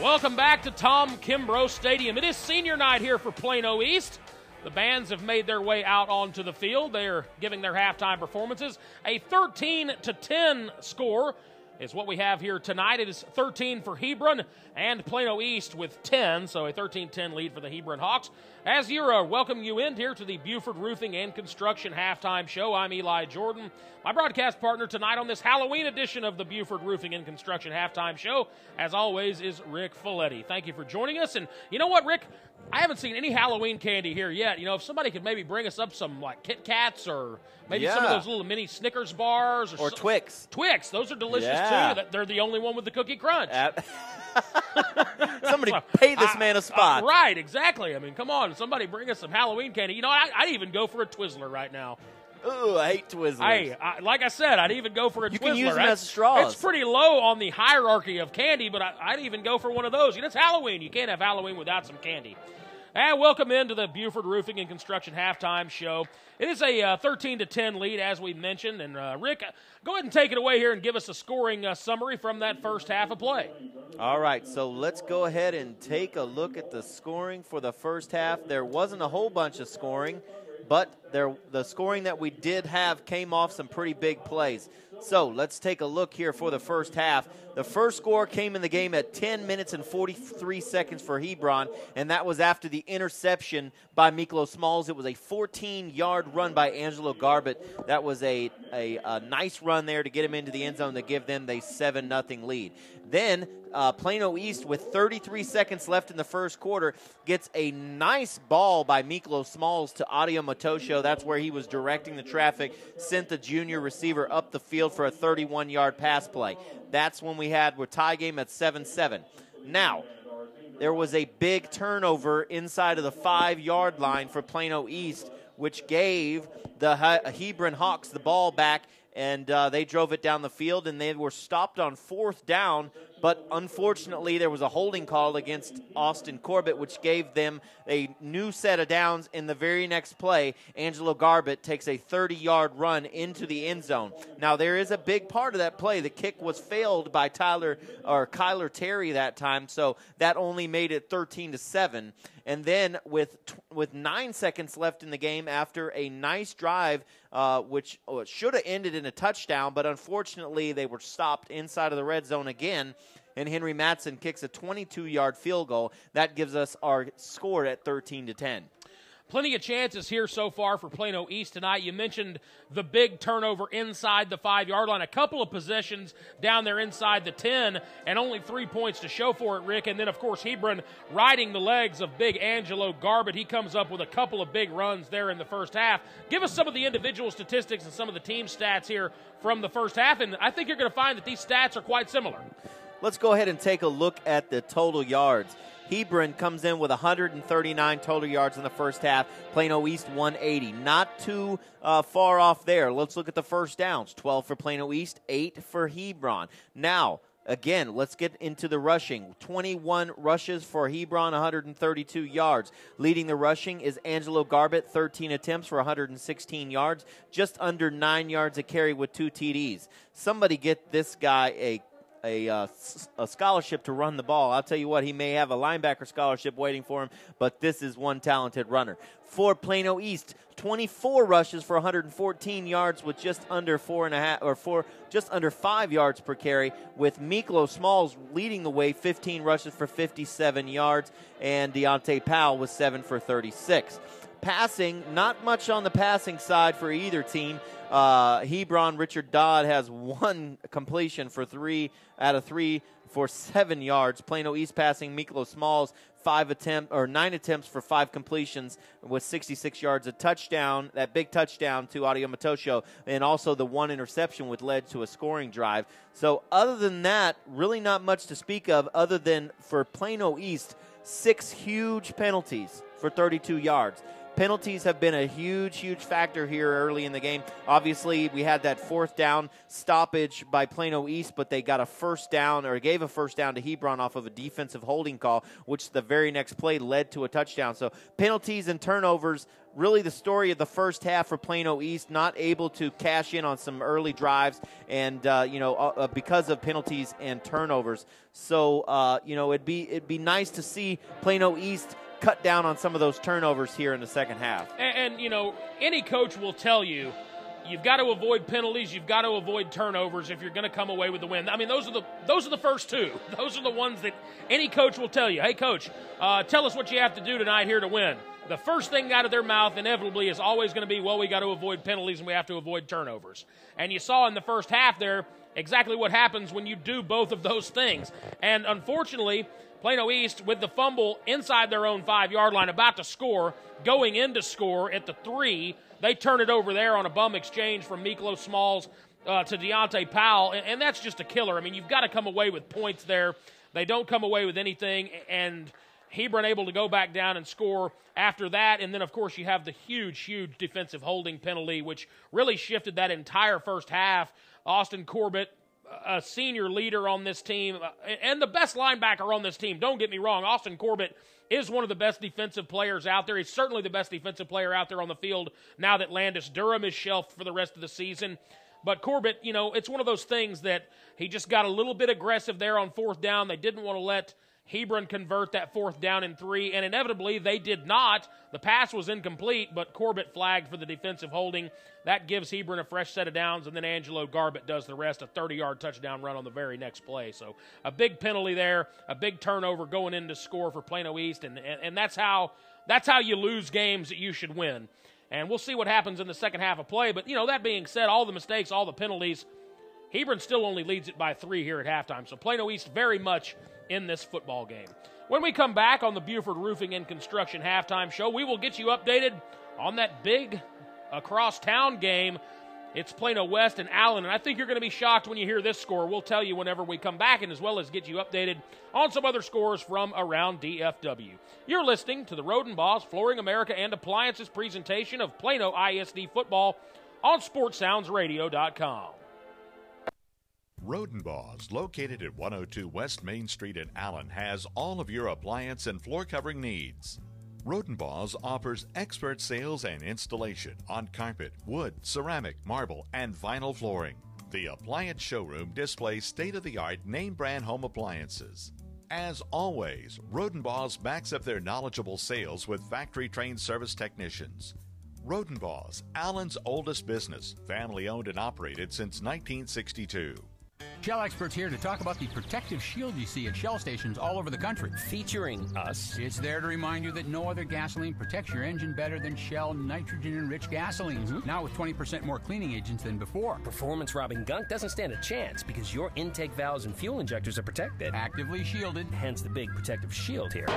Welcome back to Tom Kimbrough Stadium. It is senior night here for Plano East. The bands have made their way out onto the field. They are giving their halftime performances. A 13-10 score is what we have here tonight. It is 13 for Hebron and Plano East with 10, so a 13-10 lead for the Hebron Hawks. As you're welcoming you in here to the Buford Roofing and Construction Halftime Show, I'm Eli Jordan. My broadcast partner tonight on this Halloween edition of the Buford Roofing and Construction Halftime Show, as always, is Rick Folletti. Thank you for joining us. And you know what, Rick? I haven't seen any Halloween candy here yet. You know, if somebody could maybe bring us up some, like, Kit Kats or maybe some of those little mini Snickers bars. Or Twix. Twix. Those are delicious, too. They're the only one with the cookie crunch. Somebody pay this man a spot. Right, exactly. I mean, come on. Somebody bring us some Halloween candy. You know, I'd even go for a Twizzler right now. Ooh, I hate Twizzlers. Hey, like I said, I'd even go for a Twizzler. You can use them as straws. It's pretty low on the hierarchy of candy, but I'd even go for one of those. You know, it's Halloween. You can't have Halloween without some candy. And welcome into the Buford Roofing and Construction Halftime Show. It is a 13-10 lead, as we mentioned. And, Rick, go ahead and take it away here and give us a scoring summary from that first half of play. All right, so let's go ahead and take a look at the scoring for the first half. There wasn't a whole bunch of scoring, but the scoring that we did have came off some pretty big plays. So let's take a look here for the first half. The first score came in the game at 10 minutes and 43 seconds for Hebron, and that was after the interception by Miklo Smalls. It was a 14-yard run by Angelo Garbett. That was a nice run there to get him into the end zone to give them the 7-0 lead. Then Plano East, with 33 seconds left in the first quarter, gets a nice ball by Miklo Smalls to Audio Matosho. That's where he was directing the traffic, sent the junior receiver up the field for a 31-yard pass play. That's when we're tie game at 7-7. Now, there was a big turnover inside of the 5-yard line for Plano East, which gave the Hebron Hawks the ball back, and they drove it down the field, and they were stopped on 4th down, but unfortunately there was a holding call against Austin Corbett, which gave them a new set of downs. In the very next play, Angelo Garbett takes a 30-yard run into the end zone. Now, there is a big part of that play. The kick was failed by Kyler Terry that time, so that only made it 13-7. And then with 9 seconds left in the game, after a nice drive, which should have ended in a touchdown, but unfortunately they were stopped inside of the red zone again, and Henry Matson kicks a 22-yard field goal. That gives us our score at 13-10. Plenty of chances here so far for Plano East tonight. You mentioned the big turnover inside the 5-yard line. A couple of possessions down there inside the 10, and only 3 points to show for it, Rick. And then, of course, Hebron riding the legs of big Angelo Garbett. He comes up with a couple of big runs there in the first half. Give us some of the individual statistics and some of the team stats here from the first half, and I think you're going to find that these stats are quite similar. Let's go ahead and take a look at the total yards. Hebron comes in with 139 total yards in the first half. Plano East 180. Not too far off there. Let's look at the first downs. 12 for Plano East, 8 for Hebron. Now, again, let's get into the rushing. 21 rushes for Hebron, 132 yards. Leading the rushing is Angelo Garbett, 13 attempts for 116 yards. Just under 9 yards a carry with 2 TDs. Somebody get this guy a scholarship to run the ball. I'll tell you what, he may have a linebacker scholarship waiting for him, but this is one talented runner. For Plano East, 24 rushes for 114 yards with just under 5 yards per carry, with Miklo Smalls leading the way, 15 rushes for 57 yards, and Deontay Powell was 7 for 36. Passing, not much on the passing side for either team. Hebron, Richard Dodd has 1 completion for 3 out of 3 for 7 yards. Plano East passing, Miklo Smalls, 9 attempts for 5 completions with 66 yards. A touchdown, that big touchdown to Audio Matosho, and also the 1 interception which led to a scoring drive. So other than that, really not much to speak of other than for Plano East, 6 huge penalties for 32 yards. Penalties have been a huge factor here early in the game. Obviously, we had that 4th down stoppage by Plano East, but they got a first down, or gave a first down to Hebron off of a defensive holding call, which the very next play led to a touchdown. So penalties and turnovers, really the story of the first half for Plano East, not able to cash in on some early drives, and because of penalties and turnovers. So it'd be nice to see Plano East cut down on some of those turnovers here in the second half. And any coach will tell you, you've got to avoid penalties, you've got to avoid turnovers if you're going to come away with the win. I mean, those are the first two. Those are the ones that any coach will tell you. Hey, coach, tell us what you have to do tonight here to win. The first thing out of their mouth inevitably is always going to be, well, we got to avoid penalties and we have to avoid turnovers. And you saw in the first half there exactly what happens when you do both of those things. And unfortunately, Plano East, with the fumble inside their own 5-yard line, about to score, going in to score at the 3, they turn it over there on a bum exchange from Miklo Smalls to Deontay Powell, and that's just a killer. I mean, you've got to come away with points there. They don't come away with anything, and Hebron able to go back down and score after that. And then, of course, you have the huge defensive holding penalty, which really shifted that entire first half. Austin Corbett, a senior leader on this team, and the best linebacker on this team. Don't get me wrong, Austin Corbett is one of the best defensive players out there. He's certainly the best defensive player out there on the field now that Landis Durham is shelved for the rest of the season. But Corbett, it's one of those things that he just got a little bit aggressive there on 4th down. They didn't want to let Hebron convert that 4th down and 3, and inevitably they did not. The pass was incomplete, but Corbett flagged for the defensive holding. That gives Hebron a fresh set of downs, and then Angelo Garbett does the rest, a 30-yard touchdown run on the very next play. So a big penalty there, a big turnover going in to score for Plano East, and that's how you lose games that you should win. And we'll see what happens in the second half of play. But, that being said, all the mistakes, all the penalties, Hebron still only leads it by 3 here at halftime. So Plano East very much in this football game. When we come back on the Buford Roofing and Construction halftime show, we will get you updated on that big across-town game. It's Plano West and Allen, and I think you're going to be shocked when you hear this score. We'll tell you whenever we come back, and as well as get you updated on some other scores from around DFW. You're listening to the Roden Boss Flooring America and Appliances presentation of Plano ISD football on SportsSoundsRadio.com. Rodenbaugh's, located at 102 West Main Street in Allen, has all of your appliance and floor covering needs. Rodenbaugh's offers expert sales and installation on carpet, wood, ceramic, marble, and vinyl flooring. The appliance showroom displays state-of-the-art name-brand home appliances. As always, Rodenbaugh's backs up their knowledgeable sales with factory-trained service technicians. Rodenbaugh's, Allen's oldest business, family-owned and operated since 1962. Shell experts here to talk about the protective shield you see at Shell stations all over the country. Featuring us. It's there to remind you that no other gasoline protects your engine better than Shell nitrogen-enriched gasolines. Now with 20% more cleaning agents than before. Performance-robbing gunk doesn't stand a chance because your intake valves and fuel injectors are protected. Actively shielded. Hence the big protective shield here.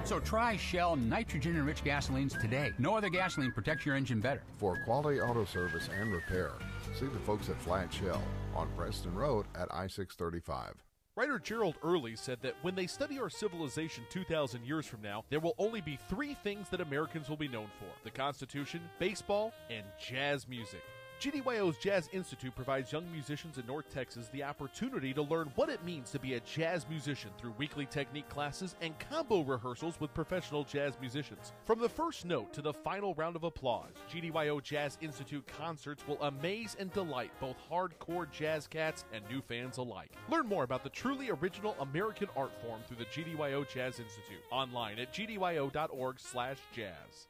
So try Shell nitrogen-enriched gasolines today. No other gasoline protects your engine better. For quality auto service and repair, see the folks at Flat Shell on Preston Road at I-635. Writer Gerald Early said that when they study our civilization 2,000 years from now, there will only be 3 things that Americans will be known for: the Constitution, baseball, and jazz music. GDYO's Jazz Institute provides young musicians in North Texas the opportunity to learn what it means to be a jazz musician through weekly technique classes and combo rehearsals with professional jazz musicians. From the first note to the final round of applause, GDYO Jazz Institute concerts will amaze and delight both hardcore jazz cats and new fans alike. Learn more about the truly original American art form through the GDYO Jazz Institute online at gdyo.org/jazz.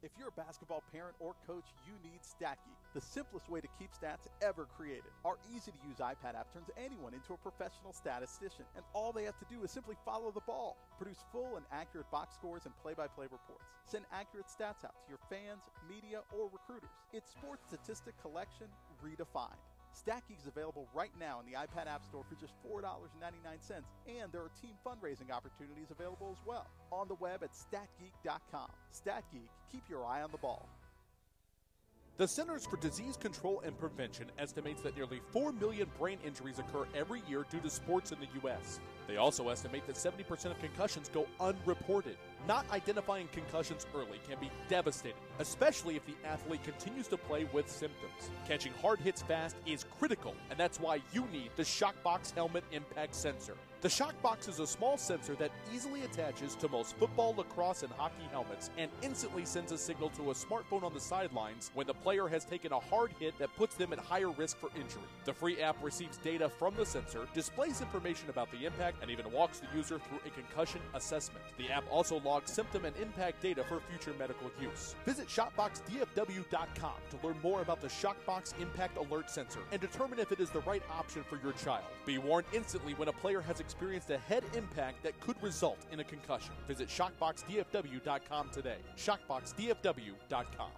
If you're a basketball parent or coach, you need StatGeek, the simplest way to keep stats ever created. Our easy-to-use iPad app turns anyone into a professional statistician, and all they have to do is simply follow the ball. Produce full and accurate box scores and play-by-play reports. Send accurate stats out to your fans, media, or recruiters. It's sports statistic collection redefined. StatGeek is available right now in the iPad App Store for just $4.99, and there are team fundraising opportunities available as well on the web at statgeek.com. StatGeek, keep your eye on the ball. The Centers for Disease Control and Prevention estimates that nearly 4 million brain injuries occur every year due to sports in the U.S. They also estimate that 70% of concussions go unreported. Not identifying concussions early can be devastating, especially if the athlete continues to play with symptoms. Catching hard hits fast is critical, and that's why you need the Shockbox Helmet Impact Sensor. The Shockbox is a small sensor that easily attaches to most football, lacrosse, and hockey helmets and instantly sends a signal to a smartphone on the sidelines when the player has taken a hard hit that puts them at higher risk for injury. The free app receives data from the sensor, displays information about the impact, and even walks the user through a concussion assessment. The app also logs symptom and impact data for future medical use. Visit ShotboxDFW.com to learn more about the Shockbox Impact Alert Sensor and determine if it is the right option for your child. Be warned instantly when a player has experienced a head impact that could result in a concussion. Visit ShockboxDFW.com today. ShockboxDFW.com.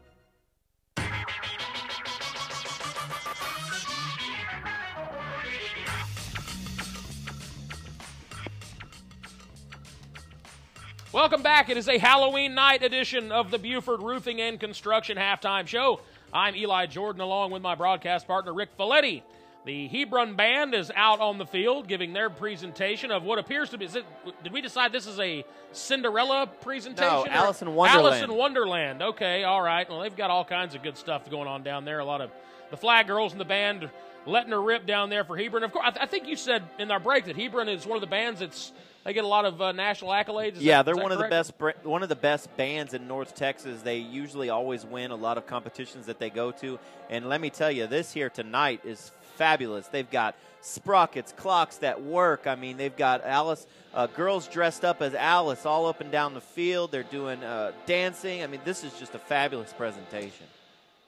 Welcome back. It is a Halloween night edition of the Buford Roofing and Construction Halftime Show. I'm Eli Jordan along with my broadcast partner Rick Folletti. The Hebron Band is out on the field giving their presentation of what appears to be, did we decide this is a Cinderella presentation? No, Alice in Wonderland. Alice in Wonderland. Okay, all right. Well, they've got all kinds of good stuff going on down there. A lot of the flag girls in the band letting her rip down there for Hebron. Of course, I think you said in our break that Hebron is one of the bands that's They get a lot of national accolades. Yeah, they're is that one correct? one of the best bands in North Texas. They usually always win a lot of competitions that they go to. And let me tell you, this here tonight is fabulous. They've got sprockets, clocks that work. I mean, they've got Alice, girls dressed up as Alice all up and down the field. They're doing dancing. I mean, this is just a fabulous presentation.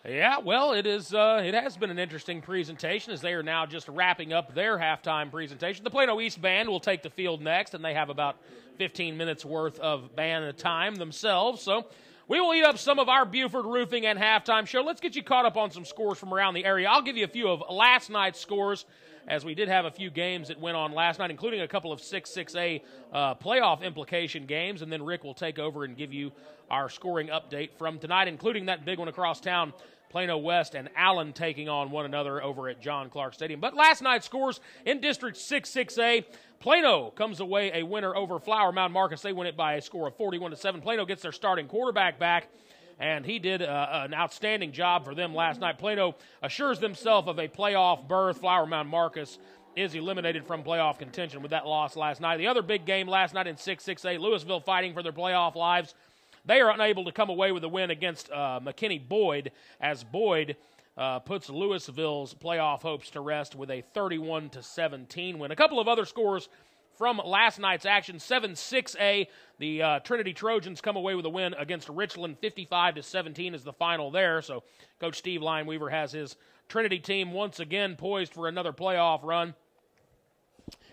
Yeah, well, it is. It has been an interesting presentation as they are now just wrapping up their halftime presentation. The Plano East Band will take the field next, and they have about 15 minutes worth of band time themselves. So we will eat up some of our Buford Roofing and halftime show. Let's get you caught up on some scores from around the area. I'll give you a few of last night's scores, as we did have a few games that went on last night, including a couple of 6A playoff implication games, and then Rick will take over and give you our scoring update from tonight, including that big one across town, Plano West and Allen taking on one another over at John Clark Stadium. But last night's scores in District 6A, Plano comes away a winner over Flower Mound Marcus. They win it by a score of 41-7. Plano gets their starting quarterback back, and he did an outstanding job for them last night. Plano assures themselves of a playoff berth. Flower Mound Marcus is eliminated from playoff contention with that loss last night. The other big game last night in 6A, Louisville fighting for their playoff lives. They are unable to come away with a win against McKinney-Boyd, as Boyd puts Louisville's playoff hopes to rest with a 31-17 win. A couple of other scores from last night's action. 7-6A, the Trinity Trojans come away with a win against Richland. 55-17 is the final there. So Coach Steve Lineweaver has his Trinity team once again poised for another playoff run.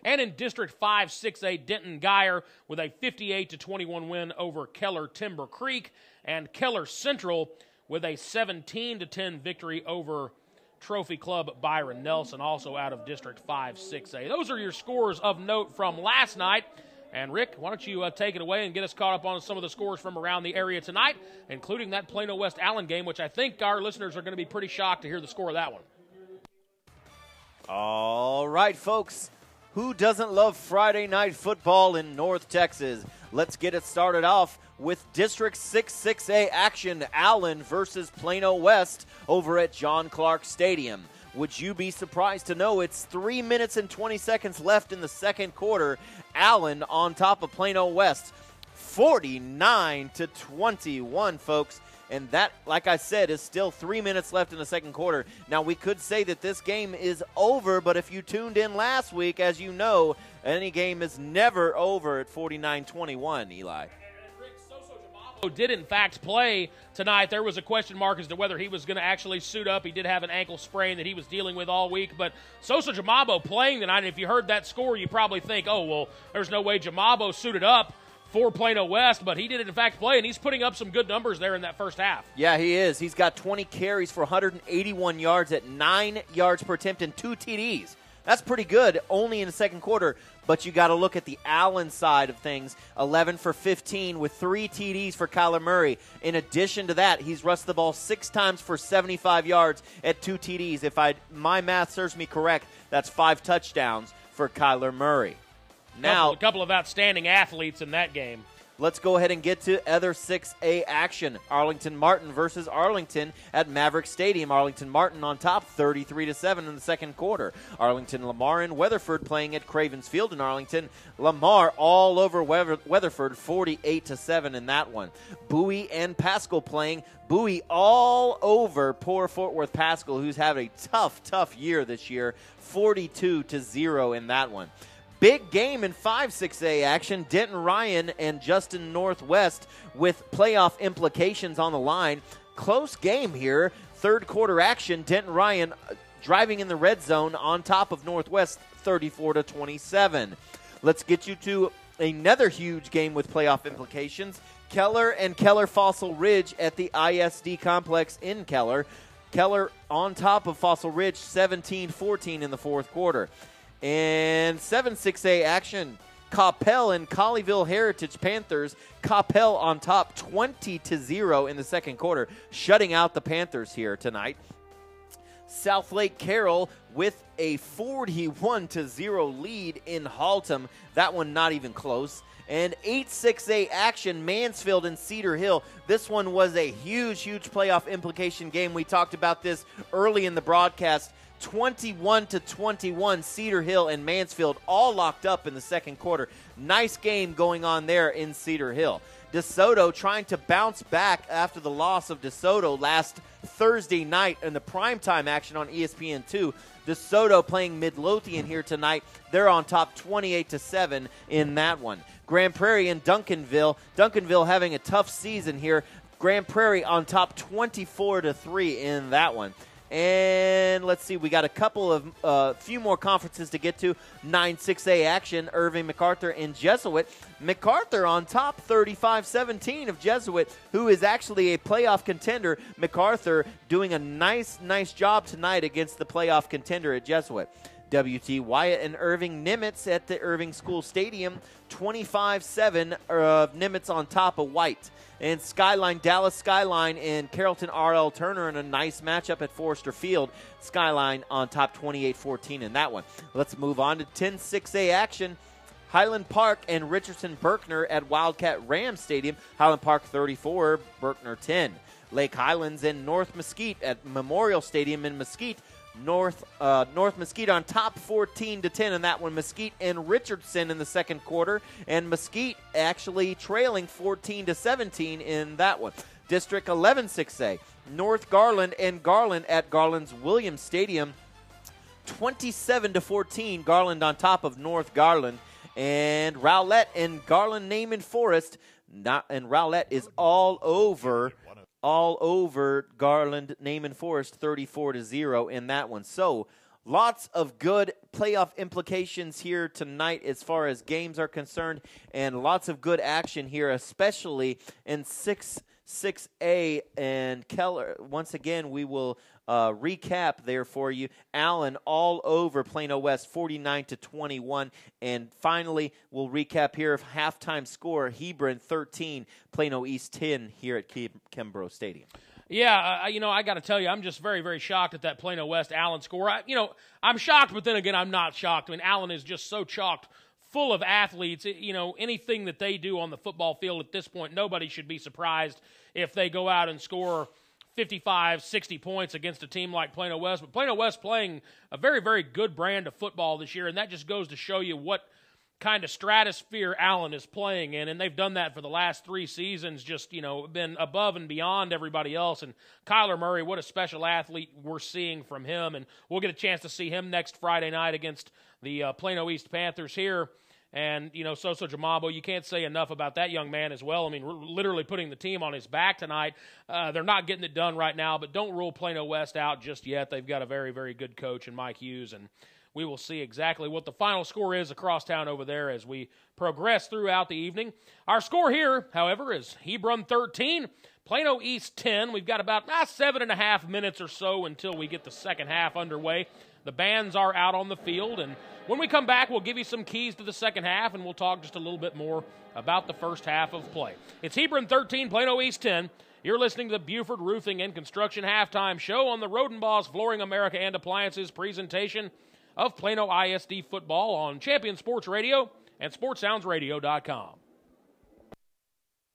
And in District 5, 6A, Denton Geyer with a 58-21 win over Keller Timber Creek. And Keller Central with a 17-10 victory over Trophy Club Byron Nelson, also out of District 5, 6A. Those are your scores of note from last night. And Rick, why don't you take it away and get us caught up on some of the scores from around the area tonight, including that Plano West Allen game, which I think our listeners are going to be pretty shocked to hear the score of that one. All right, folks. Who doesn't love Friday night football in North Texas? Let's get it started off with District 6A action, Allen versus Plano West over at John Clark Stadium. Would you be surprised to know it's 3 minutes and 20 seconds left in the second quarter? Allen on top of Plano West, 49-21, folks. And that, like I said, is still 3 minutes left in the second quarter. Now, we could say that this game is over, but if you tuned in last week, as you know, any game is never over at 49-21, Eli. Did in fact play tonight. There was a question mark as to whether he was going to actually suit up. He did have an ankle sprain that he was dealing with all week, but Sosa Jamabo playing tonight. And if you heard that score, you probably think, oh, well, there's no way Jamabo suited up for Plano West, but he did in fact play, and he's putting up some good numbers there in that first half. Yeah, he is. He's got 20 carries for 181 yards at 9 yards per attempt and 2 TDs. That's pretty good only in the second quarter, but you got to look at the Allen side of things. 11 for 15 with 3 TDs for Kyler Murray. In addition to that, he's rushed the ball 6 times for 75 yards at 2 TDs. If my math serves me correct, that's 5 touchdowns for Kyler Murray. Now, a couple of outstanding athletes in that game. Let's go ahead and get to other 6A action. Arlington Martin versus Arlington at Maverick Stadium. Arlington Martin on top, 33-7 in the second quarter. Arlington Lamar and Weatherford playing at Cravens Field in Arlington. Lamar all over Weatherford, 48-7 in that one. Bowie and Pascal playing. Bowie all over poor Fort Worth Pascal, who's had a tough year this year, 42-0 in that one. Big game in 5-6A action. Denton Ryan and Justin Northwest with playoff implications on the line. Close game here. Third quarter action. Denton Ryan driving in the red zone on top of Northwest, 34-27. Let's get you to another huge game with playoff implications. Keller and Keller Fossil Ridge at the ISD complex in Keller. Keller on top of Fossil Ridge, 17-14 in the fourth quarter. And 7-6A action, Coppell and Colleyville Heritage Panthers. Coppell on top, 20-0 in the second quarter, shutting out the Panthers here tonight. Southlake Carroll with a 41-0 lead in Haltom. That one not even close. And 8-6A action, Mansfield and Cedar Hill. This one was a huge playoff implication game. We talked about this early in the broadcast. 21-21. Cedar Hill and Mansfield all locked up in the second quarter. Nice game going on there in Cedar Hill. DeSoto trying to bounce back after the loss of DeSoto last Thursday night in the primetime action on ESPN2. DeSoto playing Midlothian here tonight. They're on top 28-7 in that one. Grand Prairie and Duncanville. Duncanville having a tough season here. Grand Prairie on top 24-3 in that one. And let's see, we got a couple of few more conferences to get to. 9-6A action, Irving, MacArthur, and Jesuit. MacArthur on top 35-17 of Jesuit, who is actually a playoff contender. MacArthur doing a nice job tonight against the playoff contender at Jesuit. WT Wyatt and Irving Nimitz at the Irving School Stadium, 25-7 Nimitz on top of White. And Skyline, Dallas Skyline and Carrollton R.L. Turner in a nice matchup at Forrester Field. Skyline on top 28-14 in that one. Let's move on to 10-6A action. Highland Park and Richardson Berkner at Wildcat Ram Stadium. Highland Park 34, Berkner 10. Lake Highlands and North Mesquite at Memorial Stadium in Mesquite. North Mesquite on top 14-10 in that one. Mesquite and Richardson in the second quarter, and Mesquite actually trailing 14-17 in that one. District 11 6A, North Garland and Garland at Garland's Williams Stadium, 27-14. Garland on top of North Garland, and Rowlett and Garland Naaman Forest. And Rowlett is all over Garland, Naaman Forest, 34-0 in that one. So lots of good playoff implications here tonight as far as games are concerned, and lots of good action here, especially in 6A. And Keller, once again, we will recap there for you. Allen all over Plano West, 49-21. And finally, we'll recap here of halftime score, Hebron 13, Plano East 10 here at Kimbrough Stadium. Yeah, I got to tell you, I'm just very, very shocked at that Plano West Allen score. I'm shocked, but then again, I'm not shocked. I mean, Allen is just so chocked full of athletes. Anything that they do on the football field at this point, nobody should be surprised if they go out and score 55, 60 points against a team like Plano West. But Plano West playing a very, very good brand of football this year, and that just goes to show you what kind of stratosphere Allen is playing in, and they've done that for the last 3 seasons, just, been above and beyond everybody else. And Kyler Murray, what a special athlete we're seeing from him, and we'll get a chance to see him next Friday night against the Plano East Panthers here. And, Soso Jamabo, you can't say enough about that young man as well. I mean, we're literally putting the team on his back tonight. They're not getting it done right now, but don't rule Plano West out just yet. They've got a very, very good coach in Mike Hughes, and we will see exactly what the final score is across town over there as we progress throughout the evening. Our score here, however, is Hebron 13, Plano East 10. We've got about 7.5 minutes or so until we get the second half underway. The bands are out on the field, and when we come back, we'll give you some keys to the second half, and we'll talk just a little bit more about the first half of play. It's Hebron 13, Plano East 10. You're listening to the Buford Roofing and Construction Halftime Show on the Rodenbaugh's Flooring America and Appliances presentation of Plano ISD football on Champion Sports Radio and SportsSoundsRadio.com.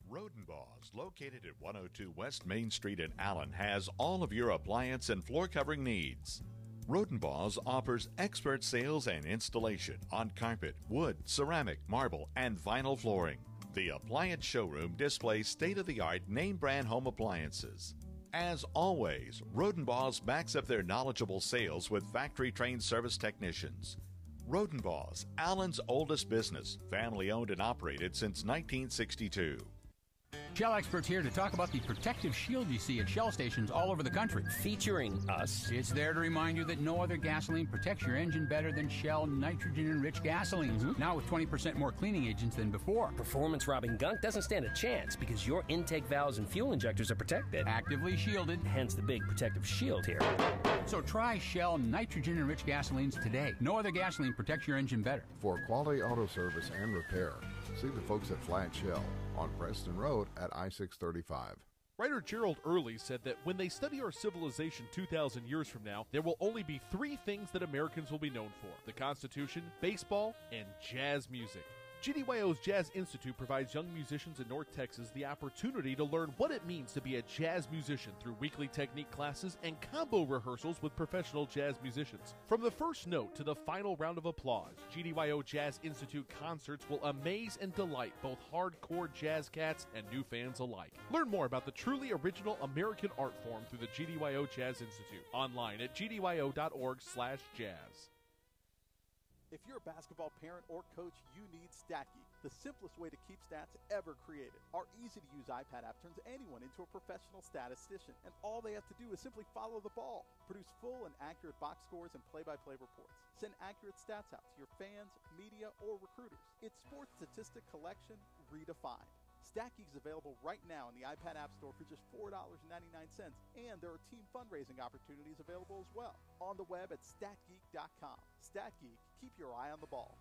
Rodenbaugh's, located at 102 West Main Street in Allen, has all of your appliance and floor covering needs. Rodenbaugh's offers expert sales and installation on carpet, wood, ceramic, marble, and vinyl flooring. The appliance showroom displays state-of-the-art name-brand home appliances. As always, Rodenbaugh's backs up their knowledgeable sales with factory-trained service technicians. Rodenbaugh's, Allen's oldest business, family-owned and operated since 1962. Shell experts here to talk about the protective shield you see at Shell stations all over the country. Featuring us. It's there to remind you that no other gasoline protects your engine better than Shell nitrogen-enriched gasolines. Now with 20% more cleaning agents than before. Performance-robbing gunk doesn't stand a chance because your intake valves and fuel injectors are protected. Actively shielded. Hence the big protective shield here. So try Shell nitrogen-enriched gasolines today. No other gasoline protects your engine better. For quality auto service and repair, see the folks at Flat Shell on Preston Road at I-635. Writer Gerald Early said that when they study our civilization 2,000 years from now, there will only be 3 things that Americans will be known for: the Constitution, baseball, and jazz music. GDYO's Jazz Institute provides young musicians in North Texas the opportunity to learn what it means to be a jazz musician through weekly technique classes and combo rehearsals with professional jazz musicians. From the first note to the final round of applause, GDYO Jazz Institute concerts will amaze and delight both hardcore jazz cats and new fans alike. Learn more about the truly original American art form through the GDYO Jazz Institute online at gdyo.org/jazz. If you're a basketball parent or coach, you need StatGeek, the simplest way to keep stats ever created. Our easy-to-use iPad app turns anyone into a professional statistician, and all they have to do is simply follow the ball. Produce full and accurate box scores and play-by-play reports. Send accurate stats out to your fans, media, or recruiters. It's sports statistic collection redefined. StatGeek is available right now in the iPad App Store for just $4.99, and there are team fundraising opportunities available as well. On the web at statgeek.com. StatGeek, keep your eye on the ball.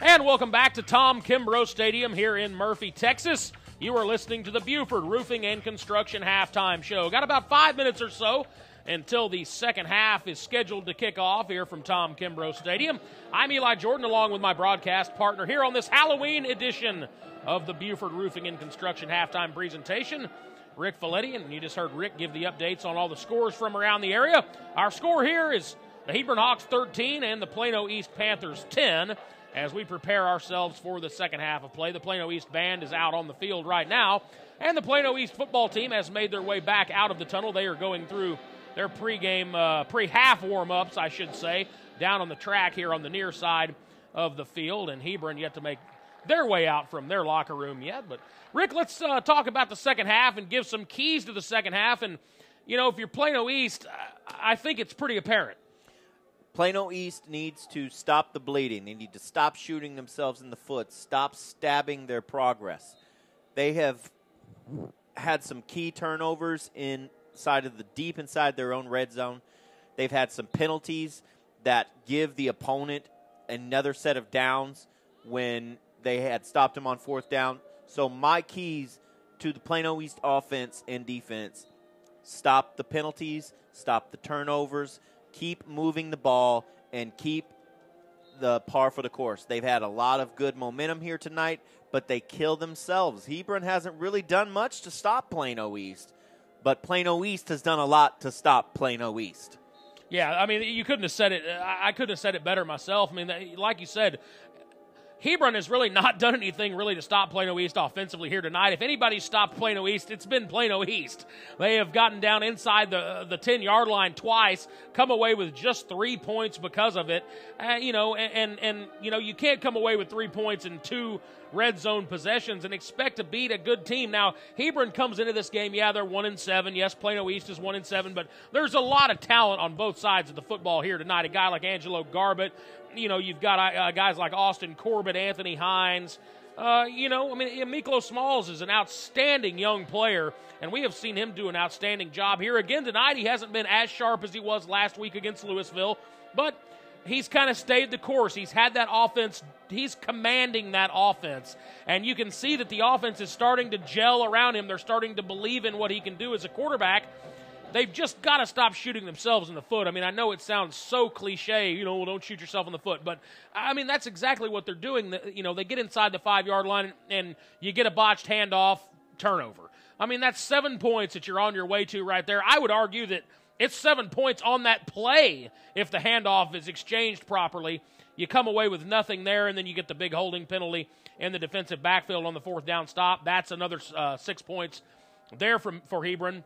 And welcome back to Tom Kimbrough Stadium here in Murphy, Texas. You are listening to the Buford Roofing and Construction Halftime Show. Got about 5 minutes or so until the second half is scheduled to kick off here from Tom Kimbrough Stadium. I'm Eli Jordan along with my broadcast partner here on this Halloween edition of the Buford Roofing and Construction Halftime presentation, Rick Folletti, and you just heard Rick give the updates on all the scores from around the area. Our score here is the Hebron Hawks 13 and the Plano East Panthers 10. As we prepare ourselves for the second half of play, the Plano East band is out on the field right now, and the Plano East football team has made their way back out of the tunnel. They are going through their pre-half warm-ups, I should say, down on the track here on the near side of the field, and Hebron yet to make their way out from their locker room yet. But, Rick, let's talk about the second half and give some keys to the second half. And, you know, if you're Plano East, I think it's pretty apparent. Plano East needs to stop the bleeding. They need to stop shooting themselves in the foot, stop stabbing their progress. They have had some key turnovers deep inside their own red zone. They've had some penalties that give the opponent another set of downs when they had stopped them on fourth down. So my keys to the Plano East offense and defense: stop the penalties, stop the turnovers, keep moving the ball, and keep the par for the course. They've had a lot of good momentum here tonight, but they kill themselves. Hebron hasn't really done much to stop Plano East, but Plano East has done a lot to stop Plano East. Yeah, I mean, you couldn't have said it. I couldn't have said it better myself. I mean, like you said, Hebron has really not done anything really to stop Plano East offensively here tonight. If anybody's stopped Plano East, it's been Plano East. They have gotten down inside the 10-yard line twice, come away with just 3 points because of it. You can't come away with 3 points in 2 red zone possessions and expect to beat a good team. Now, Hebron comes into this game, they're 1-7. Yes, Plano East is 1-7, but there's a lot of talent on both sides of the football here tonight. A guy like Angelo Garbett, you've got guys like Austin Corbett, Anthony Hines. Miklo Smalls is an outstanding young player, and we have seen him do an outstanding job here again tonight. He hasn't been as sharp as he was last week against Louisville, but he's kind of stayed the course. He's had that offense. He's commanding that offense, and you can see that the offense is starting to gel around him. They're starting to believe in what he can do as a quarterback. They've just got to stop shooting themselves in the foot. I mean, I know it sounds so cliche, don't shoot yourself in the foot. But, I mean, that's exactly what they're doing. They get inside the 5-yard line, and you get a botched handoff, turnover. I mean, that's 7 points that you're on your way to right there. I would argue that it's 7 points on that play if the handoff is exchanged properly. You come away with nothing there, and then you get the big holding penalty in the defensive backfield on the fourth down stop. That's another 6 points there for Hebron.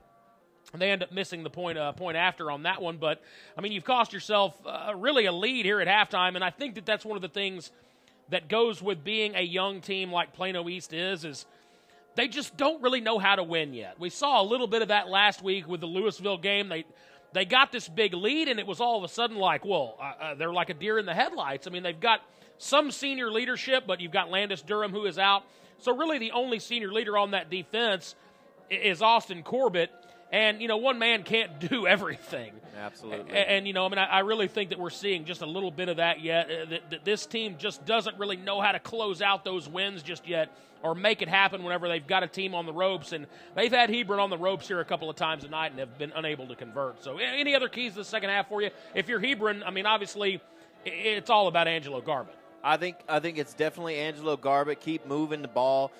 They end up missing the point after on that one. But, I mean, you've cost yourself really a lead here at halftime, and I think that that's one of the things that goes with being a young team like Plano East is they just don't really know how to win yet. We saw a little bit of that last week with the Louisville game. They got this big lead, and it was all of a sudden like, they're like a deer in the headlights. I mean, they've got some senior leadership, but you've got Landis Durham who is out. So really the only senior leader on that defense is Austin Corbett. And, one man can't do everything. Absolutely. And I really think that we're seeing just a little bit of that yet. That this team just doesn't really know how to close out those wins just yet or make it happen whenever they've got a team on the ropes. And they've had Hebron on the ropes here a couple of times tonight and have been unable to convert. So any other keys to the second half for you? If you're Hebron, obviously it's all about Angelo Garbett. I think it's definitely Angelo Garbett. Keep moving the ball.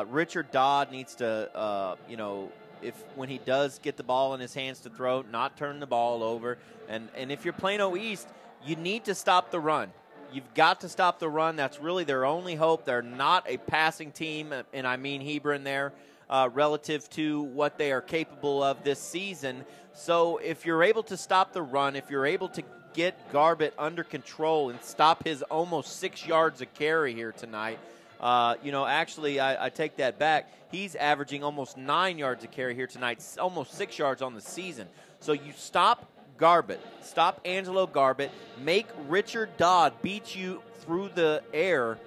Richard Dodd needs to, when he does get the ball in his hands to throw, not turn the ball over. And if you're Plano East, you need to stop the run. You've got to stop the run. That's really their only hope. They're not a passing team, and I mean Hebron there, relative to what they are capable of this season. So if you're able to stop the run, if you're able to get Garbett under control and stop his almost 6 yards of carry here tonight, actually, I take that back. He's averaging almost 9 yards of carry here tonight, almost 6 yards on the season. So you stop Garbett, stop Angelo Garbett, make Richard Dodd beat you through the air,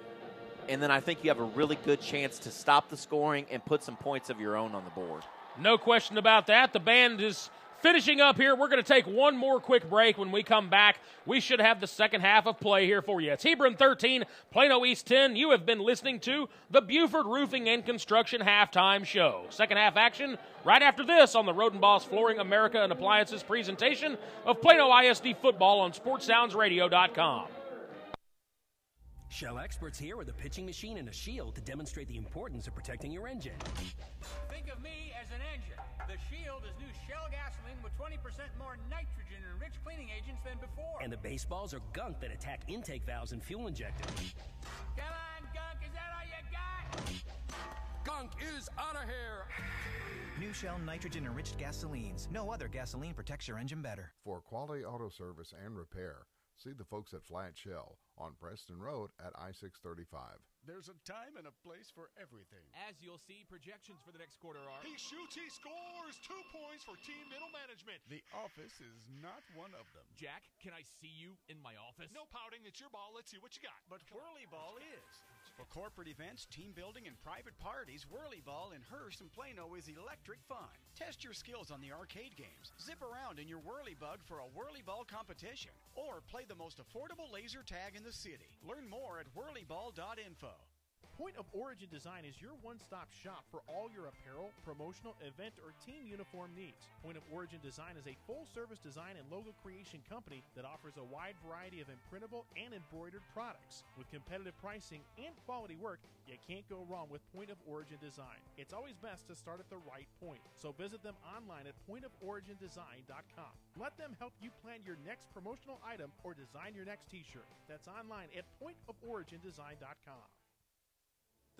and then I think you have a really good chance to stop the scoring and put some points of your own on the board. No question about that. The band is finishing up here. We're going to take one more quick break. When we come back, we should have the second half of play here for you. It's Hebron 13, Plano East 10. You have been listening to the Buford Roofing and Construction Halftime Show. Second half action right after this on the Rodenboss Flooring America and Appliances presentation of Plano ISD football on SportsSoundsRadio.com. Shell experts here with a pitching machine and a shield to demonstrate the importance of protecting your engine. Think of me as an engine. The Shield is new Shell gasoline with 20% more nitrogen and rich cleaning agents than before. And the baseballs are gunk that attack intake valves and fuel injectors. Come on, Gunk, is that all you got? Gunk is out of here. New Shell nitrogen-enriched gasolines. No other gasoline protects your engine better. For quality auto service and repair, see the folks at Flat Shell on Preston Road at I-635. There's a time and a place for everything. As you'll see, projections for the next quarter are... He shoots, he scores! 2 points for team middle management. The office is not one of them. Jack, can I see you in my office? No pouting, it's your ball. Let's see what you got. But Whirly Ball is. For corporate events, team building, and private parties, Whirly Ball in Hearst and Plano is electric fun. Test your skills on the arcade games. Zip around in your Whirly Bug for a Whirly Ball competition. Or play the most affordable laser tag in the city. Learn more at whirlyball.info. Point of Origin Design is your one-stop shop for all your apparel, promotional, event, or team uniform needs. Point of Origin Design is a full-service design and logo creation company that offers a wide variety of imprintable and embroidered products. With competitive pricing and quality work, you can't go wrong with Point of Origin Design. It's always best to start at the right point, so visit them online at pointoforigindesign.com. Let them help you plan your next promotional item or design your next t-shirt. That's online at pointoforigindesign.com.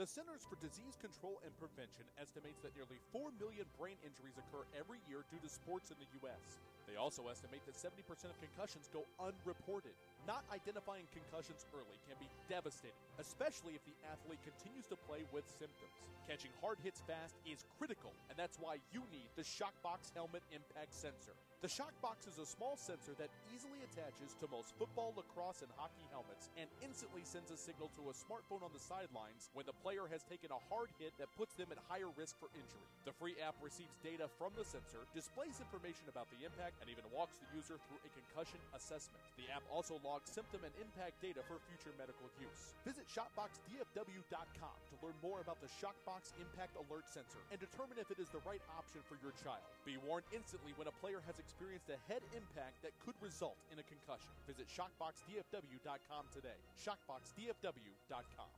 The Centers for Disease Control and Prevention estimates that nearly 4 million brain injuries occur every year due to sports in the U.S. They also estimate that 70% of concussions go unreported. Not identifying concussions early can be devastating, especially if the athlete continues to play with symptoms. Catching hard hits fast is critical, and that's why you need the Shockbox Helmet Impact Sensor. The Shockbox is a small sensor that easily attaches to most football, lacrosse, and hockey helmets and instantly sends a signal to a smartphone on the sidelines when the player has taken a hard hit that puts them at higher risk for injury. The free app receives data from the sensor, displays information about the impact, and even walks the user through a concussion assessment. The app also logs symptom and impact data for future medical use. Visit ShopboxDFW.com to learn more about the Shockbox Impact Alert Sensor and determine if it is the right option for your child. Be warned instantly when a player has experienced a head impact that could result in a concussion. Visit ShockboxDFW.com today. ShockboxDFW.com.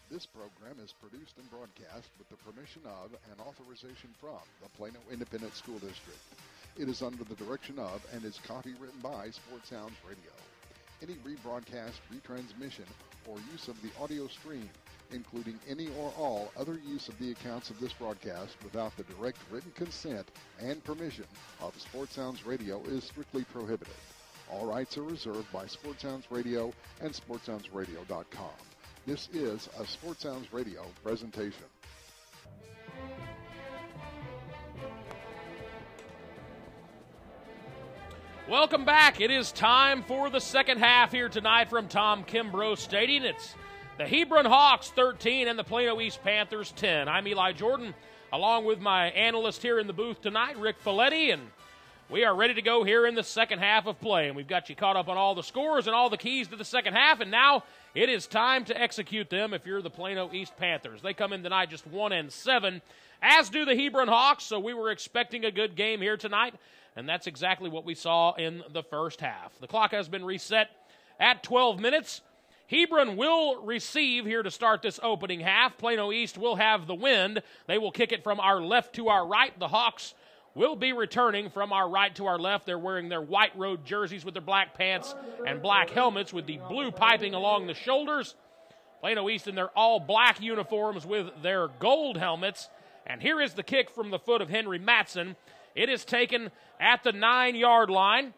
This program is produced and broadcast with the permission of and authorization from the Plano Independent School District. It is under the direction of and is copywritten by Sports Sounds Radio. Any rebroadcast, retransmission, or use of the audio stream, including any or all other use of the accounts of this broadcast without the direct written consent and permission of Sports Sounds Radio is strictly prohibited. All rights are reserved by Sports Sounds Radio and SportsSoundsRadio.com. This is a Sports Sounds Radio presentation. Welcome back. It is time for the second half here tonight from Tom Kimbrough Stadium. It's The Hebron Hawks 13 and the Plano East Panthers 10. I'm Eli Jordan, along with my analyst here in the booth tonight, Rick Folletti, and we are ready to go here in the second half of play. And we've got you caught up on all the scores and all the keys to the second half, and now it is time to execute them if you're the Plano East Panthers. They come in tonight just 1-7, as do the Hebron Hawks, so we were expecting a good game here tonight, and that's exactly what we saw in the first half. The clock has been reset at 12 minutes. Hebron will receive here to start this opening half. Plano East will have the wind. They will kick it from our left to our right. The Hawks will be returning from our right to our left. They're wearing their white road jerseys with their black pants and black helmets with the blue piping along the shoulders. Plano East in their all-black uniforms with their gold helmets. And here is the kick from the foot of Henry Matson. It is taken at the 9-yard line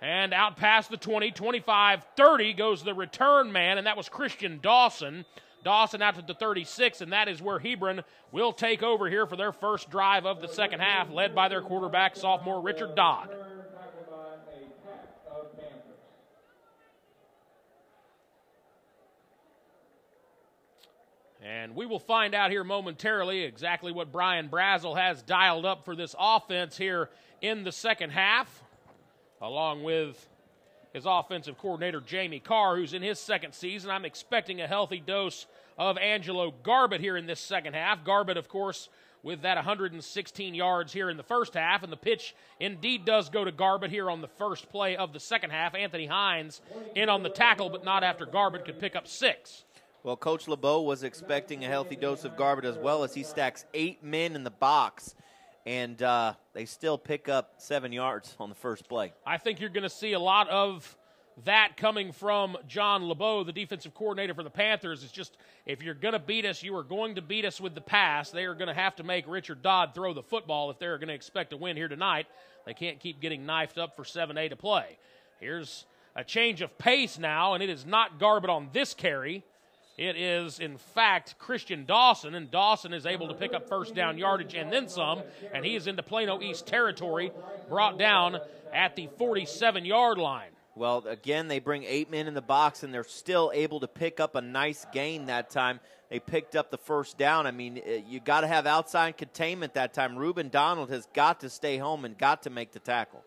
and out past the 20, 25, 30 goes the return man, and that was Christian Dawson. Dawson out to the 36, and that is where Hebron will take over here for their first drive of the second half, led by their quarterback, sophomore Richard Dodd. And we will find out here momentarily exactly what Brian Brazel has dialed up for this offense here in the second half, along with his offensive coordinator, Jamie Carr, who's in his second season. I'm expecting a healthy dose of Angelo Garbett here in this second half. Garbett, of course, with that 116 yards here in the first half, and the pitch indeed does go to Garbett here on the first play of the second half. Anthony Hines in on the tackle, but not after Garbett could pick up 6. Well, Coach LeBeau was expecting a healthy dose of Garbett as well, as he stacks 8 men in the box, and they still pick up 7 yards on the first play. I think you're going to see a lot of that coming from John LeBeau, the defensive coordinator for the Panthers. It's just, if you're going to beat us, you are going to beat us with the pass. They are going to have to make Richard Dodd throw the football if they're going to expect a win here tonight. They can't keep getting knifed up for 7-8 to play. Here's a change of pace now, and it is not Garbett on this carry. It is, in fact, Christian Dawson, and Dawson is able to pick up first down yardage and then some, and he is into Plano East territory, brought down at the 47-yard line. Well, again, they bring 8 men in the box, and they're still able to pick up a nice gain that time. They picked up the first down. I mean, you got to have outside containment that time. Reuben Donald has got to stay home and got to make the tackle.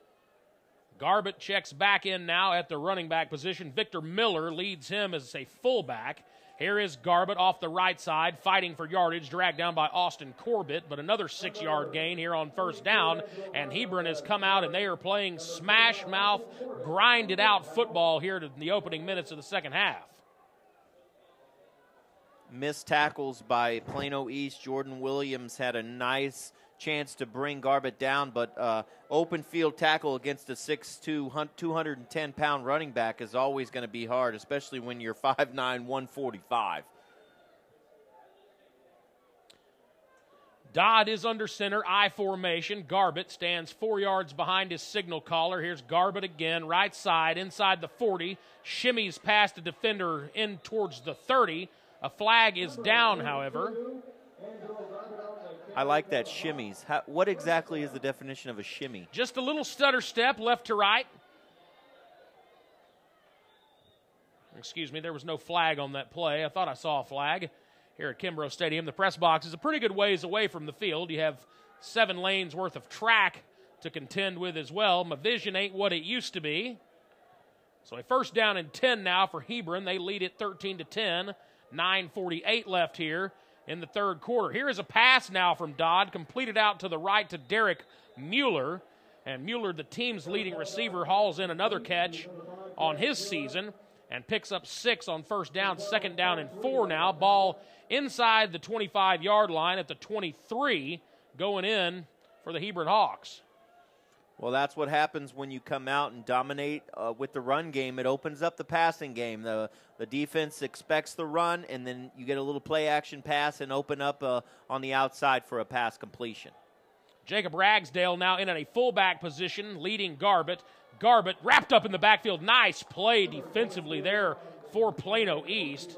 Garbett checks back in now at the running back position. Victor Miller leads him as a fullback. Here is Garbett off the right side, fighting for yardage, dragged down by Austin Corbett, but another 6-yard gain here on first down, and Hebron has come out, and they are playing smash-mouth, grinded-out football here in the opening minutes of the second half. Missed tackles by Plano East. Jordan Williams had a nice chance to bring Garbett down, but open field tackle against a 6'2", 210-pound running back is always going to be hard, especially when you're 5'9", 145. Dodd is under center, I formation. Garbett stands 4 yards behind his signal caller. Here's Garbett again, right side, inside the 40. Shimmies past the defender in towards the 30. A flag is down, however. I like that, shimmies. What exactly is the definition of a shimmy? Just a little stutter step left to right. Excuse me, there was no flag on that play. I thought I saw a flag here at Kimbrough Stadium. The press box is a pretty good ways away from the field. You have 7 lanes worth of track to contend with as well. My vision ain't what it used to be. So a first down and 10 now for Hebron. They lead it 13-10. 9:48 left here in the third quarter. Here is a pass now from Dodd, completed out to the right to Derek Mueller. And Mueller, the team's leading receiver, hauls in another catch on his season and picks up 6 on first down. Second down and 4 now. Ball inside the 25-yard line at the 23, going in for the Hebron Hawks. Well, that's what happens when you come out and dominate with the run game. It opens up the passing game. The defense expects the run, and then you get a little play-action pass and open up on the outside for a pass completion. Jacob Ragsdale now in at a fullback position, leading Garbett. Garbett wrapped up in the backfield. Nice play defensively there for Plano East.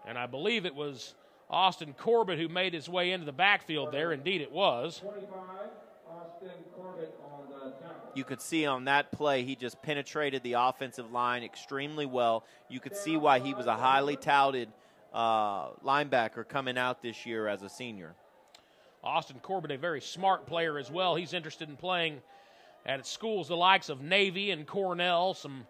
And I believe it was Austin Corbett who made his way into the backfield there. Indeed it was. You could see on that play he just penetrated the offensive line extremely well. You could see why he was a highly touted linebacker coming out this year as a senior. Austin Corbett, a very smart player as well. He's interested in playing at schools the likes of Navy and Cornell, some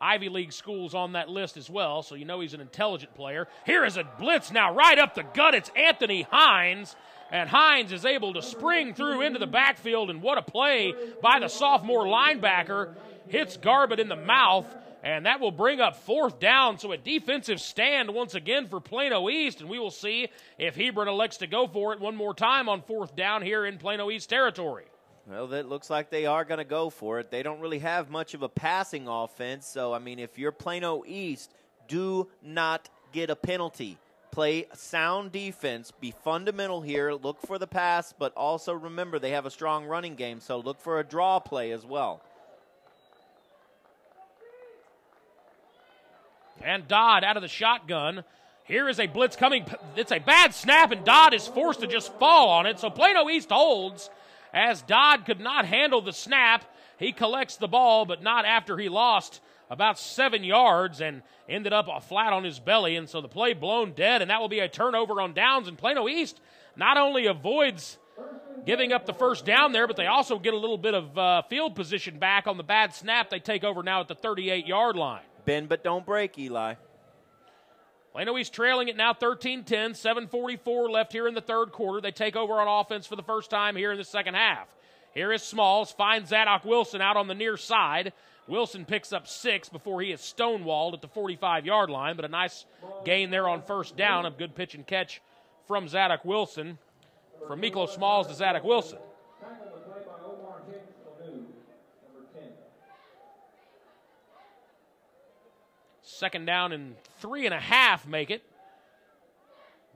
Ivy League schools on that list as well, so you know he's an intelligent player. Here is a blitz now right up the gut. It's Anthony Hines, and Hines is able to spring through into the backfield, and what a play by the sophomore linebacker. Hits Garbutt in the mouth, and that will bring up 4th down, so a defensive stand once again for Plano East, and we will see if Hebron elects to go for it one more time on 4th down here in Plano East territory. Well, that looks like they are going to go for it. They don't really have much of a passing offense, so, I mean, if you're Plano East, do not get a penalty. Play sound defense, be fundamental here, look for the pass, but also remember they have a strong running game, so look for a draw play as well. And Dodd out of the shotgun. Here is a blitz coming. It's a bad snap, and Dodd is forced to just fall on it, so Plano East holds. As Dodd could not handle the snap, he collects the ball, but not after he lost about 7 yards and ended up flat on his belly. And so the play blown dead, and that will be a turnover on downs. And Plano East not only avoids giving up the first down there, but they also get a little bit of field position back on the bad snap. They take over now at the 38-yard line. Bend but don't break, Eli. Plano East trailing it now 13-10, 7:44 left here in the third quarter. They take over on offense for the first time here in the second half. Here is Smalls, finds Zadok Wilson out on the near side. Wilson picks up 6 before he is stonewalled at the 45-yard line, but a nice gain there on first down. A good pitch and catch from Zadok Wilson. From Miklo Smalls to Zadok Wilson. Second down and 3.5 make it.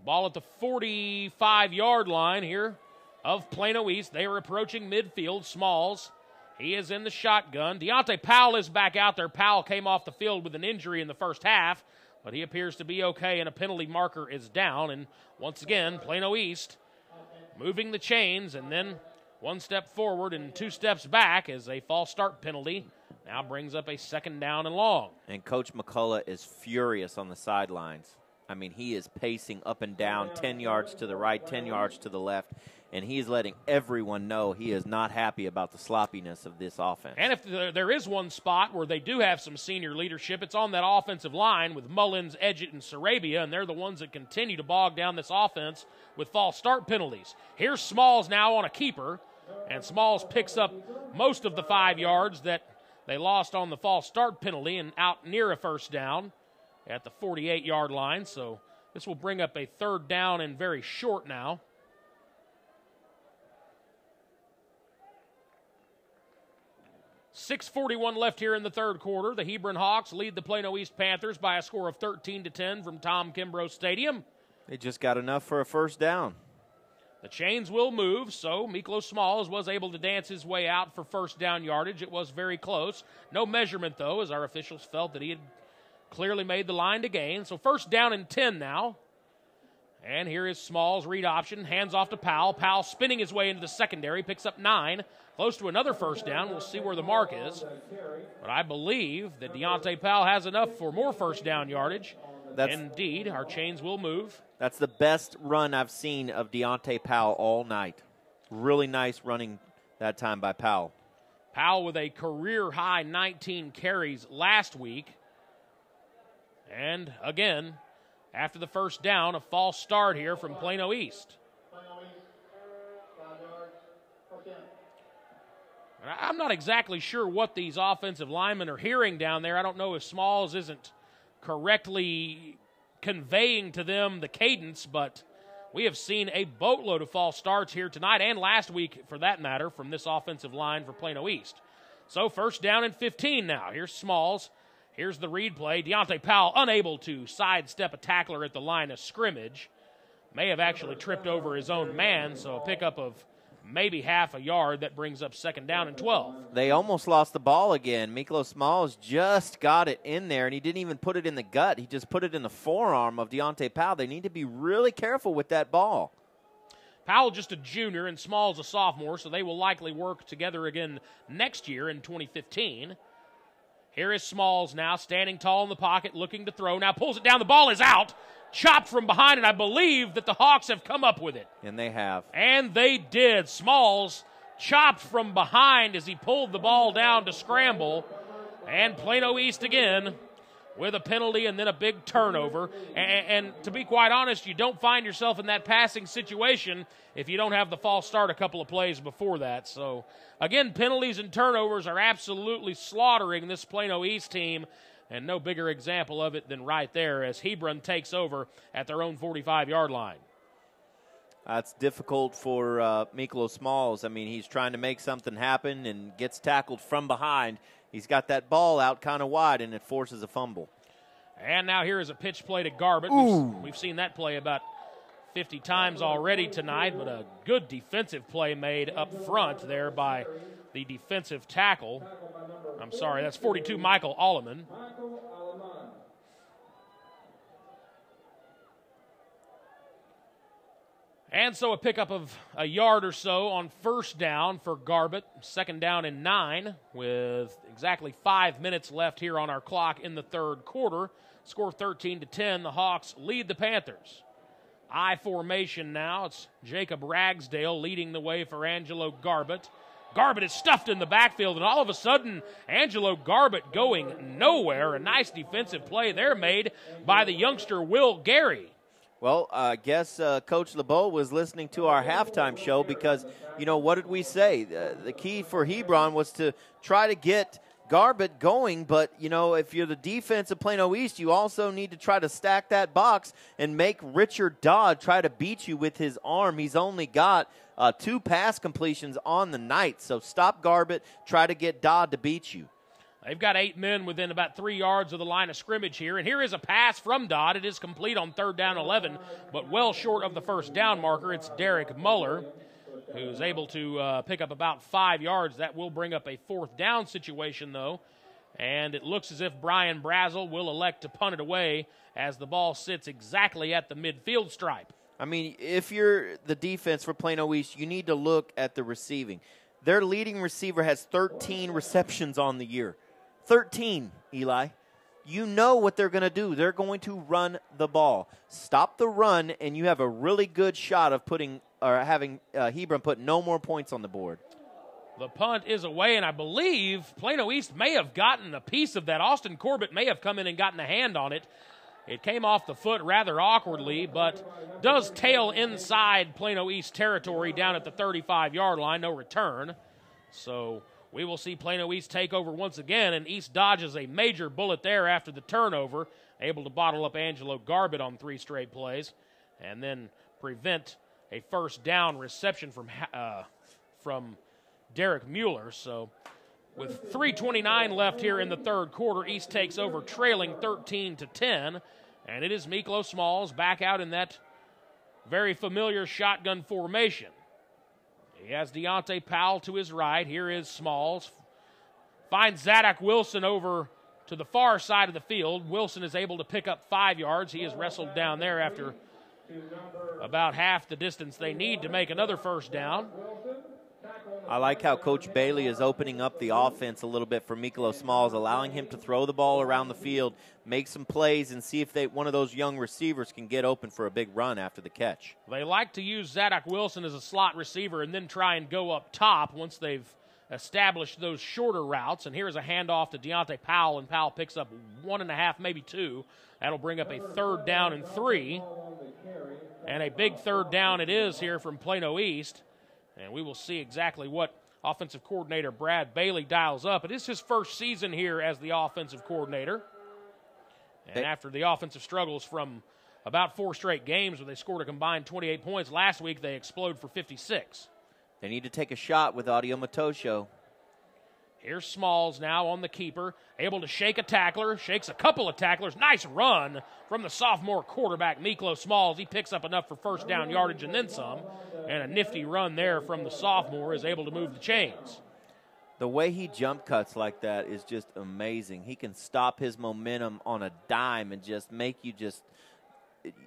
Ball at the 45-yard line here of Plano East. They are approaching midfield. Smalls, he is in the shotgun. Deontay Powell is back out there. Powell came off the field with an injury in the first half, but he appears to be okay, and a penalty marker is down. And once again, Plano East moving the chains, and then 1 step forward and 2 steps back as a false start penalty now brings up a second down and long. And Coach McCullough is furious on the sidelines. I mean, he is pacing up and down 10 yards to the right, 10 yards to the left, and he is letting everyone know he is not happy about the sloppiness of this offense. And if there is one spot where they do have some senior leadership, it's on that offensive line with Mullins, Edgett, and Sarabia, and they're the ones that continue to bog down this offense with false start penalties. Here's Smalls now on a keeper, and Smalls picks up most of the 5 yards that they lost on the false start penalty and out near a first down at the 48-yard line. So this will bring up a third down and very short now. .641 left here in the third quarter. The Hebron Hawks lead the Plano East Panthers by a score of 13-10 from Tom Kimbrough Stadium. They just got enough for a first down. The chains will move, so Miklo Smalls was able to dance his way out for first down yardage. It was very close. No measurement, though, as our officials felt that he had clearly made the line to gain. So first down and 10 now. And here is Smalls, read option, hands off to Powell. Powell spinning his way into the secondary, picks up 9. Close to another first down. We'll see where the mark is. But I believe that Deontay Powell has enough for more first down yardage. Indeed, our chains will move. That's the best run I've seen of Deontay Powell all night. Really nice running that time by Powell. Powell with a career-high 19 carries last week. And again, after the first down, a false start here from Plano East. I'm not exactly sure what these offensive linemen are hearing down there. I don't know if Smalls isn't correctly conveying to them the cadence, but we have seen a boatload of false starts here tonight and last week, for that matter, from this offensive line for Plano East. So first down and 15 now. Here's Smalls. Here's the read play. Deontay Powell unable to sidestep a tackler at the line of scrimmage. May have actually tripped over his own man, so a pickup of maybe half a yard. That brings up second down and 12. They almost lost the ball again. Miklo Smalls just got it in there, and he didn't even put it in the gut. He just put it in the forearm of Deontay Powell. They need to be really careful with that ball. Powell just a junior and Smalls a sophomore, so they will likely work together again next year in 2015. Here is Smalls now, standing tall in the pocket, looking to throw. Now pulls it down. The ball is out. Chopped from behind, and I believe that the Hawks have come up with it. And they have. And they did. Smalls chopped from behind as he pulled the ball down to scramble. And Plano East again with a penalty and then a big turnover. And to be quite honest, you don't find yourself in that passing situation if you don't have the false start a couple of plays before that. So, again, penalties and turnovers are absolutely slaughtering this Plano East team. And no bigger example of it than right there as Hebron takes over at their own 45-yard line. It's difficult for Miklo Smalls. I mean, he's trying to make something happen and gets tackled from behind. He's got that ball out kind of wide, and it forces a fumble. And now here is a pitch play to Garbett. We've seen that play about 50 times already tonight, but a good defensive play made up front there by the defensive tackle. I'm sorry, that's 42, Michael Alleman. And so a pickup of a yard or so on first down for Garbett. Second down and 9 with exactly 5 minutes left here on our clock in the third quarter. Score 13-10. The Hawks lead the Panthers. I formation now. It's Jacob Ragsdale leading the way for Angelo Garbett. Garbett is stuffed in the backfield, and all of a sudden, Angelo Garbett going nowhere. A nice defensive play there made by the youngster Will Gary. Well, I guess Coach LeBeau was listening to our halftime show because, you know, what did we say? The key for Hebron was to try to get Garbett going, but, you know, if you're the defense of Plano East, you also need to try to stack that box and make Richard Dodd try to beat you with his arm. He's only got 2 pass completions on the night, so stop Garbett, try to get Dodd to beat you. They've got 8 men within about 3 yards of the line of scrimmage here. And here is a pass from Dodd. It is complete on 3rd down 11, but well short of the first down marker. It's Derek Muller who's able to pick up about 5 yards. That will bring up a 4th down situation, though. And it looks as if Brian Brazel will elect to punt it away as the ball sits exactly at the midfield stripe. I mean, if you're the defense for Plano East, you need to look at the receiving. Their leading receiver has 13 receptions on the year. 13, Eli. You know what they're going to do. They're going to run the ball. Stop the run, and you have a really good shot of having Hebron put no more points on the board. The punt is away, and I believe Plano East may have gotten a piece of that. Austin Corbett may have come in and gotten a hand on it. It came off the foot rather awkwardly, but does tail inside Plano East territory down at the 35-yard line. No return. So we will see Plano East take over once again, and East dodges a major bullet there after the turnover, able to bottle up Angelo Garbett on 3 straight plays, and then prevent a first down reception from Derek Mueller. So with 3:29 left here in the third quarter, East takes over trailing 13-10, and it is Miklo Smalls back out in that very familiar shotgun formation. He has Deontay Powell to his right. Here is Smalls. Finds Zadok Wilson over to the far side of the field. Wilson is able to pick up 5 yards. He is wrestled down there after about half the distance they need to make another first down. I like how Coach Bailey is opening up the offense a little bit for Miklo Smalls, allowing him to throw the ball around the field, make some plays, and see if one of those young receivers can get open for a big run after the catch. They like to use Zadok Wilson as a slot receiver and then try and go up top once they've established those shorter routes. And here's a handoff to Deontay Powell, and Powell picks up 1.5, maybe 2. That'll bring up a 3rd down and 3. And a big 3rd down it is here from Plano East. And we will see exactly what offensive coordinator Brad Bailey dials up. It is his first season here as the offensive coordinator. And after the offensive struggles from about 4 straight games where they scored a combined 28 points, last week they explode for 56. They need to take a shot with Audio Matosho. Here's Smalls now on the keeper, able to shake a tackler, shakes a couple of tacklers. Nice run from the sophomore quarterback, Miklo Smalls. He picks up enough for first down yardage and then some. And a nifty run there from the sophomore is able to move the chains. The way he jump cuts like that is just amazing. He can stop his momentum on a dime and just make you just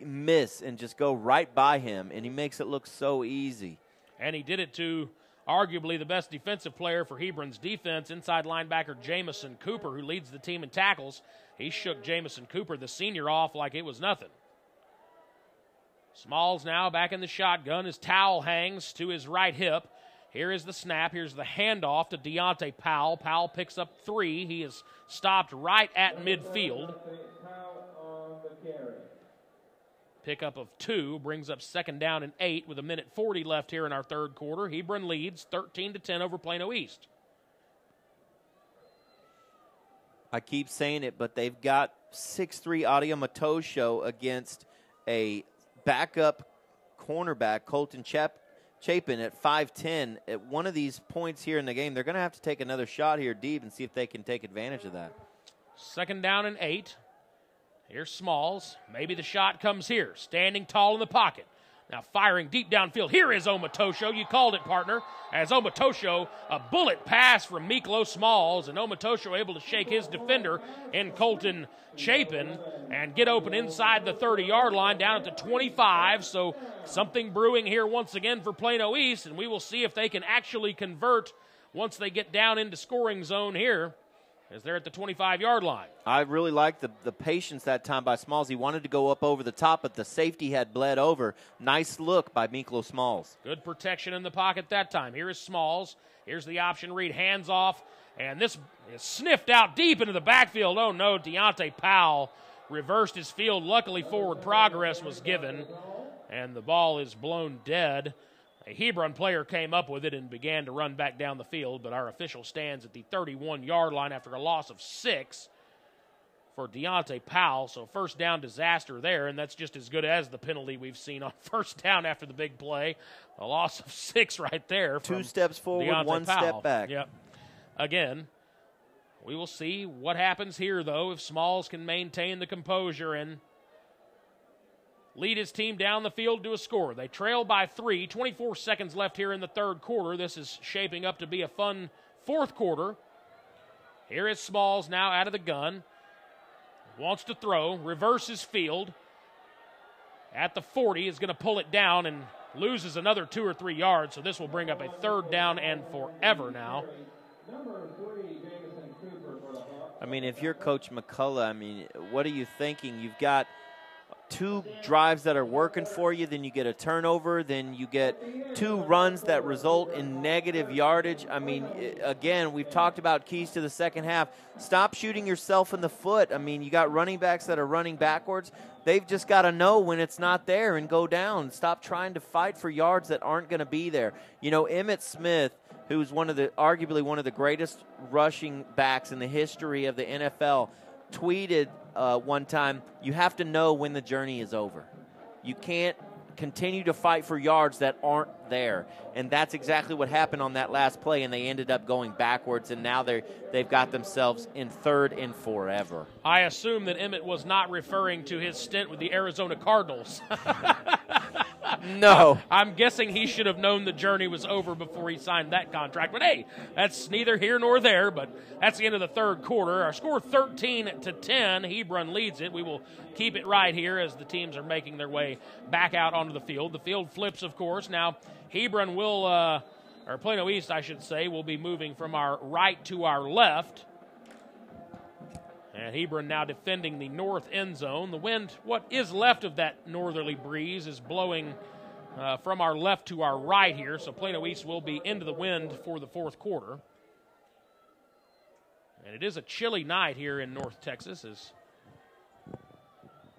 miss and just go right by him, and he makes it look so easy. And he did it to arguably the best defensive player for Hebron's defense, inside linebacker Jamison Cooper, who leads the team in tackles. He shook Jamison Cooper, the senior, off like it was nothing. Smalls now back in the shotgun. His towel hangs to his right hip. Here is the snap. Here's the handoff to Deontay Powell. Powell picks up 3. He is stopped right at midfield. Pickup of 2 brings up 2nd down and 8 with 1:40 left here in our third quarter. Hebron leads 13-10 over Plano East. I keep saying it, but they've got 6'3" Audio Matosho against a backup cornerback, Colton Chapin, at 5'10". At one of these points here in the game, they're going to have to take another shot here deep and see if they can take advantage of that. 2nd down and 8. Here's Smalls. Maybe the shot comes here. Standing tall in the pocket. Now firing deep downfield. Here is Omatosho. You called it, partner. As Omatosho, a bullet pass from Miklo Smalls, and Omatosho able to shake his defender in Colton Chapin and get open inside the 30-yard line down at the 25. So something brewing here once again for Plano East, and we will see if they can actually convert once they get down into scoring zone here, as they're at the 25-yard line. I really liked the patience that time by Smalls. He wanted to go up over the top, but the safety had bled over. Nice look by Miklo Smalls. Good protection in the pocket that time. Here is Smalls. Here's the option read. Hands off, and this is sniffed out deep into the backfield. Oh, no, Deontay Powell reversed his field. Luckily, forward progress was given, and the ball is blown dead. A Hebron player came up with it and began to run back down the field, but our official stands at the 31-yard line after a loss of 6 for Deontay Powell. So 1st down disaster there, and that's just as good as the penalty we've seen on 1st down after the big play. A loss of 6 right there. 2 steps forward, Deontay 1 Powell. step back. Yep. Again, we will see what happens here, though, if Smalls can maintain the composure and lead his team down the field to a score. They trail by 3. 24 seconds left here in the third quarter. This is shaping up to be a fun fourth quarter. Here is Smalls now out of the gun. Wants to throw. Reverses field. At the 40 is going to pull it down and loses another 2 or 3 yards. So this will bring up a 3rd down and forever now. I mean, if you're Coach McCullough, I mean, what are you thinking? You've got 2 drives that are working for you, then you get a turnover, then you get 2 runs that result in negative yardage. I mean, again, we've talked about keys to the second half. Stop shooting yourself in the foot. I mean, you got running backs that are running backwards. They've just got to know when it's not there and go down. Stop trying to fight for yards that aren't going to be there. You know, Emmitt Smith, who's arguably one of the greatest rushing backs in the history of the NFL, tweeted one time, you have to know when the journey is over. You can't continue to fight for yards that aren't there. And that's exactly what happened on that last play, and they ended up going backwards, and now they've got themselves in 3rd and forever. I assume that Emmitt was not referring to his stint with the Arizona Cardinals. No. I'm guessing he should have known the journey was over before he signed that contract. But, hey, that's neither here nor there. But that's the end of the third quarter. Our score 13-10. Hebron leads it. We will keep it right here as the teams are making their way back out onto the field. The field flips, of course. Now, Hebron will, or Plano East, I should say, will be moving from our right to our left. And Hebron now defending the north end zone. The wind, what is left of that northerly breeze, is blowing from our left to our right here. So Plano East will be into the wind for the fourth quarter. And it is a chilly night here in North Texas. As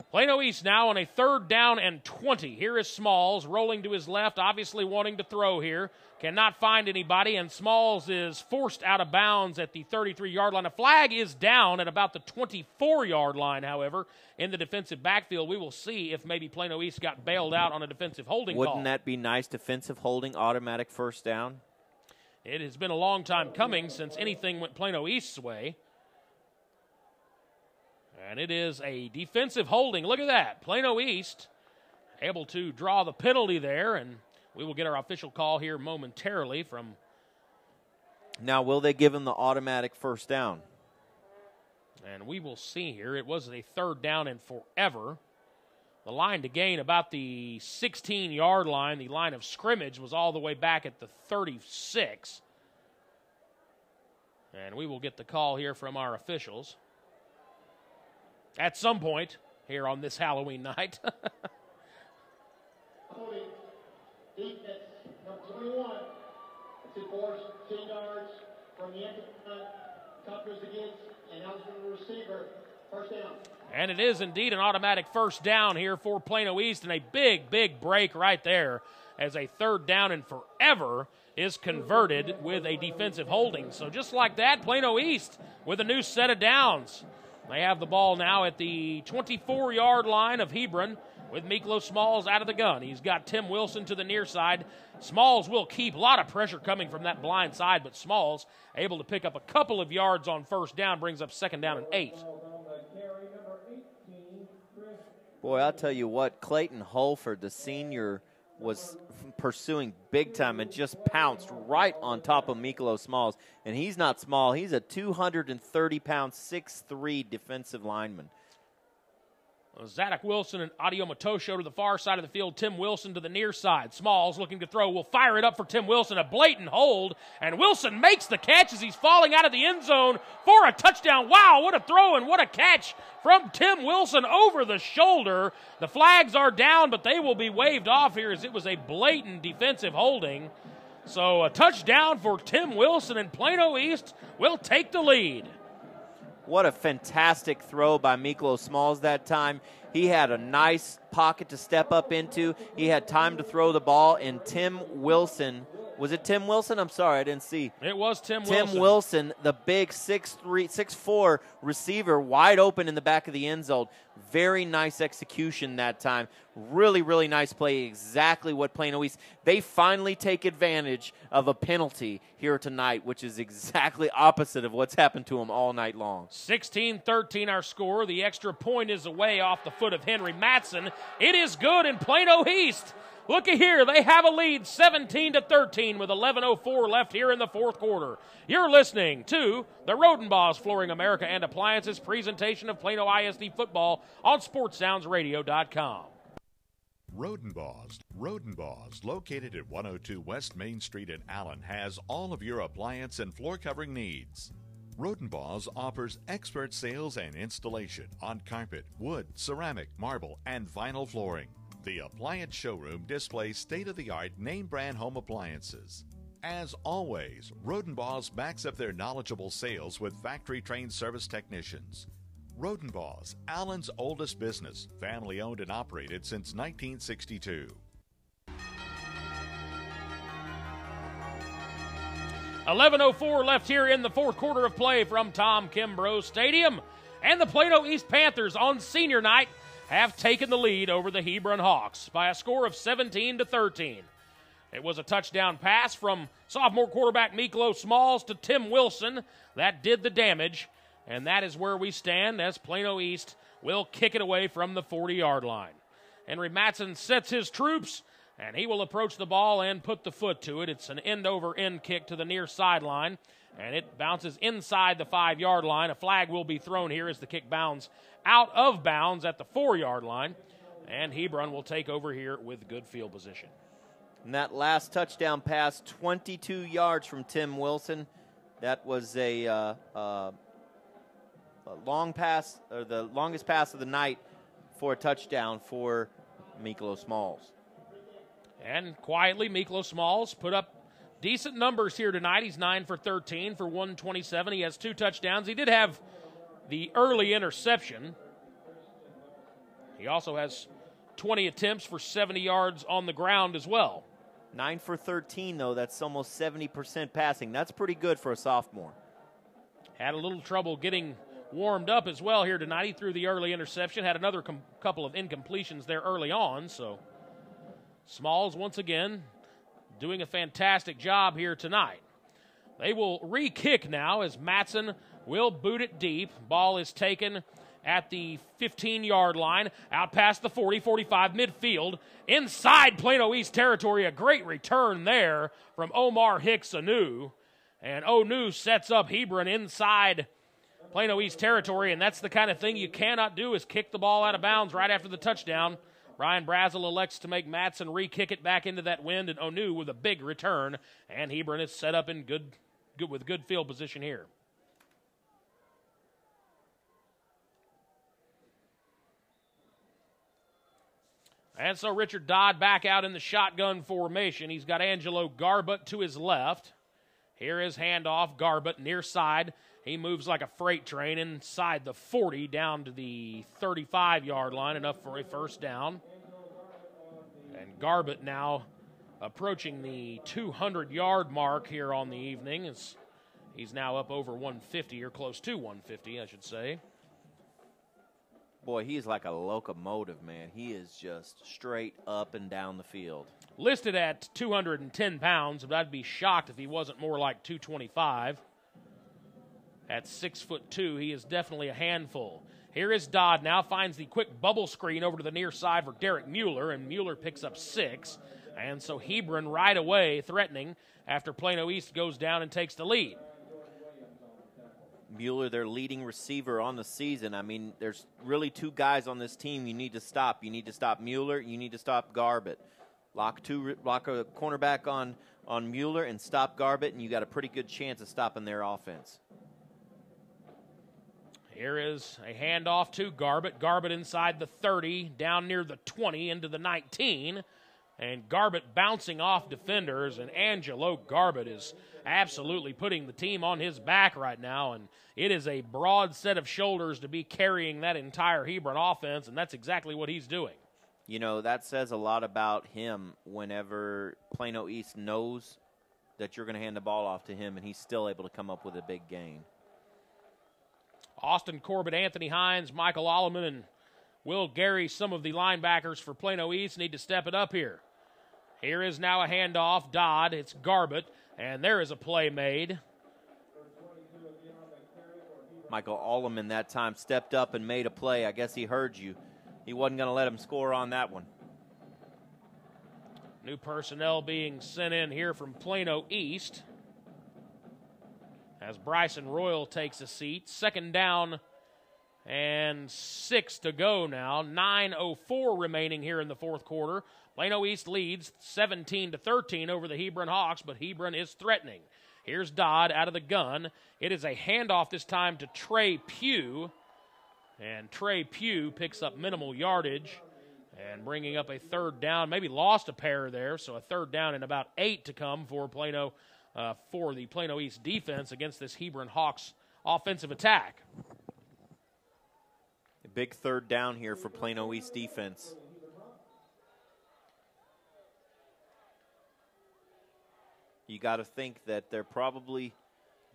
Plano East now on a 3rd down and 20. Here is Smalls rolling to his left, obviously wanting to throw here. Cannot find anybody, and Smalls is forced out of bounds at the 33-yard line. A flag is down at about the 24-yard line, however, in the defensive backfield. We will see if maybe Plano East got bailed out on a defensive holding call. Wouldn't that be nice? Defensive holding, automatic 1st down. It has been a long time coming since anything went Plano East's way. And it is a defensive holding. Look at that. Plano East able to draw the penalty there, and we will get our official call here momentarily from. Now, will they give him the automatic 1st down? And we will see here. It was a 3rd down and forever. The line to gain about the 16-yard line. The line of scrimmage was all the way back at the 36. And we will get the call here from our officials at some point here on this Halloween night. Defense, number 21. It's enforced 10 yards from the end of the line. Comes against, and now the receiver. First down. And it is indeed an automatic first down here for Plano East, and a big, big break right there as a third down and forever is converted with a defensive holding. So just like that, Plano East with a new set of downs. They have the ball now at the 24-yard line of Hebron with Miklo Smalls out of the gun. He's got Tim Wilson to the near side. Smalls will keep a lot of pressure coming from that blind side, but Smalls able to pick up a couple of yards on first down, brings up second down and 8. Boy, I'll tell you what, Clayton Holford, the senior, was pursuing big time and just pounced right on top of Miklo Smalls. And he's not small. He's a 230-pound, 6'3" defensive lineman. Zadok Wilson and Adio Matosho to the far side of the field. Tim Wilson to the near side. Smalls looking to throw. Will fire it up for Tim Wilson. A blatant hold. And Wilson makes the catch as he's falling out of the end zone for a touchdown. Wow, what a throw and what a catch from Tim Wilson over the shoulder. The flags are down, but they will be waved off here as it was a blatant defensive holding. So a touchdown for Tim Wilson, and Plano East will take the lead. What a fantastic throw by Miklo Smalls that time. He had a nice pocket to step up into. He had time to throw the ball, and Tim Wilson, was it Tim Wilson? I'm sorry, I didn't see. It was Tim Wilson. Tim Wilson, the big 6'4" receiver, wide open in the back of the end zone. Very nice execution that time. Really, really nice play. Exactly what Plano East. They finally take advantage of a penalty here tonight, which is exactly opposite of what's happened to them all night long. 16-13 our score. The extra point is away off the foot of Henry Matson. It is good in Plano East. Looky here, they have a lead 17-13 with 11:04 left here in the fourth quarter. You're listening to the Rodenbaugh Flooring America and Appliances presentation of Plano ISD football on SportsSoundsRadio.com. Rodenbaugh, located at 102 West Main Street in Allen, has all of your appliance and floor covering needs. Rodenbaugh offers expert sales and installation on carpet, wood, ceramic, marble, and vinyl flooring. The appliance showroom displays state-of-the-art name-brand home appliances. As always, Rodenbaugh backs up their knowledgeable sales with factory-trained service technicians. Rodenbaugh, Allen's oldest business, family-owned and operated since 1962. 11:04 left here in the fourth quarter of play from Tom Kimbrough Stadium. And the Plano East Panthers on senior night have taken the lead over the Hebron Hawks by a score of 17-13. It was a touchdown pass from sophomore quarterback Miklo Smalls to Tim Wilson. That did the damage, and that is where we stand as Plano East will kick it away from the 40-yard line. Henry Matson sets his troops, and he will approach the ball and put the foot to it. It's an end-over-end kick to the near sideline, and it bounces inside the 5-yard line. A flag will be thrown here as the kick bounds out of bounds at the 4-yard line, and Hebron will take over here with good field position. And that last touchdown pass, 22 yards from Tim Wilson. That was a long pass, or the longest pass of the night for a touchdown for Miklo Smalls. And quietly, Miklo Smalls put up decent numbers here tonight. He's 9 for 13 for 127. He has 2 touchdowns. He did have the early interception. He also has 20 attempts for 70 yards on the ground as well. 9 for 13, though. That's almost 70% passing. That's pretty good for a sophomore. Had a little trouble getting warmed up as well here tonight. He threw the early interception, had another couple of incompletions there early on. So Smalls, once again, doing a fantastic job here tonight. They will re-kick now as Matson will boot it deep. Ball is taken at the 15-yard line, out past the 40, 45, midfield, inside Plano East territory. A great return there from Omar Hicks-Anu. And Onu sets up Hebron inside Plano East territory, and that's the kind of thing you cannot do, is kick the ball out of bounds right after the touchdown. Brian Brazel elects to make Matson re-kick it back into that wind, and Onu with a big return. And Hebron is set up in with good field position here. And so Richard Dodd back out in the shotgun formation. He's got Angelo Garbutt to his left. Here is handoff, Garbutt near side. He moves like a freight train inside the 40 down to the 35-yard line, enough for a first down. And Garbutt now approaching the 200-yard mark here on the evening. He's now up over 150, or close to 150, I should say. Boy, he's like a locomotive, man. He is just straight up and down the field. Listed at 210 pounds, but I'd be shocked if he wasn't more like 225. At 6'2", he is definitely a handful. Here is Dodd now, finds the quick bubble screen over to the near side for Derek Mueller, and Mueller picks up 6. And so Hebron right away threatening after Plano East goes down and takes the lead. Mueller, their leading receiver on the season. I mean, there's really two guys on this team you need to stop. You need to stop Mueller. You need to stop Garbutt. Lock a cornerback on Mueller and stop Garbutt, and you got a pretty good chance of stopping their offense. Here is a handoff to Garbutt. Garbutt inside the 30, down near the 20, into the 19. And Garbutt bouncing off defenders, and Angelo Garbutt is absolutely putting the team on his back right now, and it is a broad set of shoulders to be carrying that entire Hebron offense, and that's exactly what he's doing. You know, that says a lot about him whenever Plano East knows that you're going to hand the ball off to him, and he's still able to come up with a big gain. Austin Corbett, Anthony Hines, Michael Alleman, and Will Gary, some of the linebackers for Plano East, need to step it up here. Here is now a handoff. Dodd, it's Garbutt, and there is a play made. Michael Alleman that time stepped up and made a play. I guess he heard you. He wasn't going to let him score on that one. New personnel being sent in here from Plano East as Bryson Royal takes a seat. Second down and 6 to go now. 9:04 remaining here in the fourth quarter. Plano East leads 17-13 over the Hebron Hawks, but Hebron is threatening. Here's Dodd out of the gun. It is a handoff this time to Trey Pugh, and Trey Pugh picks up minimal yardage and bringing up a third down. Maybe lost a pair there, so a third down and about 8 to come for the Plano East defense against this Hebron Hawks offensive attack. A big third down here for Plano East defense. You got to think that they're probably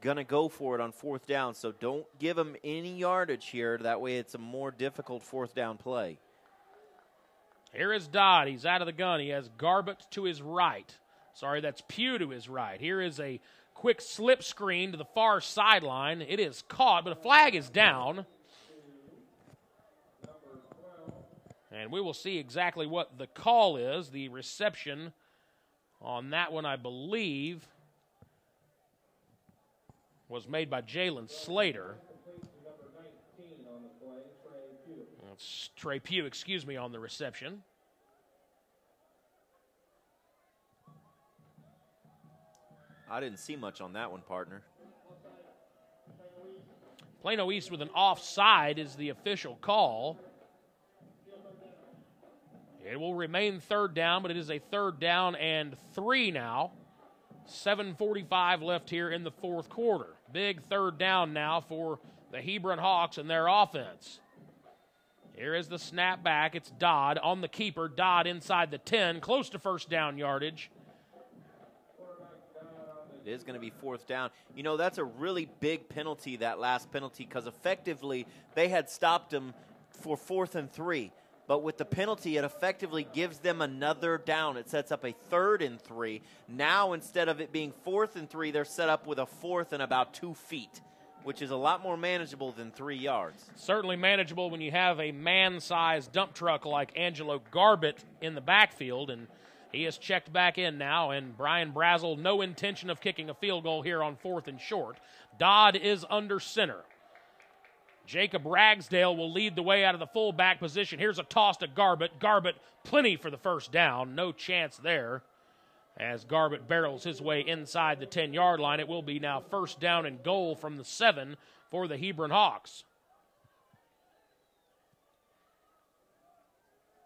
going to go for it on fourth down, so don't give them any yardage here. That way it's a more difficult fourth down play. Here is Dodd. He's out of the gun. He has Garbutt to his right. Sorry, that's Pugh to his right. Here is a quick slip screen to the far sideline. It is caught, but a flag is down. And we will see exactly what the call is. The reception on that one, I believe, was made by Jalen Slater. It's Trey Pugh, excuse me, on the reception. I didn't see much on that one, partner. Plano East with an offside is the official call. It will remain third down, but it is a third down and 3 now. 7:45 left here in the fourth quarter. Big third down now for the Hebron Hawks and their offense. Here is the snap back. It's Dodd on the keeper. Dodd inside the 10, close to first down yardage. It is going to be fourth down. You know, that's a really big penalty, that last penalty, because effectively they had stopped him for 4th and 3. But with the penalty, it effectively gives them another down. It sets up a 3rd and 3. Now, instead of it being 4th and 3, they're set up with a 4th and about 2 feet, which is a lot more manageable than 3 yards. Certainly manageable when you have a man-sized dump truck like Angelo Garbutt in the backfield, and he is checked back in now, and Brian Brazel, no intention of kicking a field goal here on 4th and short. Dodd is under center. Jacob Ragsdale will lead the way out of the fullback position. Here's a toss to Garbett. Garbett, plenty for the first down. No chance there as Garbett barrels his way inside the 10-yard line. It will be now first down and goal from the 7 for the Hebron Hawks.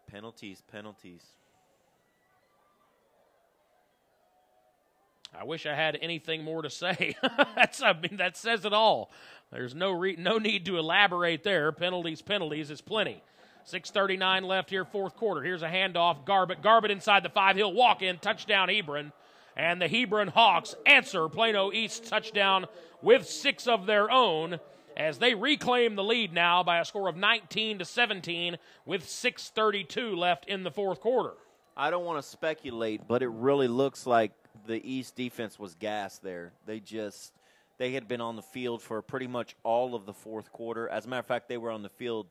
Penalties. I wish I had anything more to say. That says it all. There's no need to elaborate there. Penalties is plenty. 6:39 left here, fourth quarter. Here's a handoff. Garbett inside the 5. He'll walk in. Touchdown, Hebron. And the Hebron Hawks answer Plano East touchdown with 6 of their own as they reclaim the lead now by a score of 19-17 with 6:32 left in the fourth quarter. I don't want to speculate, but it really looks like the East defense was gassed there. They had been on the field for pretty much all of the fourth quarter. As a matter of fact, they were on the field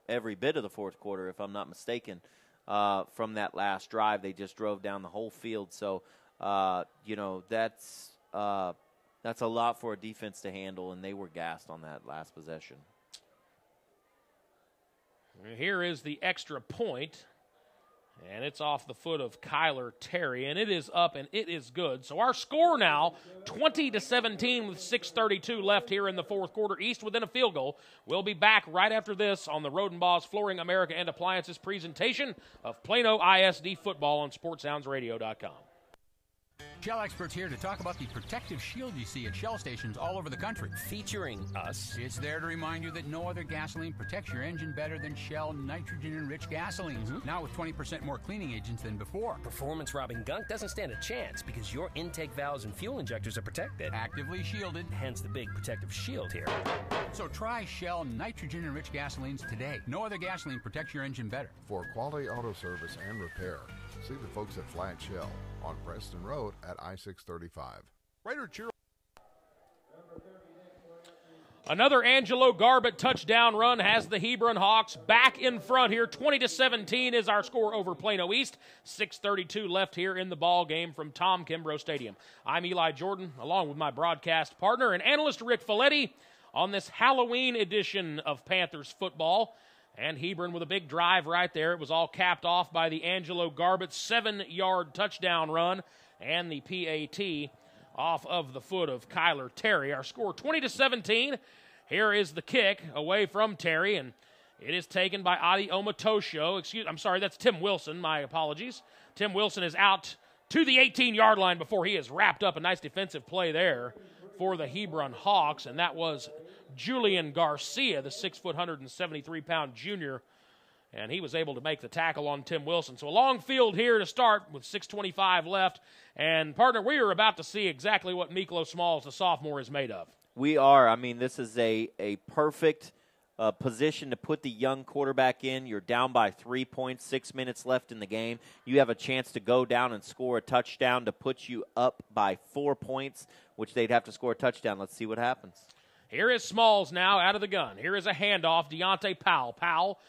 every bit of the fourth quarter, if I'm not mistaken. From that last drive, they just drove down the whole field. So, that's a lot for a defense to handle, and they were gassed on that last possession. Here is the extra point. And it's off the foot of Kyler Terry, and it is up, and it is good. So our score now, 20-17 with 6:32 left here in the fourth quarter. East within a field goal. We'll be back right after this on the Rodenbaugh's Flooring America and Appliances presentation of Plano ISD football on SportsSoundsRadio.com. Shell experts here to talk about the protective shield you see at Shell stations all over the country. Featuring us. It's there to remind you that no other gasoline protects your engine better than Shell nitrogen-enriched gasolines. Now with 20% more cleaning agents than before. Performance-robbing gunk doesn't stand a chance because your intake valves and fuel injectors are protected. Actively shielded. Hence the big protective shield here. So try Shell nitrogen-enriched gasolines today. No other gasoline protects your engine better. For quality auto service and repair, see the folks at Flat Shell on Preston Road at I-635. Raider cheer. Another Angelo Garbett touchdown run has the Hebron Hawks back in front here. 20-17 is our score over Plano East. 6:32 left here in the ball game from Tom Kimbrough Stadium. I'm Eli Jordan, along with my broadcast partner and analyst Rick Folletti on this Halloween edition of Panthers football. And Hebron with a big drive right there. It was all capped off by the Angelo Garbett 7-yard touchdown run and the PAT off of the foot of Kyler Terry. Our score 20-17. Here is the kick away from Terry, and it is taken by Adi Omatosho. That's Tim Wilson. My apologies. Tim Wilson is out to the 18-yard line before he is wrapped up. A nice defensive play there for the Hebron Hawks, and that was Julian Garcia, the 6-foot, 173-pound junior, and he was able to make the tackle on Tim Wilson. So a long field here to start with 6:25 left, and partner, we are about to see exactly what Miklo Smalls, the sophomore, is made of. We are. I mean, this is a perfect position to put the young quarterback in. You're down by 3 points, 6 minutes left in the game. You have a chance to go down and score a touchdown to put you up by 4 points, which they'd have to score a touchdown. Let's see what happens. Here is Smalls now out of the gun. Here is a handoff. Deontay Powell. Powell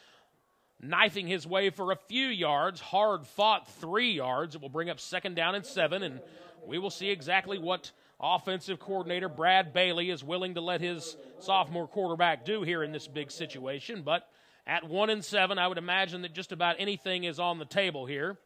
knifing his way for a few yards. Hard-fought 3 yards. It will bring up second down and 7, and we will see exactly what offensive coordinator Brad Bailey is willing to let his sophomore quarterback do here in this big situation. But at 1-7, I would imagine that just about anything is on the table here.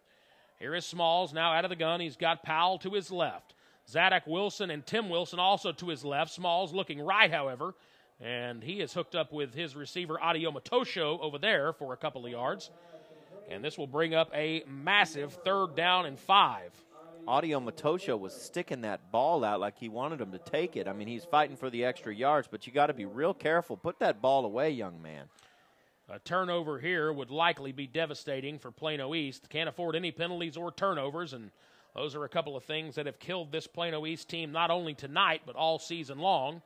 Here is Smalls now out of the gun. He's got Powell to his left. Zadok Wilson and Tim Wilson also to his left. Smalls looking right, however, and he is hooked up with his receiver, Adio Matosho, over there for a couple of yards. And this will bring up a massive 3rd down and 5. Adio Matosho was sticking that ball out like he wanted him to take it. I mean, he's fighting for the extra yards, but you got to be real careful. Put that ball away, young man. A turnover here would likely be devastating for Plano East. Can't afford any penalties or turnovers, and those are a couple of things that have killed this Plano East team not only tonight but all season long.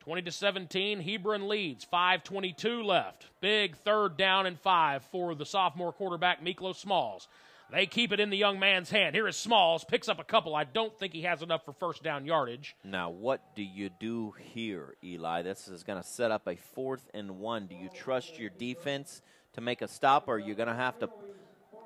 20-17, Hebron leads. 5:22 left. Big 3rd down and 5 for the sophomore quarterback, Miklo Smalls. They keep it in the young man's hand. Here is Smalls, picks up a couple. I don't think he has enough for first down yardage. Now, what do you do here, Eli? This is going to set up a 4th and 1. Do you trust your defense to make a stop, or are you going to have to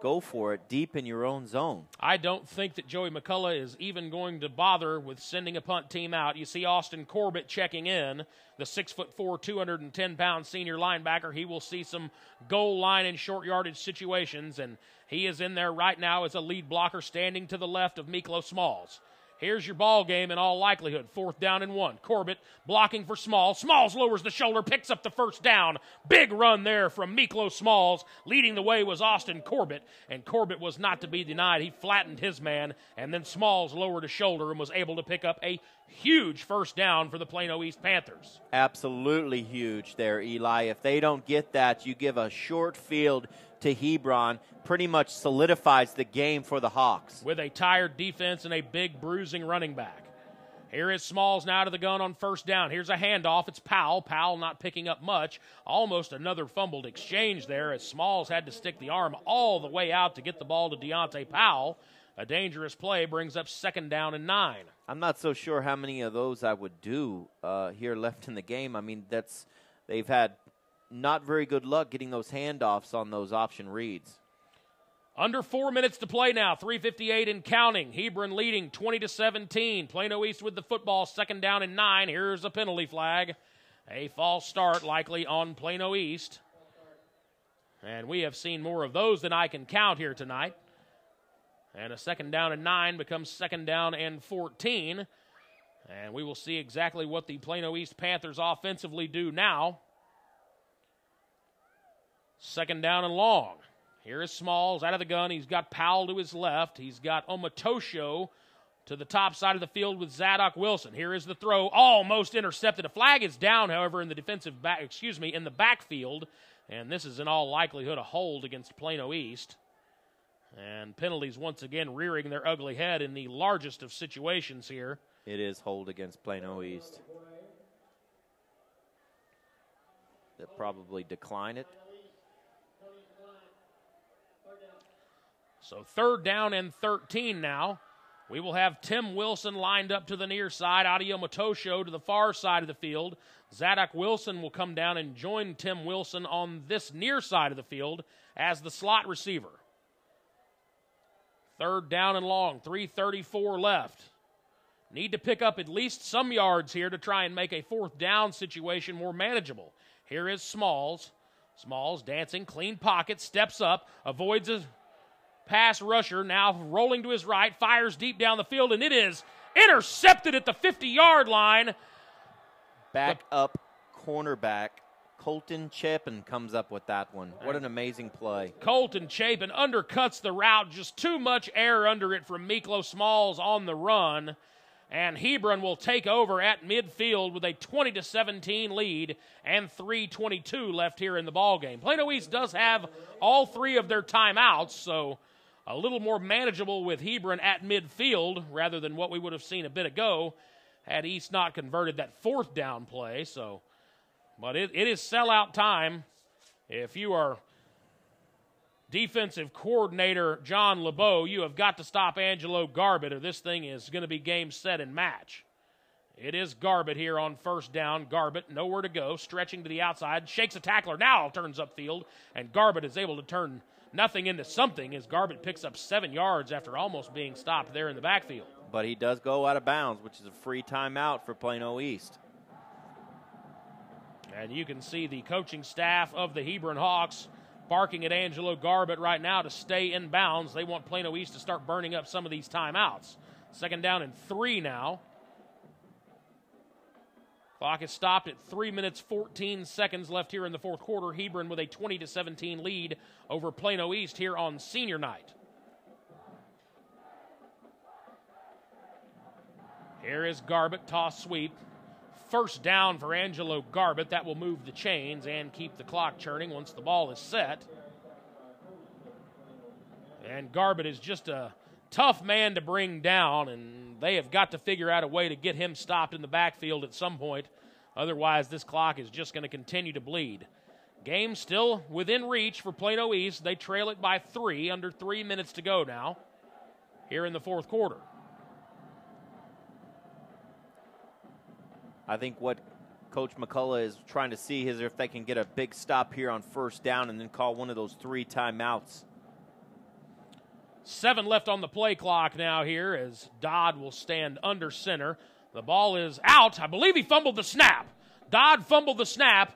go for it deep in your own zone. I don't think that Joey McCullough is even going to bother with sending a punt team out. You see Austin Corbett checking in, the 6'4", 210-pound senior linebacker. He will see some goal line and short yardage situations, and he is in there right now as a lead blocker standing to the left of Miklo Smalls. Here's your ball game in all likelihood. 4th down and 1. Corbett blocking for Smalls. Smalls lowers the shoulder, picks up the first down. Big run there from Miklo Smalls. Leading the way was Austin Corbett, and Corbett was not to be denied. He flattened his man, and then Smalls lowered his shoulder and was able to pick up a huge first down for the Plano East Panthers. Absolutely huge there, Eli. If they don't get that, you give a short field to Hebron, pretty much solidifies the game for the Hawks. With a tired defense and a big bruising running back. Here is Smalls now to the gun on 1st down. Here's a handoff. It's Powell. Powell not picking up much. Almost another fumbled exchange there as Smalls had to stick the arm all the way out to get the ball to Deontay Powell. A dangerous play brings up 2nd down and 9. I'm not so sure how many of those I would do here left in the game. I mean, they've had not very good luck getting those handoffs on those option reads. Under 4 minutes to play now, 3:58 and counting. Hebron leading 20-17. Plano East with the football, 2nd down and 9. Here's a penalty flag. A false start likely on Plano East. And we have seen more of those than I can count here tonight. And a 2nd down and 9 becomes 2nd down and 14. And we will see exactly what the Plano East Panthers offensively do now. 2nd down and long. Here is Smalls out of the gun. He's got Powell to his left. He's got Omatosho to the top side of the field with Zadok Wilson. Here is the throw, almost intercepted. A flag is down, however, in the in the backfield. And this is in all likelihood a hold against Plano East. And penalties once again rearing their ugly head in the largest of situations here. It is hold against Plano East. They'll probably decline it. So 3rd down and 13 now. We will have Tim Wilson lined up to the near side. Adio Matosho to the far side of the field. Zadok Wilson will come down and join Tim Wilson on this near side of the field as the slot receiver. 3rd down and long. 3:34 left. Need to pick up at least some yards here to try and make a 4th down situation more manageable. Here is Smalls. Smalls dancing, clean pocket, steps up, avoids a pass rusher, now rolling to his right, fires deep down the field, and it is intercepted at the 50-yard line. Back up cornerback Colton Chapin comes up with that one. What an amazing play. Colton Chapin undercuts the route, just too much air under it from Miklo Smalls on the run. And Hebron will take over at midfield with a 20-17 lead and 3:22 left here in the ballgame. Plano East does have all 3 of their timeouts, so a little more manageable with Hebron at midfield rather than what we would have seen a bit ago had East not converted that 4th down play. But it is sellout time. If you are defensive coordinator John LeBeau, you have got to stop Angelo Garbett or this thing is going to be game, set, and match. It is Garbett here on 1st down. Garbett, nowhere to go, stretching to the outside, shakes a tackler, now turns upfield, and Garbett is able to turn nothing into something as Garbett picks up 7 yards after almost being stopped there in the backfield. But he does go out of bounds, which is a free timeout for Plano East. And you can see the coaching staff of the Hebron Hawks barking at Angelo Garbett right now to stay in bounds. They want Plano East to start burning up some of these timeouts. 2nd down and 3 now. Clock is stopped at 3 minutes, 14 seconds left here in the 4th quarter. Hebron with a 20-17 lead over Plano East here on senior night. Here is Garbett, toss sweep. 1st down for Angelo Garbett. That will move the chains and keep the clock churning once the ball is set. And Garbett is just a tough man to bring down, and they have got to figure out a way to get him stopped in the backfield at some point. Otherwise, this clock is just going to continue to bleed. Game still within reach for Plano East. They trail it by 3, under 3 minutes to go now here in the 4th quarter. I think what Coach McCullough is trying to see is if they can get a big stop here on 1st down and then call one of those 3 timeouts. 7 left on the play clock now here as Dodd will stand under center. The ball is out. I believe he fumbled the snap. Dodd fumbled the snap.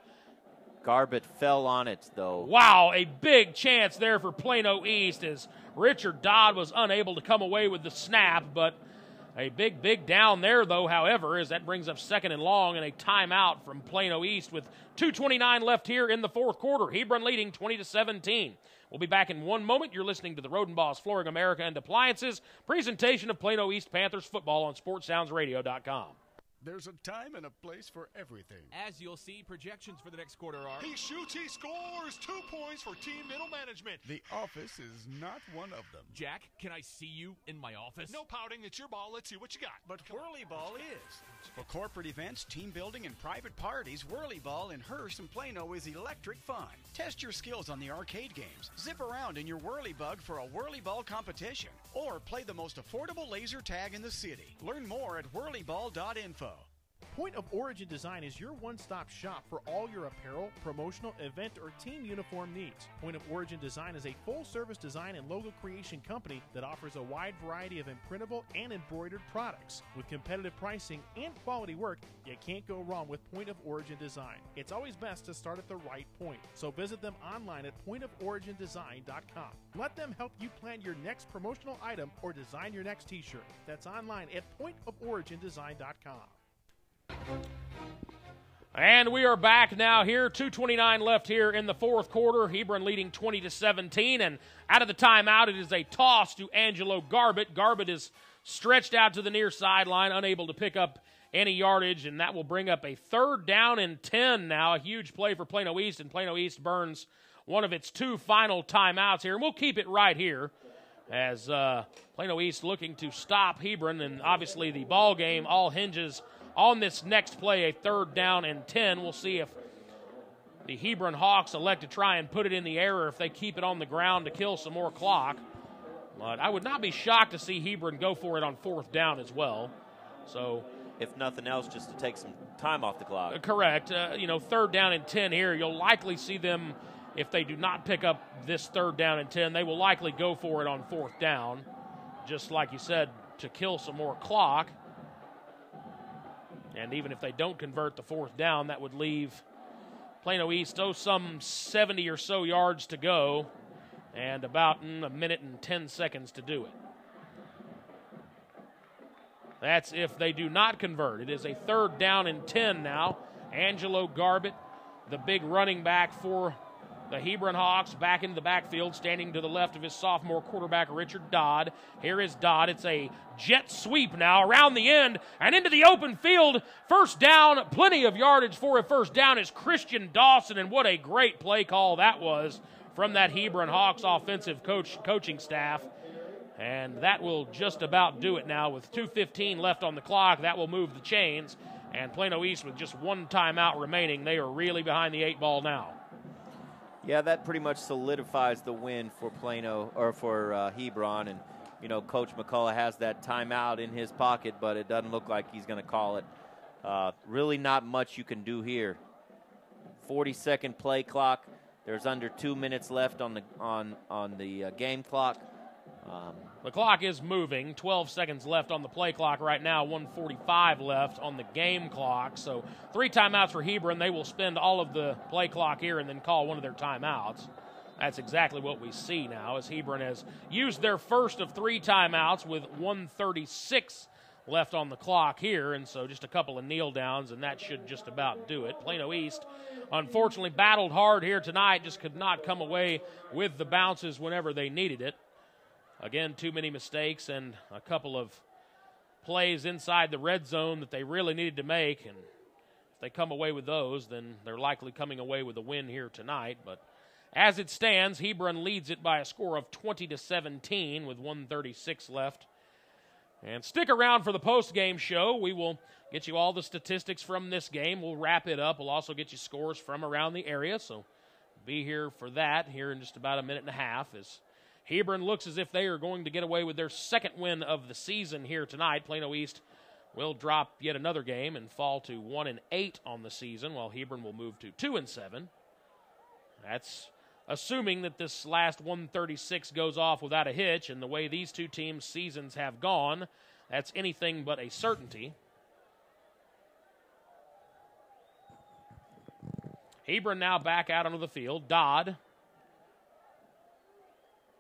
Garbett fell on it, though. Wow, a big chance there for Plano East as Richard Dodd was unable to come away with the snap, but a big down there, though, however, as that brings up 2nd and long and a timeout from Plano East with 2:29 left here in the fourth quarter. Hebron leading 20-17. We'll be back in one moment. You're listening to the Roden Boss Flooring America and Appliances presentation of Plano East Panthers football on SportsSoundsRadio.com. There's a time and a place for everything. As you'll see, projections for the next quarter are... He shoots, he scores! 2 points for team middle management. The office is not one of them. Jack, can I see you in my office? No pouting, it's your ball. Let's see what you got. But Whirly Ball is. For corporate events, team building, and private parties, Whirly Ball in Hearst and Plano is electric fun. Test your skills on the arcade games. Zip around in your Whirly Bug for a Whirly Ball competition. Or play the most affordable laser tag in the city. Learn more at whirlyball.info. Point of Origin Design is your one-stop shop for all your apparel, promotional, event, or team uniform needs. Point of Origin Design is a full-service design and logo creation company that offers a wide variety of imprintable and embroidered products. With competitive pricing and quality work, you can't go wrong with Point of Origin Design. It's always best to start at the right point, so visit them online at pointoforigindesign.com. Let them help you plan your next promotional item or design your next t-shirt. That's online at pointoforigindesign.com. And we are back now here. 2:29 left here in the fourth quarter. Hebron leading 20-17. And out of the timeout, it is a toss to Angelo Garbett. Garbett is stretched out to the near sideline, unable to pick up any yardage, and that will bring up a 3rd down and 10 now. A huge play for Plano East, and Plano East burns one of its 2 final timeouts here. And we'll keep it right here as Plano East looking to stop Hebron, and obviously the ball game all hinges on this next play, a 3rd down and 10. We'll see if the Hebron Hawks elect to try and put it in the air or if they keep it on the ground to kill some more clock. But I would not be shocked to see Hebron go for it on 4th down as well. So, if nothing else, just to take some time off the clock. Correct. 3rd down and 10 here. You'll likely see them, if they do not pick up this 3rd down and 10, they will likely go for it on 4th down, just like you said, to kill some more clock. And even if they don't convert the 4th down, that would leave Plano East, some 70 or so yards to go and about a minute and 10 seconds to do it. That's if they do not convert. It is a 3rd down and 10 now. Angelo Garbett, the big running back for the Hebron Hawks, back into the backfield, standing to the left of his sophomore quarterback, Richard Dodd. Here is Dodd. It's a jet sweep now around the end and into the open field. 1st down, plenty of yardage for a 1st down is Christian Dawson, and what a great play call that was from that Hebron Hawks offensive coaching staff. And that will just about do it now with 2:15 left on the clock. That will move the chains, and Plano East with just 1 timeout remaining. They are really behind the 8 ball now. Yeah, that pretty much solidifies the win for Plano, or for Hebron. And, Coach McCullough has that timeout in his pocket, but it doesn't look like he's going to call it. Really not much you can do here. 40-second play clock. There's under 2 minutes left on the game clock. The clock is moving. 12 seconds left on the play clock right now. 1:45 left on the game clock. So 3 timeouts for Hebron. They will spend all of the play clock here and then call one of their timeouts. That's exactly what we see now, as Hebron has used their first of 3 timeouts with 1:36 left on the clock here. And so just a couple of kneel downs, and that should just about do it. Plano East, unfortunately, battled hard here tonight. Just could not come away with the bounces whenever they needed it. Again, too many mistakes and a couple of plays inside the red zone that they really needed to make. And if they come away with those, then they're likely coming away with a win here tonight. But as it stands, Hebron leads it by a score of 20-17 with 1:36 left. And stick around for the post-game show. We will get you all the statistics from this game. We'll wrap it up. We'll also get you scores from around the area. So be here for that here in just about a minute and a half, as Hebron looks as if they are going to get away with their 2nd win of the season here tonight. Plano East will drop yet another game and fall to 1-8 on the season, while Hebron will move to 2-7. That's assuming that this last 136 goes off without a hitch, and the way these two teams' seasons have gone, that's anything but a certainty. Hebron now back out onto the field. Dodd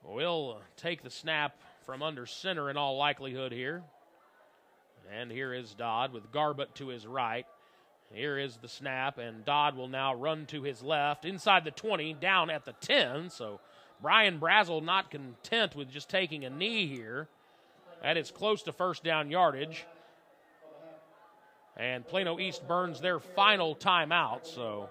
will take the snap from under center in all likelihood here. And here is Dodd with Garbutt to his right. Here is the snap, and Dodd will now run to his left, inside the 20, down at the 10. So Brian Brazel not content with just taking a knee here. That is close to first down yardage. And Plano East burns their final timeout. So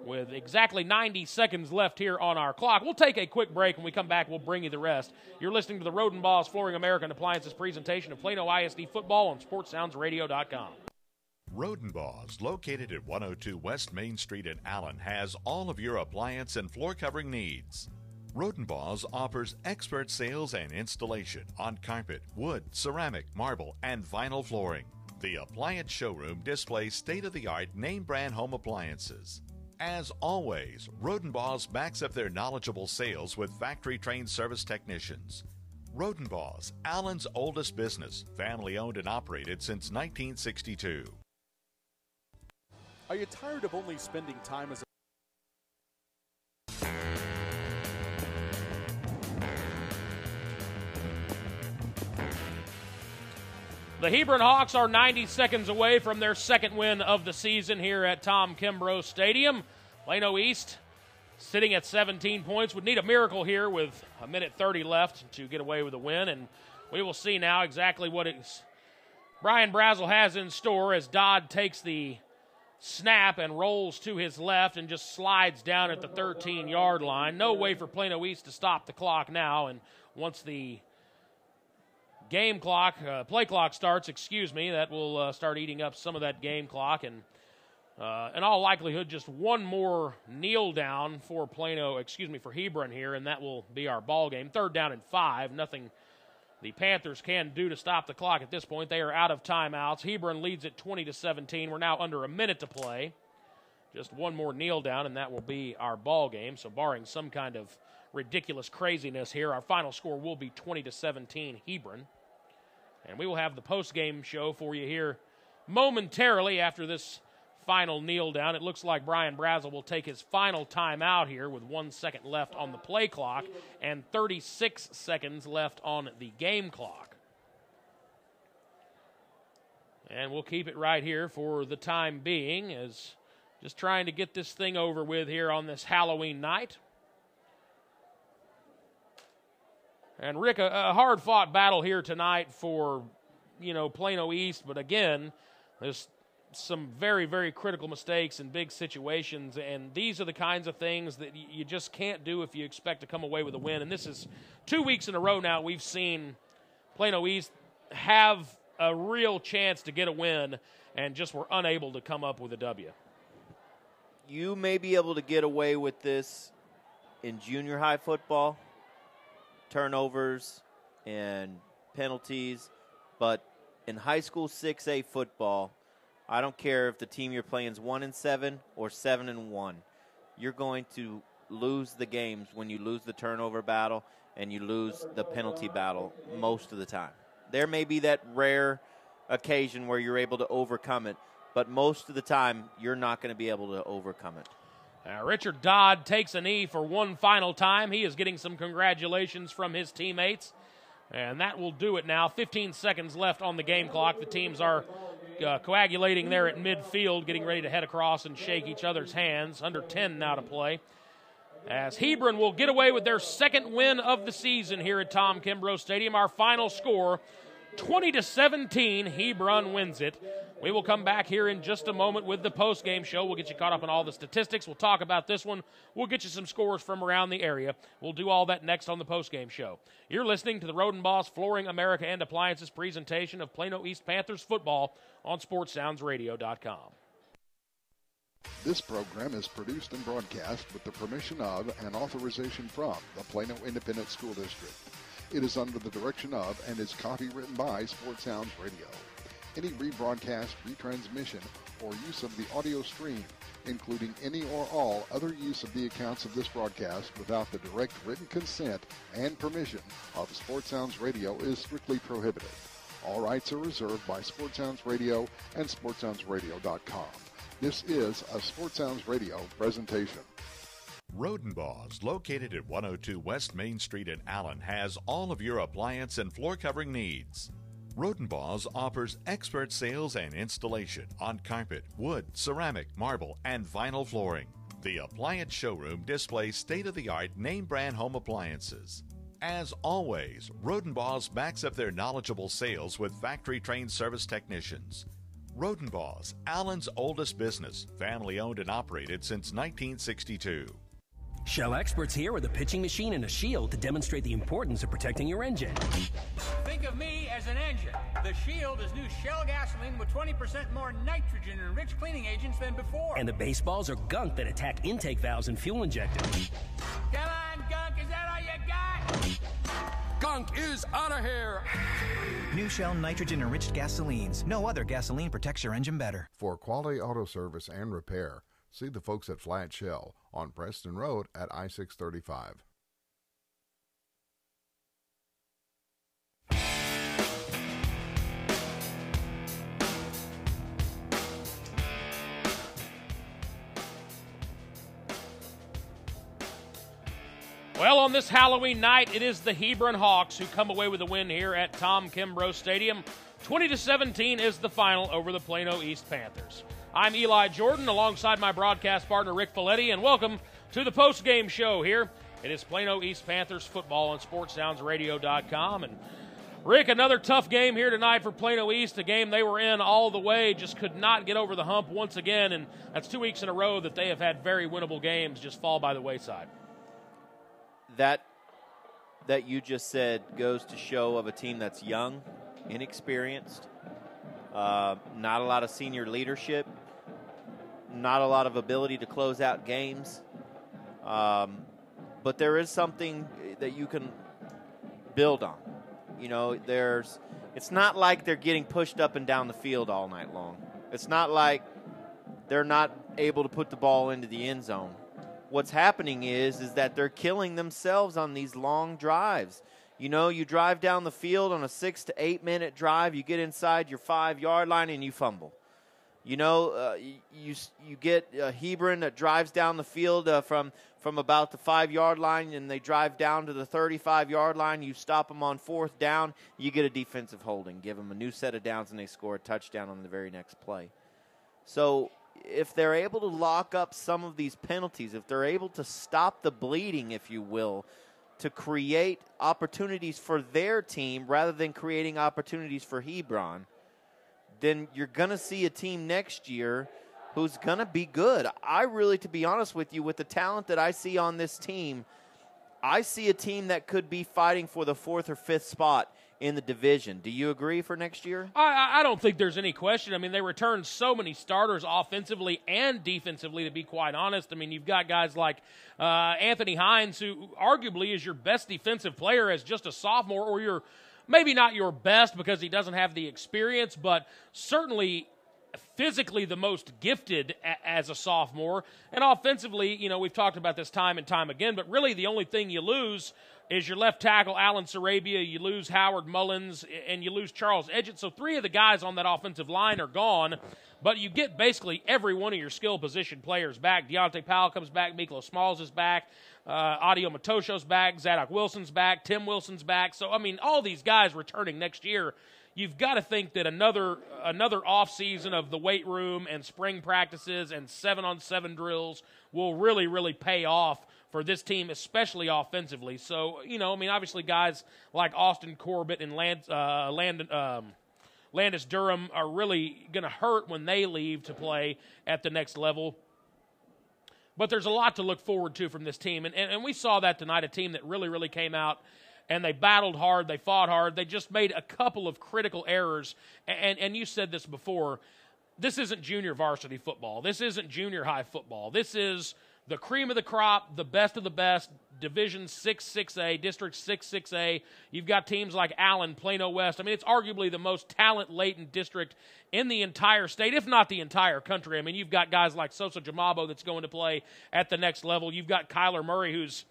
with exactly 90 seconds left here on our clock, we'll take a quick break. When we come back, we'll bring you the rest. You're listening to the Rodenbaugh's Flooring America and Appliances presentation of Plano ISD football on SportsSoundsRadio.com. Rodenbaugh's, located at 102 West Main Street in Allen, has all of your appliance and floor covering needs. Rodenbaugh's offers expert sales and installation on carpet, wood, ceramic, marble, and vinyl flooring. The appliance showroom displays state-of-the-art name-brand home appliances. As always, Rodenbaugh's backs up their knowledgeable sales with factory-trained service technicians. Rodenbaugh's, Allen's oldest business, family-owned and operated since 1962. Are you tired of only spending time as a The Hebron Hawks are 90 seconds away from their second win of the season here at Tom Kimbrough Stadium. Plano East sitting at 17 points. Would need a miracle here with a minute 30 left to get away with a win, and we will see now exactly what Brian Brazel has in store as Dodd takes the snap and rolls to his left and just slides down at the 13-yard line. No way for Plano East to stop the clock now, and once the play clock starts, that will start eating up some of that game clock, and in all likelihood, just one more kneel down for for Hebron here, and that will be our ball game. 3rd down and 5. Nothing the Panthers can do to stop the clock at this point. They are out of timeouts. Hebron leads at 20-17. We're now under a minute to play. Just one more kneel down, and that will be our ball game. So barring some kind of ridiculous craziness here, our final score will be 20-17 Hebron. And we will have the post-game show for you here momentarily after this final kneel down. It looks like Brian Brazel will take his final timeout here with 1 second left on the play clock and 36 seconds left on the game clock. And we'll keep it right here for the time being, as just trying to get this thing over with here on this Halloween night. And Rick, a hard-fought battle here tonight for, Plano East. But again, there's some very, very critical mistakes in big situations. And these are the kinds of things that you just can't do if you expect to come away with a win. And this is 2 weeks in a row now we've seen Plano East have a real chance to get a win and just were unable to come up with a W. You may be able to get away with this in junior high football, turnovers and penalties, but in high school 6A football, I don't care if the team you're playing is 1-7 or 7-1. You're going to lose the games when you lose the turnover battle and you lose the penalty battle most of the time. There may be that rare occasion where you're able to overcome it, but most of the time you're not going to be able to overcome it. Richard Dodd takes a knee for one final time. He is getting some congratulations from his teammates. And that will do it now. 15 seconds left on the game clock. The teams are coagulating there at midfield, getting ready to head across and shake each other's hands. Under 10 now to play. As Hebron will get away with their second win of the season here at Tom Kimbrough Stadium. Our final score, 20-17, Hebron wins it. We will come back here in just a moment with the post-game show. We'll get you caught up on all the statistics. We'll talk about this one. We'll get you some scores from around the area. We'll do all that next on the post-game show. You're listening to the Rodenbaugh's Flooring America and Appliances presentation of Plano East Panthers football on SportsSoundsRadio.com. This program is produced and broadcast with the permission of and authorization from the Plano Independent School District. It is under the direction of and is copywritten by Sports Sounds Radio. Any rebroadcast, retransmission, or use of the audio stream, including any or all other use of the accounts of this broadcast without the direct written consent and permission of Sports Sounds Radio is strictly prohibited. All rights are reserved by Sports Sounds Radio and SportsSoundsRadio.com. This is a Sports Sounds Radio presentation. Rodenbaugh's, located at 102 West Main Street in Allen, has all of your appliance and floor covering needs. Rodenbaugh's offers expert sales and installation on carpet, wood, ceramic, marble, and vinyl flooring. The appliance showroom displays state-of-the-art name-brand home appliances. As always, Rodenbaugh's backs up their knowledgeable sales with factory-trained service technicians. Rodenbaugh's, Allen's oldest business, family-owned and operated since 1962. Shell experts here with a pitching machine and a shield to demonstrate the importance of protecting your engine. Think of me as an engine. The Shield is new Shell gasoline with 20% more nitrogen and rich cleaning agents than before. And the baseballs are gunk that attack intake valves and fuel injectors. Come on, gunk, is that all you got? Gunk is out of here. New Shell nitrogen-enriched gasolines. No other gasoline protects your engine better. For quality auto service and repair, see the folks at Flat Shell on Preston Road at I-635. Well, on this Halloween night, it is the Hebron Hawks who come away with a win here at Tom Kimbrough Stadium. 20-17 is the final over the Plano East Panthers. I'm Eli Jordan alongside my broadcast partner Rick Folletti, and welcome to the post-game show here. It is Plano East Panthers football on SportsSoundsRadio.com. And Rick, another tough game here tonight for Plano East, a game they were in all the way, just could not get over the hump once again, and that's 2 weeks in a row that they have had very winnable games just fall by the wayside. That you just said goes to show of a team that's young, inexperienced, not a lot of senior leadership, not a lot of ability to close out games. But there is something that you can build on. You know, it's not like they're getting pushed up and down the field all night long. It's not like they're not able to put the ball into the end zone. What's happening is that they're killing themselves on these long drives. You know, you drive down the field on a 6 to 8 minute drive, you get inside your 5-yard line and you fumble. You know, you get Hebron that drives down the field from about the 5-yard line, and they drive down to the 35-yard line. You stop them on 4th down, you get a defensive holding, give them a new set of downs, and they score a touchdown on the very next play. So if they're able to lock up some of these penalties, if they're able to stop the bleeding, if you will, to create opportunities for their team rather than creating opportunities for Hebron, then you're going to see a team next year who's going to be good. I really, to be honest with you, with the talent that I see on this team, I see a team that could be fighting for the 4th or 5th spot in the division. Do you agree for next year? I don't think there's any question. I mean, they returned so many starters offensively and defensively, to be quite honest. I mean, you've got guys like Anthony Hines, who arguably is your best defensive player as just a sophomore, or your maybe not your best because he doesn't have the experience, but certainly physically the most gifted as a sophomore. And offensively, you know, we've talked about this time and time again, but really the only thing you lose is your left tackle, Alan Sarabia, you lose Howard Mullins, and you lose Charles Edgett. So 3 of the guys on that offensive line are gone, but you get basically every one of your skill position players back. Deontay Powell comes back, Miklo Smalls is back, Adio Matosho's back, Zadok Wilson's back, Tim Wilson's back. So, I mean, all these guys returning next year. You've got to think that another offseason of the weight room and spring practices and 7-on-7 drills will really, really pay off for this team, especially offensively. So, you know, I mean, obviously guys like Austin Corbett and Landis Durham are really going to hurt when they leave to play at the next level. But there's a lot to look forward to from this team. And we saw that tonight, a team that really, really came out and they battled hard, they fought hard. They just made a couple of critical errors. And you said this before, this isn't junior varsity football. This isn't junior high football. This is the cream of the crop, the best of the best, Division 6A, District 6A. You've got teams like Allen, Plano West. I mean, it's arguably the most talent-laden district in the entire state, if not the entire country. I mean, you've got guys like Sosa Jamabo that's going to play at the next level. You've got Kyler Murray, who's,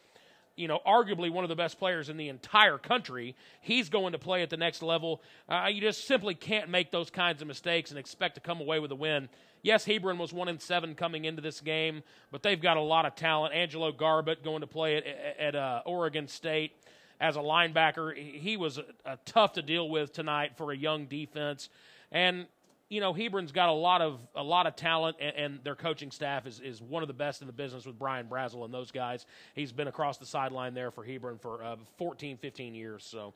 you know, arguably one of the best players in the entire country. He's going to play at the next level. You just simply can't make those kinds of mistakes and expect to come away with a win. Yes, Hebron was 1-7 coming into this game, but they've got a lot of talent. Angelo Garbett going to play at Oregon State as a linebacker. He was tough to deal with tonight for a young defense. And, you know, Hebron's got a lot of talent, and their coaching staff is one of the best in the business with Brian Brazel and those guys. He's been across the sideline there for Hebron for 14, 15 years. So,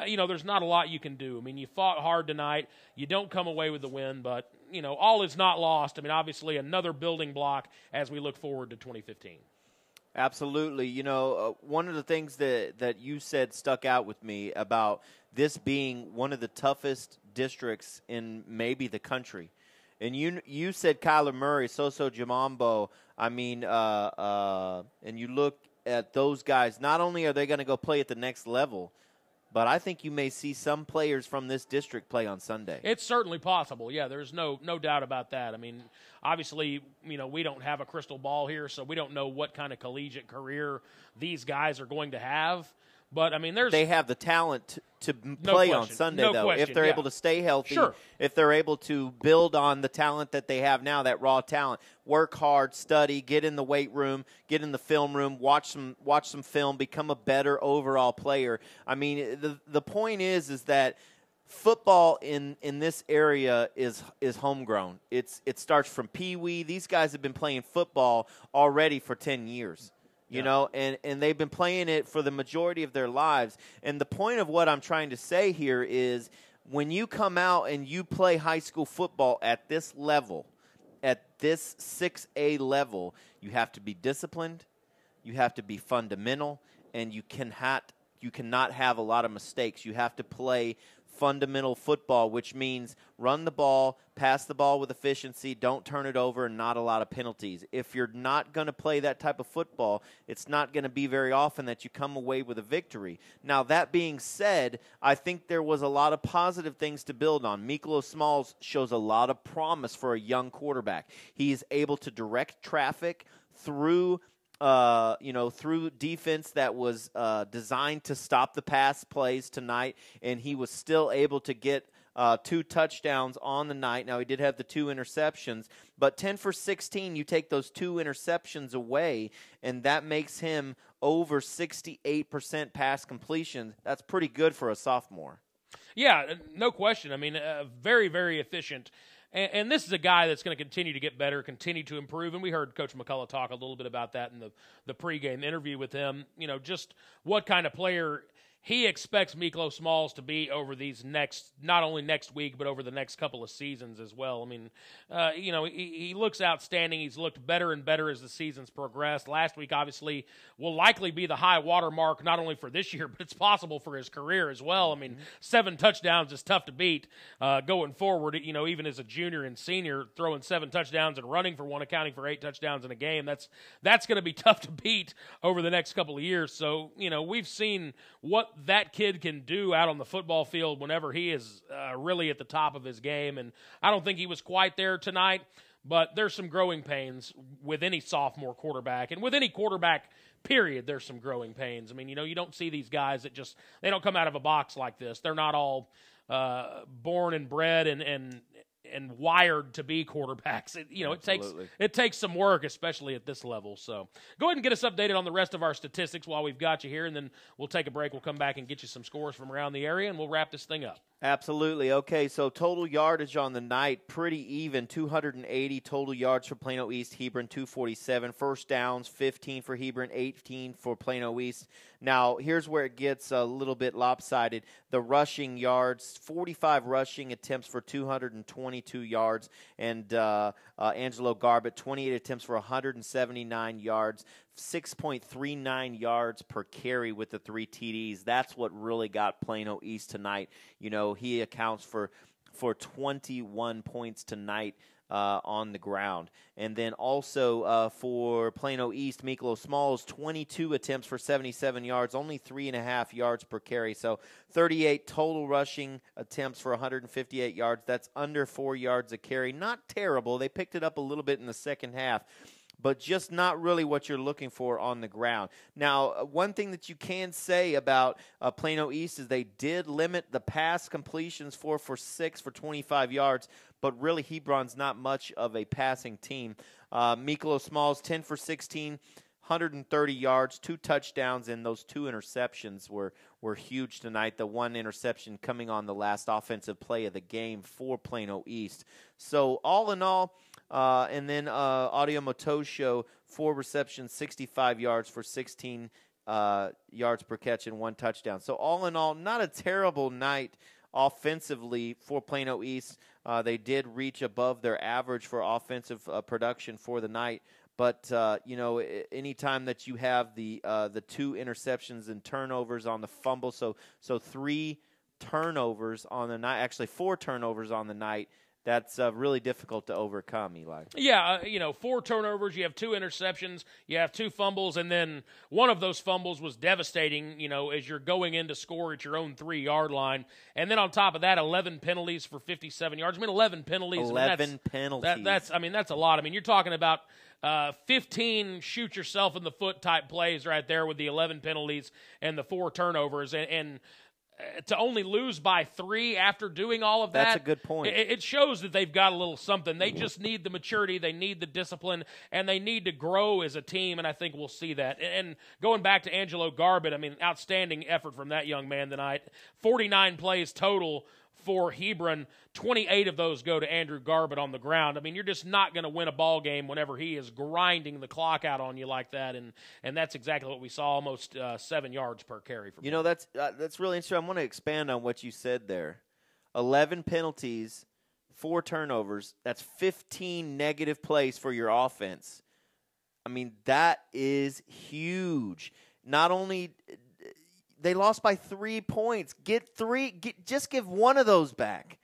you know, there's not a lot you can do. I mean, you fought hard tonight. You don't come away with the win, but, you know, all is not lost. I mean, obviously another building block as we look forward to 2015. Absolutely. You know, one of the things that you said stuck out with me about this being one of the toughest districts in maybe the country. And you said Kyler Murray, Soso Jamambo. I mean, and you look at those guys, not only are they going to go play at the next level, but I think you may see some players from this district play on Sunday. It's certainly possible. Yeah, there's no doubt about that. I mean, obviously, you know, we don't have a crystal ball here, so we don't know what kind of collegiate career these guys are going to have. But, I mean, they have the talent to play on Sunday, though. If they're able to stay healthy, if they're able to build on the talent that they have now, that raw talent, work hard, study, get in the weight room, get in the film room, watch some film, become a better overall player. I mean, the point is that football in this area is homegrown. It starts from Pee-wee. These guys have been playing football already for 10 years. You know, and they've been playing it for the majority of their lives. And the point of what I'm trying to say here is when you come out and you play high school football at this level, at this 6A level, you have to be disciplined, you have to be fundamental, and you cannot have a lot of mistakes. You have to play fundamental football, which means run the ball, pass the ball with efficiency, don't turn it over, and not a lot of penalties. If you're not going to play that type of football, it's not going to be very often that you come away with a victory. Now, that being said, I think there was a lot of positive things to build on. Miklo Smalls shows a lot of promise for a young quarterback. He's able to direct traffic through through defense that was designed to stop the pass plays tonight, and he was still able to get 2 touchdowns on the night. Now, he did have the 2 interceptions, but 10 for 16, you take those 2 interceptions away, and that makes him over 68% pass completion. That's pretty good for a sophomore. Yeah, no question. I mean, very, very efficient. And this is a guy that's going to continue to get better, continue to improve. And we heard Coach McCullough talk a little bit about that in the pregame interview with him. You know, just what kind of player he expects Miklo Smalls to be over these not only next week, but over the next couple of seasons as well. I mean, he looks outstanding. He's looked better and better as the season's progressed. Last week, obviously, will likely be the high water mark, not only for this year, but it's possible for his career as well. I mean, 7 touchdowns is tough to beat going forward. You know, even as a junior and senior, throwing 7 touchdowns and running for one, accounting for 8 touchdowns in a game, that's going to be tough to beat over the next couple of years. So, you know, we've seen what that kid can do out on the football field whenever he is really at the top of his game. And I don't think he was quite there tonight, but there's some growing pains with any sophomore quarterback. And with any quarterback, period, there's some growing pains. I mean, you know, you don't see these guys that they don't come out of a box like this. They're not all born and bred and wired to be quarterbacks. It takes some work, especially at this level. So go ahead and get us updated on the rest of our statistics while we've got you here, and then we'll take a break. We'll come back and get you some scores from around the area, and we'll wrap this thing up. Absolutely. Okay, so total yardage on the night, pretty even. 280 total yards for Plano East, Hebron 247. First downs, 15 for Hebron, 18 for Plano East. Now, here's where it gets a little bit lopsided. The rushing yards, 45 rushing attempts for 222 yards. And Angelo Garbett, 28 attempts for 179 yards. 6.39 yards per carry with the 3 TDs. That's what really got Plano East tonight. You know, he accounts for 21 points tonight on the ground. And then also for Plano East, Miklo Smalls, 22 attempts for 77 yards, only 3.5 yards per carry. So 38 total rushing attempts for 158 yards. That's under 4 yards a carry. Not terrible. They picked it up a little bit in the second half, but just not really what you're looking for on the ground. Now, one thing that you can say about Plano East is they did limit the pass completions 4 for 6 for 25 yards, but really Hebron's not much of a passing team. Miklo Smalls, 10 for 16, 130 yards, 2 touchdowns, and those 2 interceptions were huge tonight. The 1 interception coming on the last offensive play of the game for Plano East. So all in all, and then Audio Motosho, 4 receptions, 65 yards for 16 yards per catch and 1 touchdown. So all in all, not a terrible night offensively for Plano East. They did reach above their average for offensive production for the night. But, anytime that you have the 2 interceptions and turnovers on the fumble, so 3 turnovers on the night, actually 4 turnovers on the night, that's really difficult to overcome, Eli. Yeah, 4 turnovers, you have 2 interceptions, you have 2 fumbles, and then one of those fumbles was devastating, as you're going in to score at your own 3-yard line. And then on top of that, 11 penalties for 57 yards. 11 penalties. 11 penalties. That's a lot. You're talking about 15 shoot-yourself-in-the foot type plays right there with the 11 penalties and the 4 turnovers. And to only lose by 3 after doing all of that. That's a good point. It shows that they've got a little something. They just need the maturity, they need the discipline, and they need to grow as a team, and I think we'll see that. And going back to Angelo Garbett, outstanding effort from that young man tonight. 49 plays total for Hebron. 28 of those go to Andrew Garbett on the ground. You're just not going to win a ball game whenever he is grinding the clock out on you like that, and that's exactly what we saw, almost 7 yards per carry from him. That's really interesting. I want to expand on what you said there. 11 penalties, 4 turnovers. That's 15 negative plays for your offense. That is huge. Not only they lost by 3 points. Just give one of those back.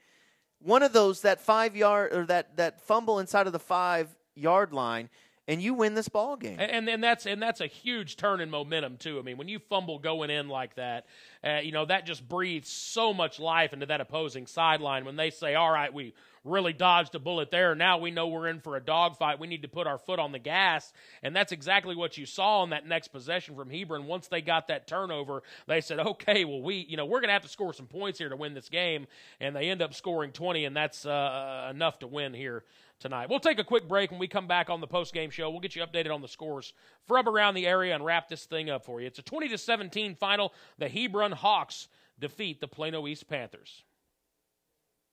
One of those, that 5-yard or that fumble inside of the 5-yard line, and you win this ball game. And that's a huge turn in momentum too. When you fumble going in like that, that just breathes so much life into that opposing sideline. When they say, "All right, we really dodged a bullet there. Now we know we're in for a dogfight. We need to put our foot on the gas." And that's exactly what you saw on that next possession from Hebron. Once they got that turnover, they said, "Okay, well, we're going to have to score some points here to win this game." And they end up scoring 20, and that's enough to win here tonight. We'll take a quick break. When we come back on the post-game show, we'll get you updated on the scores from around the area and wrap this thing up for you. It's a 20-17 final. The Hebron Hawks defeat the Plano East Panthers.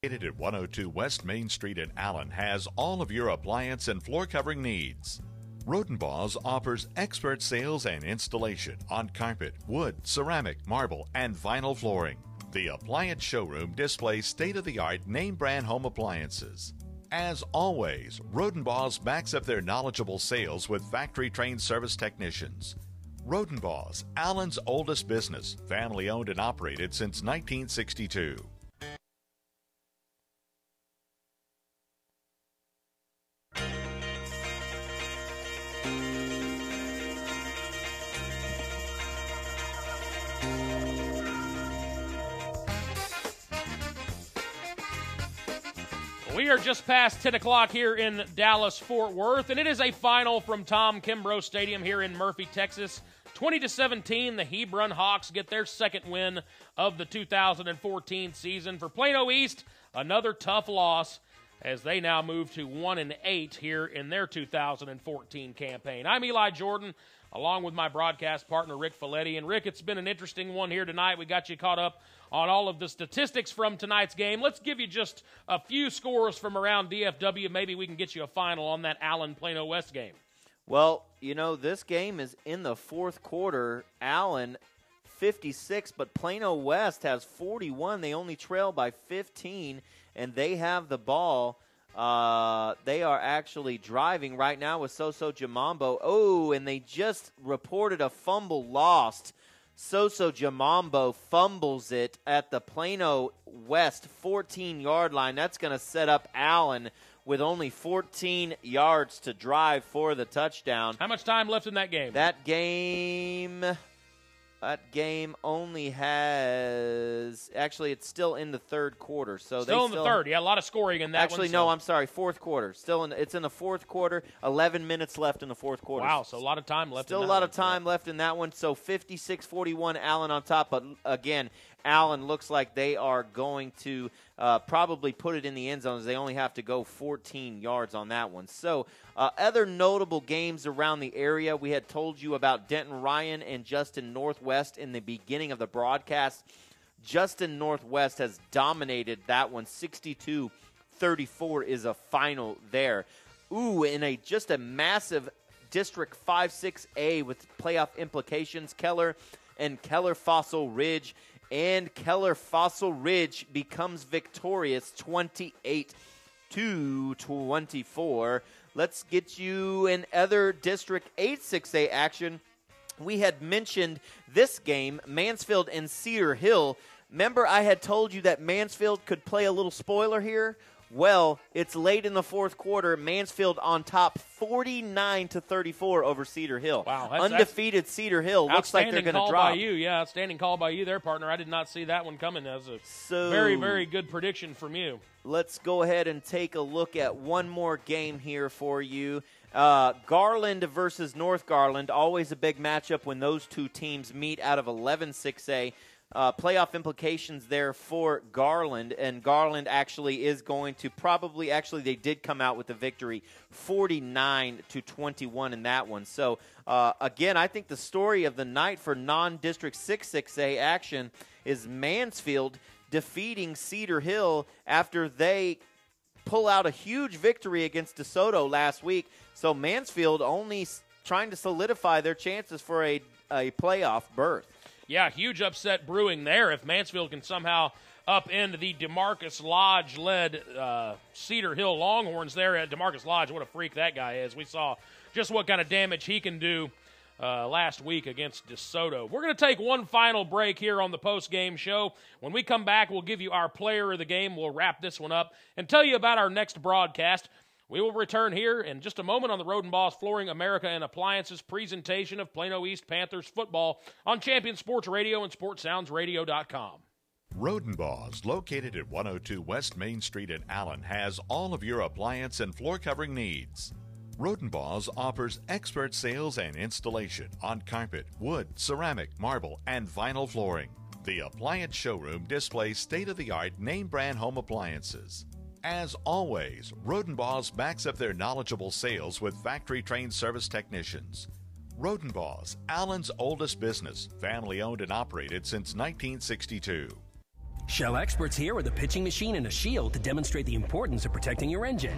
Located at 102 West Main Street in Allen has all of your appliance and floor covering needs. Rodenbaugh's offers expert sales and installation on carpet, wood, ceramic, marble, and vinyl flooring. The appliance showroom displays state-of-the-art name-brand home appliances. As always, Rodenbaugh's backs up their knowledgeable sales with factory-trained service technicians. Rodenbaugh's, Allen's oldest business, family-owned and operated since 1962. We are just past 10 o'clock here in Dallas-Fort Worth, and it is a final from Tom Kimbrough Stadium here in Murphy, Texas. 20-17, the Hebron Hawks get their second win of the 2014 season. For Plano East, another tough loss as they now move to 1-8 here in their 2014 campaign. I'm Eli Jordan, along with my broadcast partner, Rick Folletti. And, Rick, it's been an interesting one here tonight. We got you caught up on all of the statistics from tonight's game. Let's give you just a few scores from around DFW. Maybe we can get you a final on that Allen-Plano West game. Well, this game is in the fourth quarter. Allen 56, but Plano West has 41. They only trail by 15, and they have the ball. They are actually driving right now with Soso Jamambo. Oh, and they just reported a fumble lost. Soso Jamambo fumbles it at the Plano West 14-yard line. That's going to set up Allen with only 14 yards to drive for the touchdown. How much time left in that game? That game only has – actually, it's still in the third quarter. So still in the third. Yeah, a lot of scoring in that actually, one. no, I'm sorry, fourth quarter. It's in the fourth quarter, 11 minutes left in the fourth quarter. Wow, so a lot of time left Still in that a lot one. of time left in that one. So 56-41, Allen on top. But, again, Allen looks like they are going to probably put it in the end zone as they only have to go 14 yards on that one. So other notable games around the area, we had told you about Denton Ryan and Justin Northwest in the beginning of the broadcast. Justin Northwest has dominated that one. 62-34 is a final there. Ooh, in just a massive District 5-6A with playoff implications, Keller and Keller Fossil Ridge. And Keller Fossil Ridge becomes victorious 28-24. Let's get you in other District 8-6A action. We had mentioned this game, Mansfield and Cedar Hill. Remember I had told you that Mansfield could play a little spoiler here? Well, it's late in the fourth quarter. Mansfield on top 49-34 over Cedar Hill. Wow. Undefeated Cedar Hill. Looks like they're going to drop. By you. Yeah, outstanding call by you there, partner. I did not see that one coming. That was a very, very good prediction from you. Let's go ahead and take a look at one more game here for you. Garland versus North Garland. Always a big matchup when those two teams meet out of 11-6A. Playoff implications there for Garland, and Garland actually is going to they did come out with a victory 49-21 in that one. So, again, I think the story of the night for non-District 6-6A action is Mansfield defeating Cedar Hill after they pull out a huge victory against DeSoto last week. So Mansfield only trying to solidify their chances for a playoff berth. Yeah, huge upset brewing there if Mansfield can somehow upend the DeMarcus Lodge-led Cedar Hill Longhorns there at DeMarcus Lodge. What a freak that guy is. We saw just what kind of damage he can do last week against DeSoto. We're going to take one final break here on the post-game show. When we come back, we'll give you our player of the game. We'll wrap this one up and tell you about our next broadcast. We will return here in just a moment on the Roden Boss Flooring America and Appliances presentation of Plano East Panthers football on Champion Sports Radio and SportsSoundsRadio.com. Rodenbaugh's, located at 102 West Main Street in Allen, has all of your appliance and floor covering needs. Rodenbaugh's offers expert sales and installation on carpet, wood, ceramic, marble, and vinyl flooring. The appliance showroom displays state-of-the-art name-brand home appliances. As always, Rodenbaugh's backs up their knowledgeable sales with factory-trained service technicians. Rodenbaugh's, Allen's oldest business, family-owned and operated since 1962. Shell experts here with a pitching machine and a shield to demonstrate the importance of protecting your engine.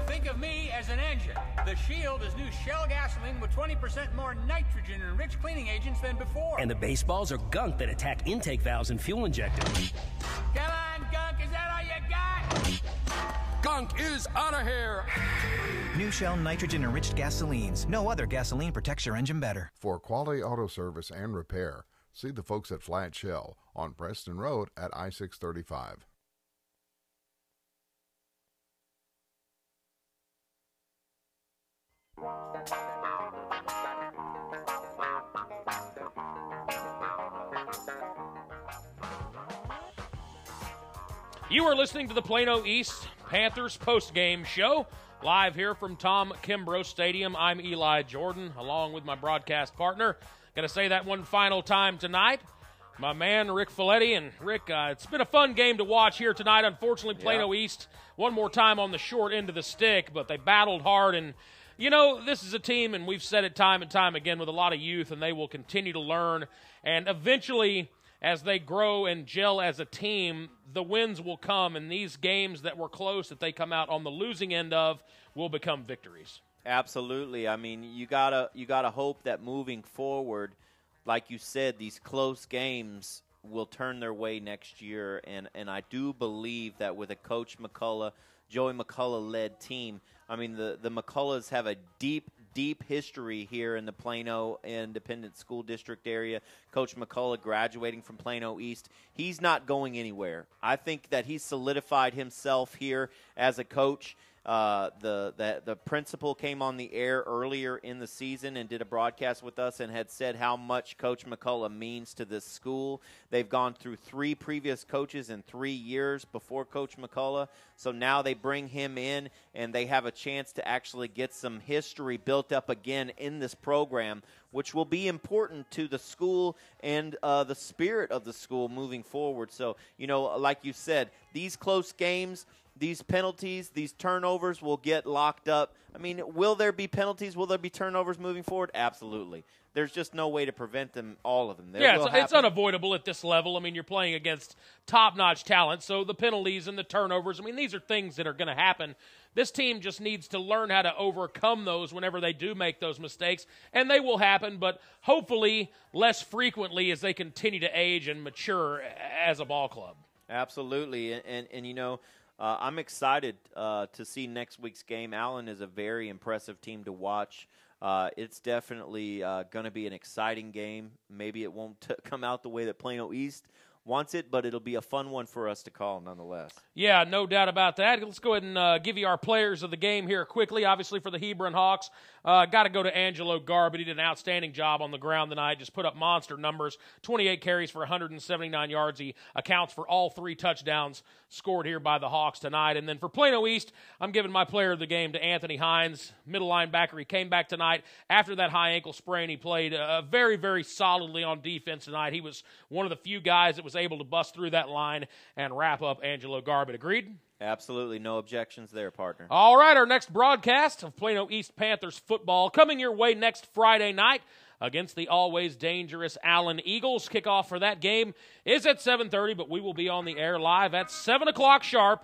Think of me as an engine. The Shield is new Shell gasoline with 20% more nitrogen and rich cleaning agents than before. And the baseballs are gunk that attack intake valves and fuel injectors. Come on, gunk, is that all you got? Gunk is out of here. New Shell nitrogen-enriched gasolines. No other gasoline protects your engine better. For quality auto service and repair, see the folks at Flat Shell on Preston Road at I-635. You are listening to the Plano East Panthers post-game show, live here from Tom Kimbrough Stadium. I'm Eli Jordan, along with my broadcast partner. Going to say that one final time tonight, my man Rick Folletti. And Rick, it's been a fun game to watch here tonight. Unfortunately, Plano East one more time on the short end of the stick, but they battled hard. And, you know, this is a team, and we've said it time and time again, with a lot of youth, and they will continue to learn. And eventually, as they grow and gel as a team, the wins will come, and these games that were close that they come out on the losing end of will become victories. Absolutely. I mean, you gotta hope that moving forward, like you said, these close games will turn their way next year, and I do believe that with a Coach McCullough, Joey McCullough-led team, I mean, the McCulloughs have a deep history here in the Plano Independent School District area. Coach McCullough graduating from Plano East. He's not going anywhere. I think that he's solidified himself here as a coach. The principal came on the air earlier in the season and did a broadcast with us and had said how much Coach McCullough means to this school. They've gone through 3 previous coaches in 3 years before Coach McCullough, so now they bring him in and they have a chance to actually get some history built up again in this program, which will be important to the school and the spirit of the school moving forward. So, like you said, these close games, these penalties, these turnovers will get locked up. I mean, will there be penalties? Will there be turnovers moving forward? Absolutely. There's just no way to prevent them, all of them. It's unavoidable at this level. I mean, you're playing against top-notch talent, so the penalties and the turnovers, I mean, these are things that are going to happen. This team just needs to learn how to overcome those whenever they do make those mistakes, and they will happen, but hopefully less frequently as they continue to age and mature as a ball club. Absolutely, and I'm excited to see next week's game. Allen is a very impressive team to watch. It's definitely going to be an exciting game. Maybe it won't come out the way that Plano East wants it, but it'll be a fun one for us to call nonetheless. Yeah, no doubt about that. Let's go ahead and give you our players of the game here quickly. Obviously for the Hebron Hawks, got to go to Angelo Garbutt. He did an outstanding job on the ground tonight, just put up monster numbers, 28 carries for 179 yards. He accounts for all 3 touchdowns scored here by the Hawks tonight. And then for Plano East, I'm giving my player of the game to Anthony Hines, middle linebacker. He came back tonight after that high ankle sprain. He played very, very solidly on defense tonight. He was one of the few guys that was able to bust through that line and wrap up Angelo Garbutt. Agreed? Absolutely. No objections there, partner. All right, our next broadcast of Plano East Panthers football coming your way next Friday night against the always dangerous Allen Eagles. Kickoff for that game is at 7:30, but we will be on the air live at 7 o'clock sharp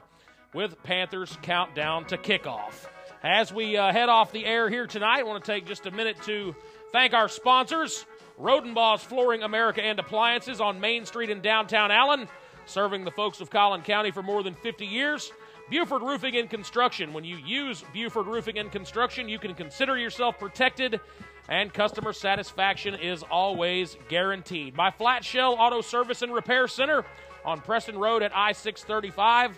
with Panthers Countdown to Kickoff. As we head off the air here tonight, I want to take just a minute to thank our sponsors, Rodenbaugh's Flooring America and Appliances on Main Street in downtown Allen, serving the folks of Collin County for more than 50 years. Buford Roofing and Construction. When you use Buford Roofing and Construction, you can consider yourself protected, and customer satisfaction is always guaranteed. By Flat Shell Auto Service and Repair Center on Preston Road at I-635.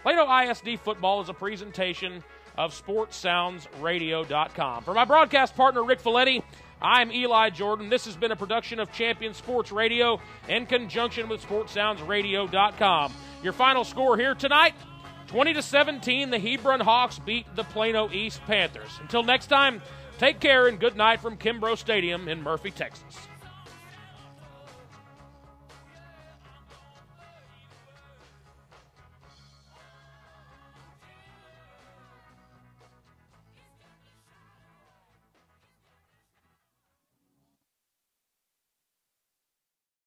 Plano ISD Football is a presentation of SportsSoundsRadio.com. For my broadcast partner, Rick Folletti, I'm Eli Jordan. This has been a production of Champion Sports Radio in conjunction with SportsSoundsRadio.com. Your final score here tonight, 20-17, the Hebron Hawks beat the Plano East Panthers. Until next time, take care and good night from Kimbrough Stadium in Murphy, Texas.